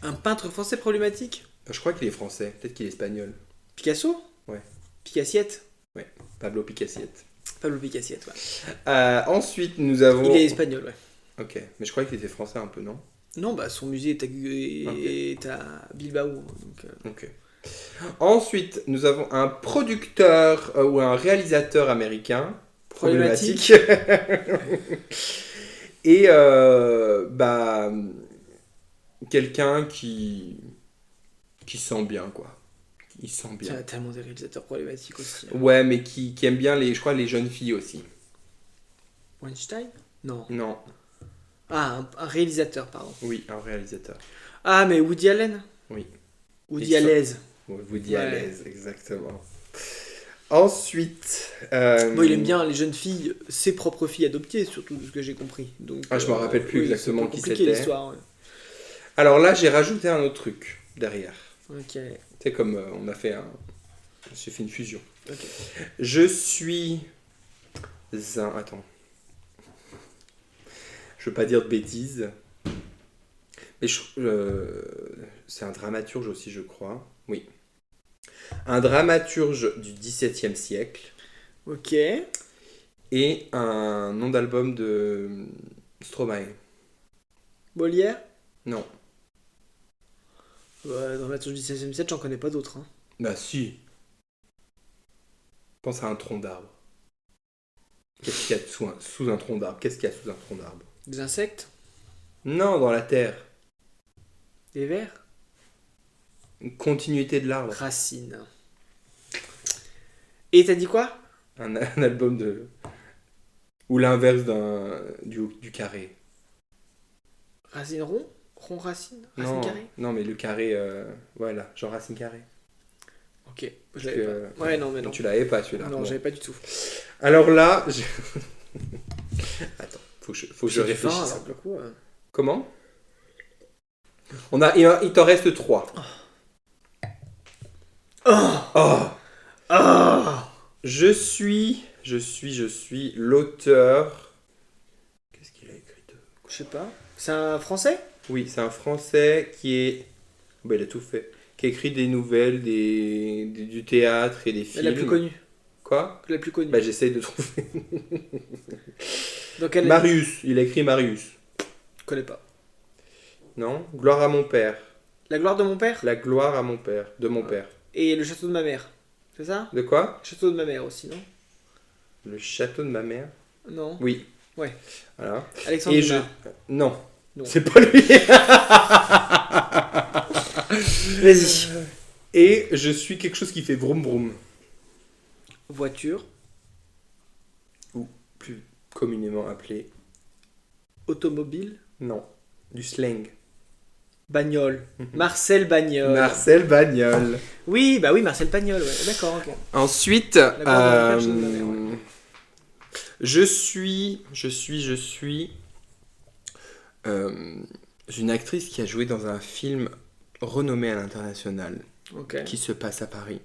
Un peintre français problématique. Je crois qu'il est français, peut-être qu'il est espagnol. Picasso. Ouais. Picassiette. Ouais, Pablo Picassiette. Pablo Picassiette, ouais. Ensuite, nous avons... Il est espagnol, ouais. Ok, mais je crois qu'il était français un peu, non? Non, bah son musée est à Bilbao. Donc, Ok. Ensuite, nous avons un producteur ou un réalisateur américain problématique. Et quelqu'un qui sent bien, quoi. Il sent bien. Il y a tellement des réalisateurs problématiques aussi. Ouais, mais qui aime bien, je crois, les jeunes filles aussi. Weinstein. Non. Non. Ah, un réalisateur, pardon. Oui, un réalisateur. Ah, mais Woody Allen. Oui. Woody Allen. Woody Allen, exactement. Ensuite... Bon, il aime bien les jeunes filles, ses propres filles adoptées, surtout de ce que j'ai compris. Donc, je me rappelle plus exactement qui c'était. L'histoire, ouais. Alors là, j'ai rajouté un autre truc derrière. Ok. C'est comme on a fait j'ai fait une fusion. Ok. Je suis Attends. Je veux pas dire de bêtises. Mais c'est un dramaturge aussi, je crois. Oui. Un dramaturge du XVIIe siècle. Ok. Et un nom d'album de Stromae. Molière. Non. Dans la tour du 16e siècle, j'en connais pas d'autres. Hein. Bah si. Pense à un tronc d'arbre. Qu'est-ce qu'il y a sous un tronc d'arbre? Qu'est-ce qu'il y a sous un tronc d'arbre? Des insectes. Non, dans la terre. Des vers. Une continuité de l'arbre. Racines. Et t'as dit quoi? Un album de... Ou l'inverse du carré. Racine rond? Rond racine? Racine Non, carré? non, mais le carré... voilà, genre racine carré. Ok, je l'avais pas. Ouais, non, mais non. Tu l'avais pas, celui-là. Non, bon. j'avais pas du tout. Alors là... Attends, faut que je réfléchisse. Faim, alors, le coup, Comment? Il t'en reste 3. Je suis l'auteur... Qu'est-ce qu'il a écrit je sais pas. C'est un français? Oui, c'est un Français qui est... Bah, il a tout fait. Qui a écrit des nouvelles, du théâtre et des films. La plus connue. Quoi? La plus connue. Bah, j'essaye de trouver. Donc elle Marius, il a écrit Marius. Je connais pas. Non? Gloire à mon père. La gloire de mon père? La gloire à mon père. De mon père. Et le château de ma mère. C'est ça? De quoi? Le château de ma mère aussi, non? Le château de ma mère? Non. Oui. Ouais. Voilà. Alexandre Et Dumas. Non. Non. C'est pas lui. Vas-y. Et je suis quelque chose qui fait vroom vroom. Voiture. Ou plus communément appelé. Automobile. Non. Du slang. Bagnole. Marcel Bagnole. Marcel Bagnole. Oui, bah oui, Marcel Bagnole, ouais. D'accord, ok. Ensuite, gloire de mon père, je ne l'avais, ouais. je suis une actrice qui a joué dans un film renommé à l'international Ok. qui se passe à Paris.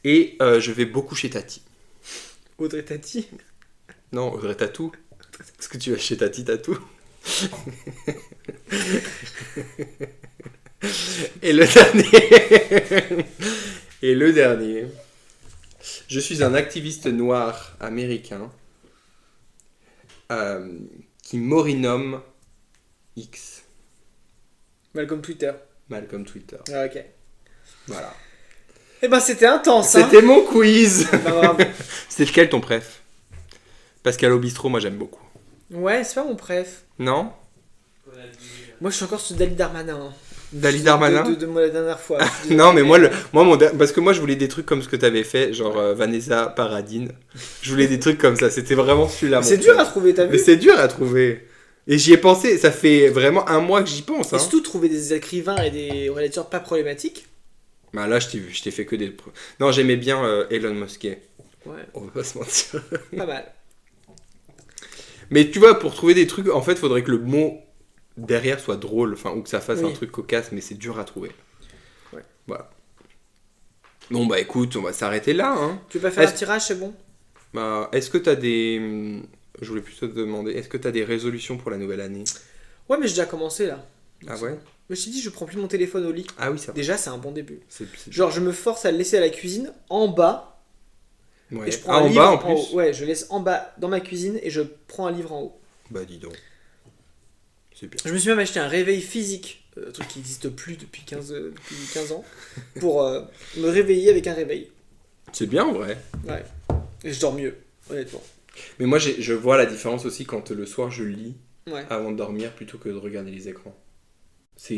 Et je vais beaucoup chez Tati. Audrey Tati. Non, Audrey Tatou. Est-ce que tu vas chez Tati Tatou? Et le dernier, je suis un activiste noir américain qui morinomme X. Malcolm Twitter. Malcolm Twitter. Ah, ok. Voilà. Eh ben c'était intense, hein. C'était mon quiz. Pas grave. C'est lequel ton préf? Pascal au bistrot, moi j'aime beaucoup. Ouais, c'est pas mon préf. Non? Moi je suis encore sur David Darmanin. Hein. Dali Darmanin de moi la dernière fois. Non, mais parce que moi je voulais des trucs comme ce que t'avais fait, genre Vanessa Paradine. Je voulais des trucs comme ça, c'était vraiment celui-là. C'est dur à trouver, t'as vu? Mais c'est dur à trouver. Et j'y ai pensé, ça fait vraiment un mois que j'y pense. Et surtout trouver des écrivains et des réalisateurs pas problématiques. Bah là, je t'ai fait que des. Non, j'aimais bien Elon Musk. Ouais. On va pas se mentir. Pas mal. Mais tu vois, pour trouver des trucs, en fait, faudrait que le mot derrière soit drôle, enfin, ou que ça fasse un truc cocasse, mais c'est dur à trouver. Ouais. Voilà. Bon, bah écoute, on va s'arrêter là. Hein. Tu veux pas faire un tirage, c'est bon? Bah, est-ce que t'as des. Je voulais plutôt te demander, est-ce que t'as des résolutions pour la nouvelle année? Ouais, mais j'ai déjà commencé là. Ah ouais? Je me suis dit, je prends plus mon téléphone au lit. Ah oui, ça va. Déjà, c'est un bon début. C'est Genre, je me force à le laisser à la cuisine, en bas. Ouais. Et je prends en livre bas en plus? haut. Ouais, je laisse en bas dans ma cuisine et je prends un livre en haut. Bah dis donc. C'est bien. Je me suis même acheté un réveil physique, un truc qui n'existe plus depuis 15 ans, pour me réveiller avec un réveil. C'est bien en vrai. Ouais. Et je dors mieux, honnêtement. Mais moi, je vois la différence aussi quand le soir je lis Ouais. avant de dormir plutôt que de regarder les écrans.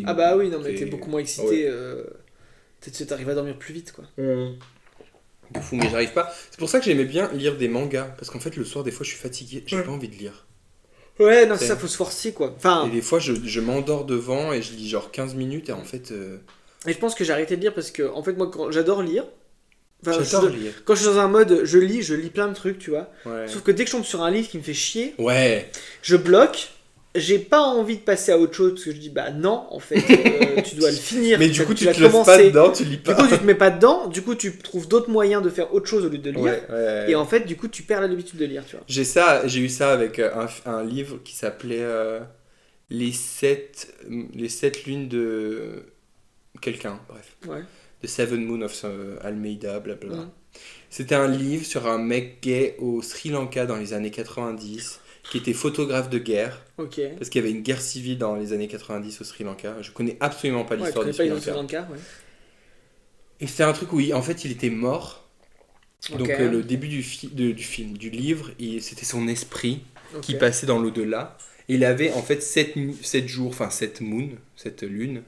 Ah bah oui, non mais t'es beaucoup moins excité. Ouais. T'arrives à dormir plus vite, quoi. De fou, mais j'arrive pas. C'est pour ça que j'aimais bien lire des mangas. Parce qu'en fait, le soir, des fois, je suis fatigué. J'ai pas envie de lire. Ouais, non, c'est ça, faut se forcer, quoi. Enfin, Et des fois, je m'endors devant et je lis genre 15 minutes et en fait. et je pense que j'ai arrêté de lire parce que, en fait, moi, j'adore lire. Enfin, J'adore lire. Quand je suis dans un mode, je lis plein de trucs, tu vois. Ouais. Sauf que dès que je tombe sur un livre qui me fait chier, Ouais. je bloque. J'ai pas envie de passer à autre chose parce que je dis, bah non, en fait, tu dois le finir. Mais du coup, tu l'as te lèves pas dedans, tu lis pas. Du coup, tu te mets pas dedans, du coup, tu trouves d'autres moyens de faire autre chose au lieu de lire. Ouais. Et en fait, du coup, tu perds l'habitude de lire, tu vois. J'ai eu ça avec un livre qui s'appelait les 7 lunes de quelqu'un, bref. Ouais. The Seven Moon of Almeida, blablabla. Mhm. C'était un livre sur un mec gay au Sri Lanka dans les années 90 qui était photographe de guerre. Ok. Parce qu'il y avait une guerre civile dans les années 90 au Sri Lanka. Je connais absolument pas l'histoire du Sri Lanka. Et c'était un truc où en fait il était mort. Donc le début du film, du livre, c'était son esprit qui passait dans l'au-delà. Et il avait en fait 7 jours, enfin 7 moons, 7 lunes,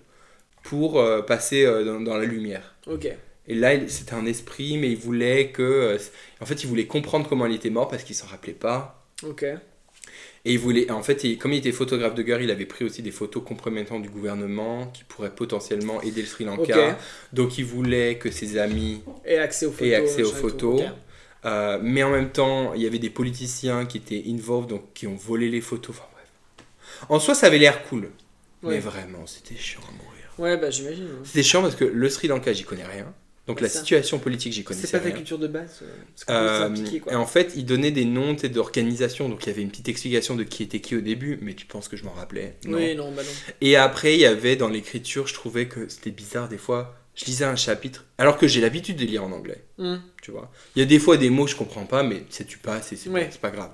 pour passer dans la lumière. Ok. Et là, c'était un esprit, mais il voulait que... en fait, il voulait comprendre comment il était mort parce qu'il s'en rappelait pas. Ok. Et il voulait... En fait, comme il était photographe de guerre, il avait pris aussi des photos compromettantes du gouvernement qui pourraient potentiellement aider le Sri Lanka. Ok. Donc, il voulait que ses amis aient accès aux photos. Mais en même temps, il y avait des politiciens qui étaient involved, donc qui ont volé les photos. Enfin bref. En soi, ça avait l'air cool. Ouais. Mais vraiment, c'était chiant à mourir. Ouais, bah j'imagine. Ouais. C'était chiant parce que le Sri Lanka, j'y connais rien. Donc la situation politique, j'y connaissais rien. C'est pas ta culture de base. C'est impliqué, quoi. Et en fait, il donnait des noms d'organisations. Donc il y avait une petite explication de qui était qui au début, mais tu penses que je m'en rappelais? Non. Oui, non, bah non. Et après, il y avait dans l'écriture, je trouvais que c'était bizarre des fois. Je lisais un chapitre, alors que j'ai l'habitude de lire en anglais. Tu vois. Il y a des fois des mots que je comprends pas, mais tu passes et c'est pas grave.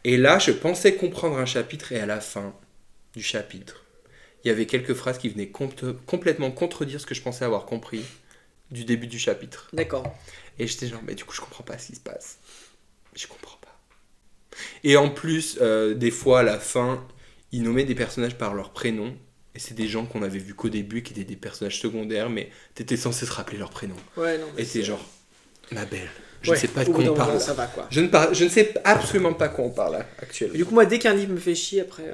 Et là, je pensais comprendre un chapitre et à la fin du chapitre, il y avait quelques phrases qui venaient complètement contredire ce que je pensais avoir compris du début du chapitre. D'accord. Et j'étais genre, mais du coup, je comprends pas ce qui se passe. Je comprends pas. Et en plus, des fois, à la fin, ils nommaient des personnages par leur prénom. Et c'est des gens qu'on avait vus qu'au début, qui étaient des personnages secondaires, mais t'étais censé te rappeler leur prénom. Ouais, non. Et t'es genre, ma belle, je ne sais pas de quoi on parle. Ça va, quoi. Je ne sais absolument pas quoi on parle là, actuellement. Du coup, moi, dès qu'un livre me fait chier, après...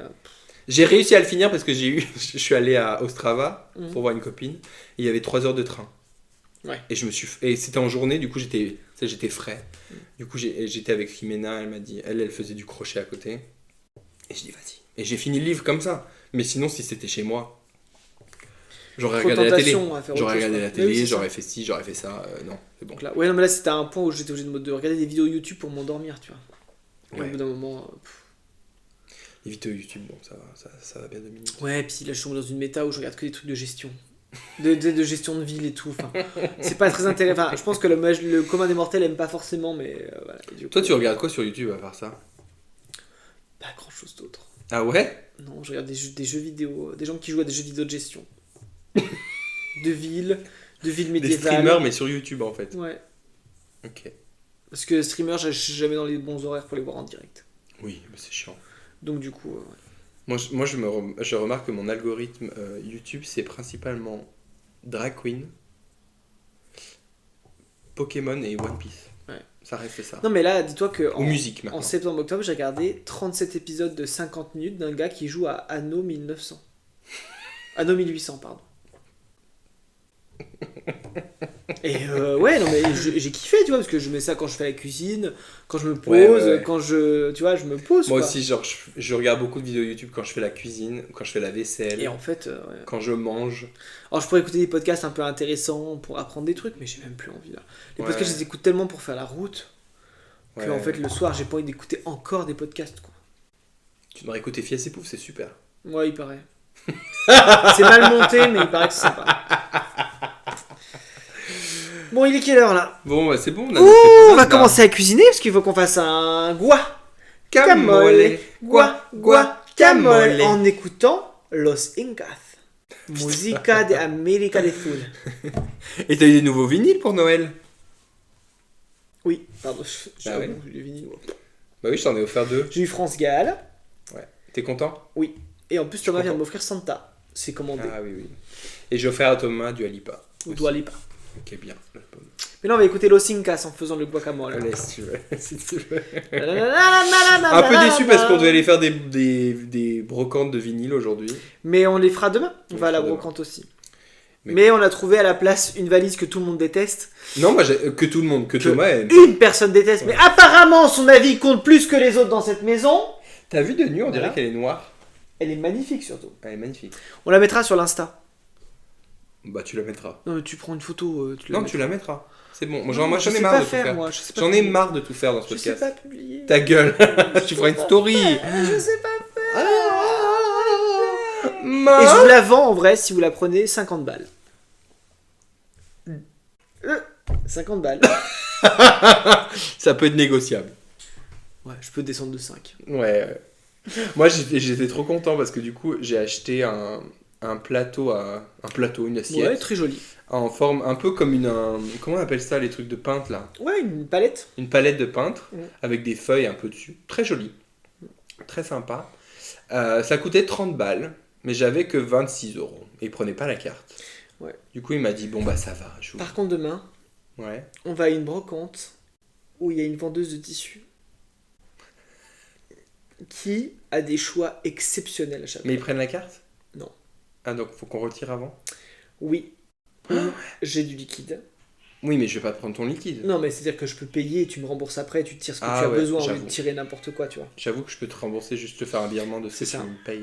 J'ai réussi à le finir parce que je suis allé à Ostrava pour voir une copine. Et il y avait 3 heures de train. Ouais. Et c'était en journée, du coup j'étais frais. Du coup j'étais avec Rimena, elle m'a dit, elle faisait du crochet à côté. Et je dis vas-y. Et j'ai fini le livre comme ça. Mais sinon si c'était chez moi, j'aurais regardé la télé. J'aurais fait ci, j'aurais fait ça. Non, c'est bon. Donc là, ouais, non, mais là c'était un point où j'étais obligé de regarder des vidéos YouTube pour m'endormir, tu vois. Et au bout d'un moment... Les vidéos YouTube, bon, ça va bien 2 minutes. Ouais, puis là je suis dans une méta où je regarde que des trucs de gestion. De gestion de ville et tout. Enfin, c'est pas très intéressant. Enfin, je pense que le commun des mortels aime pas forcément, mais voilà. Toi, tu regardes quoi sur YouTube à part ça? Pas grand chose d'autre. Ah ouais? Non, je regarde des jeux vidéo, des gens qui jouent à des jeux vidéo de gestion. de ville médiévale. Des streamers, mais sur YouTube en fait. Ouais. Ok. Parce que streamer, je suis jamais dans les bons horaires pour les voir en direct. Oui, mais c'est chiant. Donc du coup, ouais. Je remarque que mon algorithme YouTube, c'est principalement Drag Queen, Pokémon et One Piece. Ouais. Ça reste ça. Non mais là, dis-toi que Ou musique maintenant. en septembre-octobre, j'ai regardé 37 épisodes de 50 minutes d'un gars qui joue à Anno 1900. Anno 1800, pardon. Et ouais, non mais j'ai kiffé, tu vois, parce que je mets ça quand je fais la cuisine, quand je me pose, ouais. quand je me pose. Moi quoi. aussi, genre, je regarde beaucoup de vidéos YouTube quand je fais la cuisine, quand je fais la vaisselle, Et en fait, ouais. quand je mange. Alors je pourrais écouter des podcasts un peu intéressants pour apprendre des trucs, mais j'ai même plus envie là. Les Ouais. podcasts, je les écoute tellement pour faire la route que Ouais. en fait le soir, j'ai pas envie d'écouter encore des podcasts, quoi. Tu devrais écouter Fies et Pouf, c'est super. Ouais, il paraît. C'est mal monté, mais il paraît que c'est sympa. Bon, il est quelle heure là? Bon, bah, c'est bon. On va commencer à cuisiner parce qu'il faut qu'on fasse un guacamole en écoutant Los Incas. Musica de América del Sur. Et t'as eu des nouveaux vinyles pour Noël? Oui, pardon, j'ai Ah ouais. le vinyle. Bah oui, je t'en ai offert 2. J'ai eu France Gall. Ouais. T'es content? Oui. Et en plus, Thomas vient de content. m'offrir Santa. C'est commandé. Ah oui, oui. Et j'ai offert à Thomas du Alipa. Ou Dua Lipa. Ok, bien. Mais là, on va écouter Los Incas en faisant le guacamole. Allez, si tu veux. Si tu veux. Un Un peu déçu parce qu'on devait aller faire des brocantes de vinyle aujourd'hui. Mais on les fera demain. On On va à la les fera brocante aussi. Mais- Mais on a trouvé à la place une valise que tout le monde déteste. Non, moi, que tout le monde, que Thomas aime. Une personne déteste, mais apparemment son avis compte plus que les autres dans cette maison. T'as vu de nu, on dirait Voilà. qu'elle est noire. Elle est magnifique surtout. Elle est magnifique. On la mettra sur l'Insta. Bah, tu la mettras. Non, mais tu prends une photo. Non, tu la mettras. C'est bon. Moi, Non, moi je j'en ai sais marre pas de tout faire. moi. Je sais pas J'en ai publier. marre de tout faire dans ce Je sais podcast. pas publier. Ta gueule. Tu feras une story. Je sais pas faire. Et je Ma- vous la vends en vrai si vous la prenez 50 balles. 50 balles. Ça peut être négociable. Ouais, je peux descendre de 5. Ouais. Moi, j'étais trop content parce que du coup, j'ai acheté un plateau, une assiette, Ouais, très joli. en forme un peu comme comment on appelle ça, les trucs de peintre là? Ouais, une palette. Une palette de peintre Ouais. avec des feuilles un peu dessus. Très joli. Très sympa. Ça coûtait 30 balles, mais j'avais que 26 €. Et il prenait pas la carte. Ouais. Du coup, il m'a dit, bon bah ça va. Par contre, demain, Ouais. on va à une brocante où il y a une vendeuse de tissus qui a des choix exceptionnels à chaque fois. Mais ils prennent la carte? Non. Ah, donc faut qu'on retire avant? Oui. J'ai du liquide. Oui, mais je vais pas te prendre ton liquide. Non, mais c'est-à-dire que je peux payer et tu me rembourses après, tu tires ce que Ah tu as ouais, besoin au lieu j'avoue. de tirer n'importe quoi, tu vois. J'avoue que je peux te rembourser, juste te faire un virement de ce C'est que ça. tu me payes.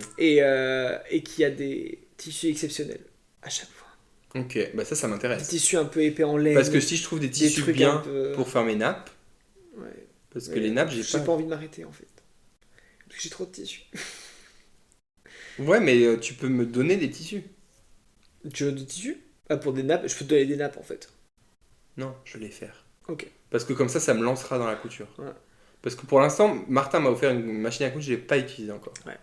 Et qui a des tissus exceptionnels à chaque fois. Ok, bah ça Des m'intéresse. tissus un peu épais en laine. Parce que si je trouve des des tissus trucs bien un peu... pour faire mes nappes, Ouais. parce que Ouais. les nappes, j'ai J'ai pas... pas envie de m'arrêter en fait. Parce que j'ai trop de tissus. Ouais, mais tu peux me donner des tissus. Tu veux des tissus? Ah, pour des nappes, je peux te donner des nappes en fait. Non, je vais les faire. Ok. Parce que comme ça me lancera dans la couture. Ouais. Parce que pour l'instant, Martin m'a offert une machine à coudre, je l'ai pas utilisée encore. Ouais.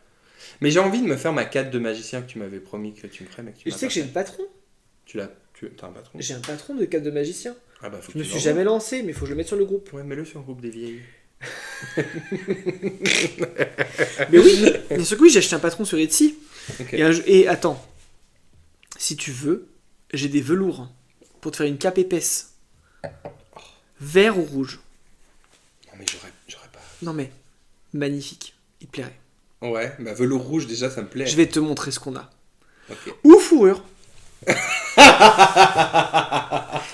Mais j'ai envie de me faire ma cape de magicien que tu m'avais promis que tu me ferais, mais que tu Tu m'as sais pas que j'ai fait. le patron. T'as un patron? J'ai un patron de cadre de magicien. Ah bah faut Je que me tu suis l'envoies. jamais lancé, mais faut que je le mette sur le groupe. Ouais, mets-le sur le groupe des vieilles. Mais oui, bien sûr que oui, j'ai acheté un patron sur Etsy. Ok. Et attends, si tu veux, j'ai des velours pour te faire une cape épaisse. Vert ou rouge. Non mais j'aurais pas... Non mais, magnifique, il te plairait. Ouais, bah velours rouge déjà ça me plaît. Je vais te montrer ce qu'on a. Ok. Ou fourrure.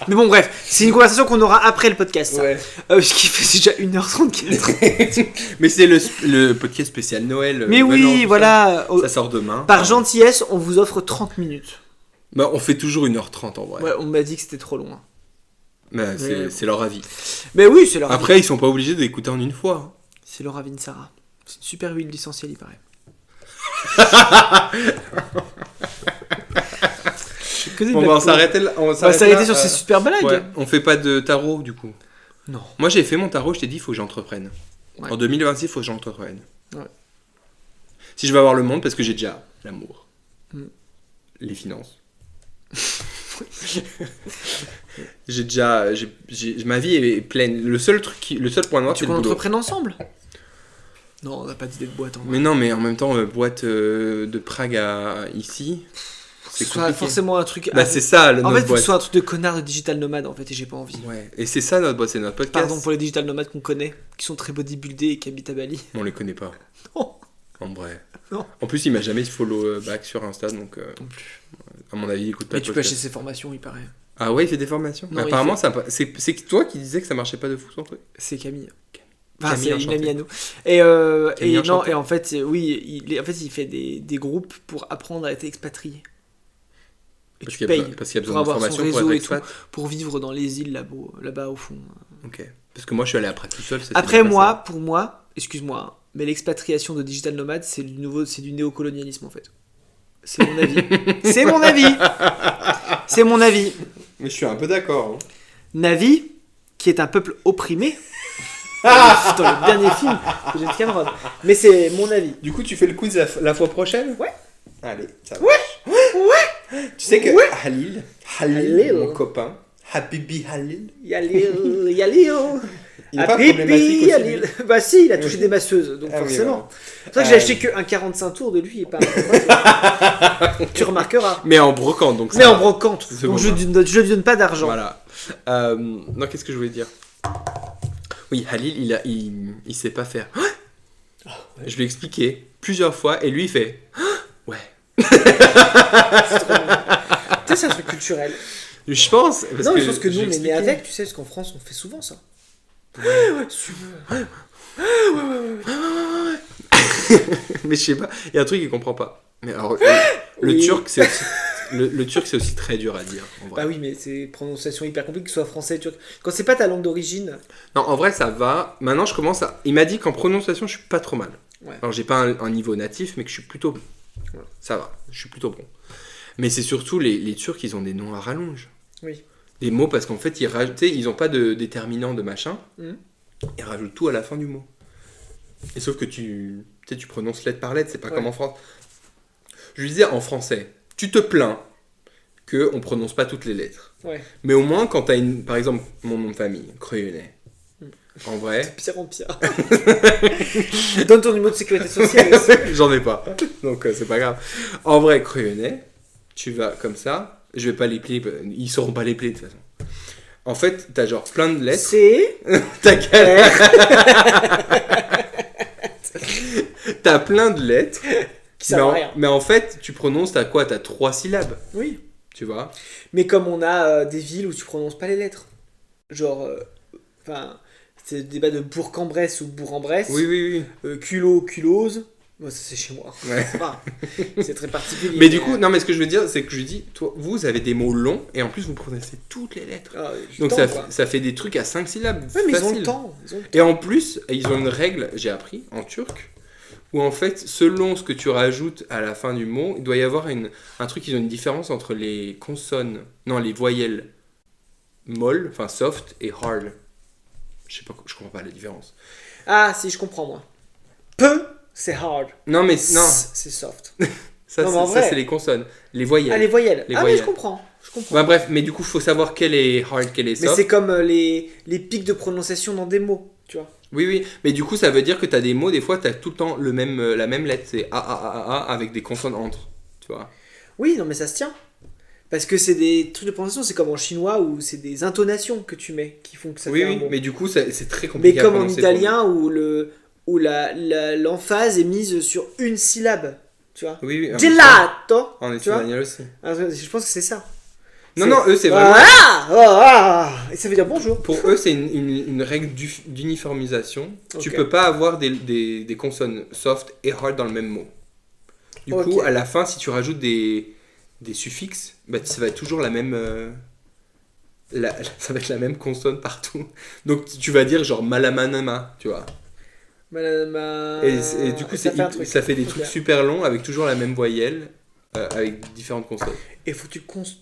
Mais bon bref, c'est une conversation qu'on aura après le podcast. Ça. Ouais. Ce qui fait déjà 1h34. Mais c'est le podcast spécial Noël. Mais Noël An, oui, tout voilà. Ça. Ça sort demain. Par gentillesse, on vous offre 30 minutes. Bah, on fait toujours 1h30 en vrai. Ouais, on m'a dit que c'était trop loin. Mais c'est leur avis. Mais oui, c'est leur Après, ils sont pas obligés d'écouter en une fois. C'est Laura Vinsara. C'est une super huile essentielle, il paraît. Bon, bah, on s'arrêtait là. On va s'arrêter sur ces super blagues. Ouais, on fait pas de tarot du coup. Non. Moi j'ai fait mon tarot, je t'ai dit, il faut que j'entreprenne. Ouais. En 2026, il faut que j'entreprenne. Ouais. Si je veux avoir le monde, parce que j'ai déjà l'amour, les finances. J'ai déjà. Ma vie est pleine. Le seul point noir, Tu c'est qu'on le boulot. entreprenne ensemble. Non, on n'a pas d'idée de boîte en vrai. Mais non, mais en même temps, boîte de Prague à ici, c'est Ce soit compliqué. forcément un truc. Bah, c'est ça, En notre fait, faut que boîte. ce soit un truc de connard de digital nomade en fait, et j'ai pas envie. Ouais, et c'est ça notre boîte, c'est notre podcast. Pardon pour les digital nomades qu'on connaît, qui sont très bodybuildés et qui habitent à Bali. On les connaît pas. Non. En vrai. Non. En plus, il m'a jamais follow back sur Insta, donc Non plus. à mon avis, il écoute pas Mais le tu peux acheter podcast. ses formations, il paraît. Ah ouais, il fait des formations. Non, il apparemment, c'est toi qui disais que ça marchait pas de fou son truc. C'est Camille. Enfin, Camille c'est une Enchanté. amie à nous. Camille Et non, Enchanté. et en fait, oui, en fait, il fait des groupes pour apprendre à être expatrié. Et Parce tu qu'il y a payes parce qu'il y a pour besoin de avoir son formation pour réseau être et tout, expat. pour vivre dans les îles là-bas au fond. Ok. Parce que moi, je suis allé après tout seul. ça s'est Après bien moi, pour moi, excuse-moi, hein, mais l'expatriation de digital nomade, c'est du néocolonialisme en fait. C'est mon avis. C'est mon avis. C'est mon avis. passé. Mais je suis un peu d'accord. hein. Navi, qui est un peuple opprimé, dans le dernier film de James Cameron. Mais c'est mon avis. Du coup, tu fais le quiz la fois prochaine. Ouais. Allez, ça Ouais. Tu sais que Ouais. Halil, mon copain, Habibi Halil, Yalil. il est pas problématique aussi. lui. Bah si, il a touché des masseuses, donc Ah oui, forcément. voilà. C'est pour ça que j'ai acheté qu'un 45 tours de lui et pas un Tu remarqueras. Mais en brocante, donc ça Mais en va. brocante. C'est Donc bon, je lui donne pas d'argent. Voilà. Non, qu'est-ce que je voulais dire? Oui, Halil, il sait pas faire. Je lui ai expliqué plusieurs fois et lui il fait ouais. C'est trop bien. Tu sais, c'est un truc culturel. Je pense. Parce Non, mais je pense que nous, j'ai on est né expliqué. avec, tu sais, parce qu'en France, on fait souvent ça. Ouais, si tu veux. Mais je sais pas, il y a un truc qu'il comprend pas. Mais alors, le Oui. turc, c'est aussi. Le turc, c'est aussi très dur à dire. En vrai. Bah oui, mais c'est une prononciation hyper compliquée, que ce soit français, turc. Quand c'est pas ta langue d'origine, Non, en vrai, ça va. Maintenant, je commence à. Il m'a dit qu'en prononciation, je suis pas trop mal. Ouais. Alors, j'ai pas un niveau natif, mais que je suis plutôt bon. Ouais. Ça va, je suis plutôt bon. Mais c'est surtout les Turcs, ils ont des noms à rallonge. oui. Des mots, parce qu'en fait, ils ont pas de déterminant de machin. Mhm. Ils rajoutent tout à la fin du mot. Et sauf que tu prononces lettre par lettre, c'est pas Ouais. comme en France. Je lui disais en français, tu te plains qu'on prononce pas toutes les lettres. Ouais. Mais au moins, quand t'as par exemple, mon nom de famille, Creuenet. En vrai, Pire en pire. Donne ton numéro de sécurité sociale aussi. j'en ai pas. Donc c'est pas grave. En vrai, Creuenet, tu vas comme ça. Je vais pas les plier. Ils sauront pas les plier de toute façon. En fait, t'as genre plein de lettres. C'est. T'as T'as plein de lettres. Qui servent à rien. Mais en fait, tu prononces, t'as quoi? T'as 3 syllabes. Oui. Tu vois? Mais comme on a des villes où tu prononces pas les lettres. Genre. Enfin. C'est le débat de Bourg-en-Bresse ou Bourg-en-Bresse. Oui, oui, oui. Culot, culose. Moi, ça c'est chez moi. Ouais. C'est pas. C'est très particulier. Mais du coup, non, mais ce que je veux dire, c'est que je dis, toi, vous avez des mots longs et en plus vous prononcez toutes les lettres. Ah, Donc temps, quoi. ça fait des trucs à 5 syllabes. Ouais, mais ils ont facile. le temps. Ils ont le temps. Et en plus, ils ont une règle, j'ai appris, en turc, où en fait, selon ce que tu rajoutes à la fin du mot, il doit y avoir un truc, ils ont une différence entre les consonnes, non, les voyelles molles, enfin soft, et hard. Je sais pas, je comprends pas la différence. Ah, si, je comprends, moi. Peu, c'est hard. Non, mais non, C'est soft. ça, Non, mais en ça vrai. c'est les consonnes. Les voyelles. Ah, les voyelles. Les Ah, voyelles. mais je comprends. Je comprends. Bah, bref, mais du coup, faut savoir quel est hard, quel est Mais soft. c'est comme les pics de prononciation dans des mots, tu vois. Oui, oui, mais du coup, ça veut dire que t'as des mots, des fois, t'as tout le temps la même lettre. C'est A, avec des consonnes entre. Tu vois. Oui, non, mais ça se tient. Parce que c'est des trucs de prononciation, c'est comme en chinois où c'est des intonations que tu mets qui font que ça Oui, fait un oui, mot. mais du coup, c'est très Mais compliqué à comme en prononcer pour italien où l'emphase est mise sur une syllabe, tu vois. nous. Oui, oui. Gelato, En tu vois. espagnol aussi. Je pense que c'est ça. Non, C'est- non, eux, c'est vraiment. Et ça veut dire bonjour. Pour eux, c'est une règle d'uniformisation. Tu Ok. peux pas avoir des consonnes soft et hard dans le même mot. Du Ok. coup, à la fin, si tu rajoutes des suffixes, bah, ça va être toujours la même. Ça va être la même consonne partout. Donc tu vas dire genre malamanama, tu vois. Et du coup, ça fait un truc. ça fait des Ok. trucs super longs avec toujours la même voyelle, avec différentes consonnes. Et faut que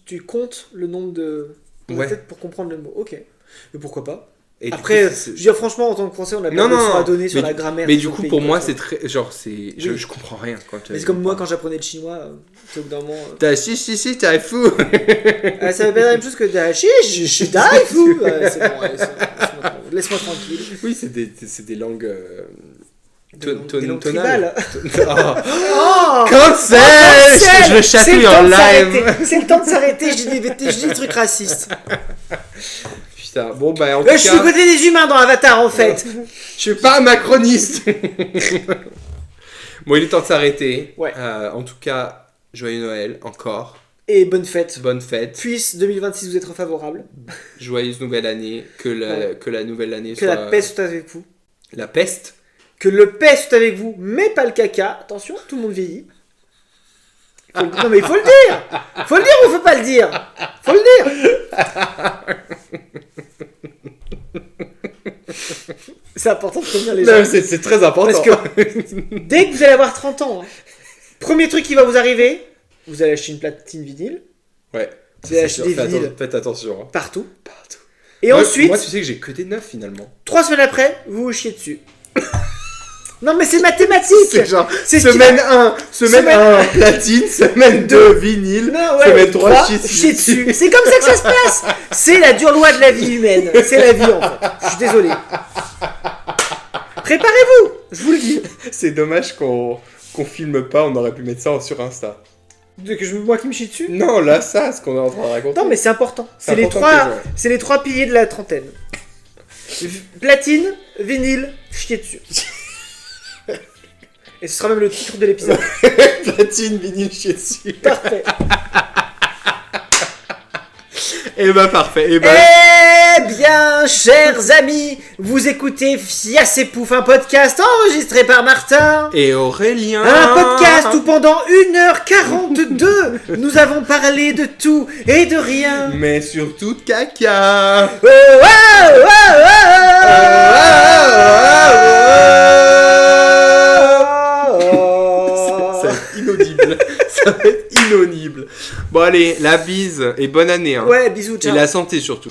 tu comptes le nombre de Ouais. têtes pour comprendre le mot. Ok. Mais pourquoi pas. Et du Après, coup, je veux dire franchement, en tant que français, on a Non, pas de non, leçons à non. donner sur Mais la grammaire. mais de du nos coup, pays, pour quoi, moi, tu vois. c'est très. Genre, c'est. Oui. Je comprends rien quand Mais c'est comme moi quand j'apprenais le chinois, au bout d'un moment. T'as si, t'es fou. Ça veut pas la même chose que dashi, je suis daifu. C'est bon, allez, laisse-moi tranquille. Oui, c'est des langues Des noms Tonal. tribales. Oh. Oh Cancel. Je le chatouille en live. C'est le temps de s'arrêter, je dis des trucs racistes. Putain, bon bah en tout Je suis cas, du côté des humains dans Avatar en fait. je suis pas un macroniste. Bon, il est temps de s'arrêter. Ouais. En tout cas, joyeux Noël encore. Et bonne fête. Bonne fête. Puisse 2026 vous être favorable. Joyeuse nouvelle année. Que la nouvelle année Que soit... la paix soit avec vous. La peste. Que le paix soit avec vous, mais pas le caca. Attention, tout le monde vieillit. Non mais il faut le dire. Faut le dire ou faut pas le dire. Faut le dire. C'est important de prévenir les gens. Non, c'est très important. Parce que dès que vous allez avoir 30 ans, hein, premier truc qui va vous arriver, vous allez acheter une platine vinyle. Ouais. Vous allez acheter des vinyles Faites attention. Hein. partout. Partout. Et ensuite, Moi, tu sais que j'ai que des neufs finalement. 3 semaines après, vous vous chiez dessus. Non mais c'est mathématique. C'est genre C'est ce qui semaine va- 1, semaine 1 platine, semaine 2 vinyle, Non, ouais, semaine 3 3, chier chier dessus. dessus. C'est comme ça que ça se passe. C'est la dure loi de la vie humaine. C'est la vie en fait. Je suis désolé. Préparez-vous, je vous le dis. C'est dommage qu'on filme pas, on aurait pu mettre ça sur Insta. Moi qui me chie dessus. Non, là, ça, ce qu'on est en train de raconter. Non mais c'est important. C'est important C'est les trois piliers de la trentaine. Platine, vinyle, chier dessus. Et ce sera même le titre de l'épisode. Platine, vinyle, chier dessus. Parfait. Et bah parfait. Et bah... Eh bien, chers amis, vous écoutez Fiasse et Pouf, un podcast enregistré par Martin. Et Aurélien. Un podcast où pendant 1h42, nous avons parlé de tout et de rien. Mais surtout de caca. Oh, oh, oh, oh, Ça va être inaudible. Ça va être inaudible. Bon allez, la bise et bonne année. Hein. Ouais, bisous, Et ciao. la santé surtout.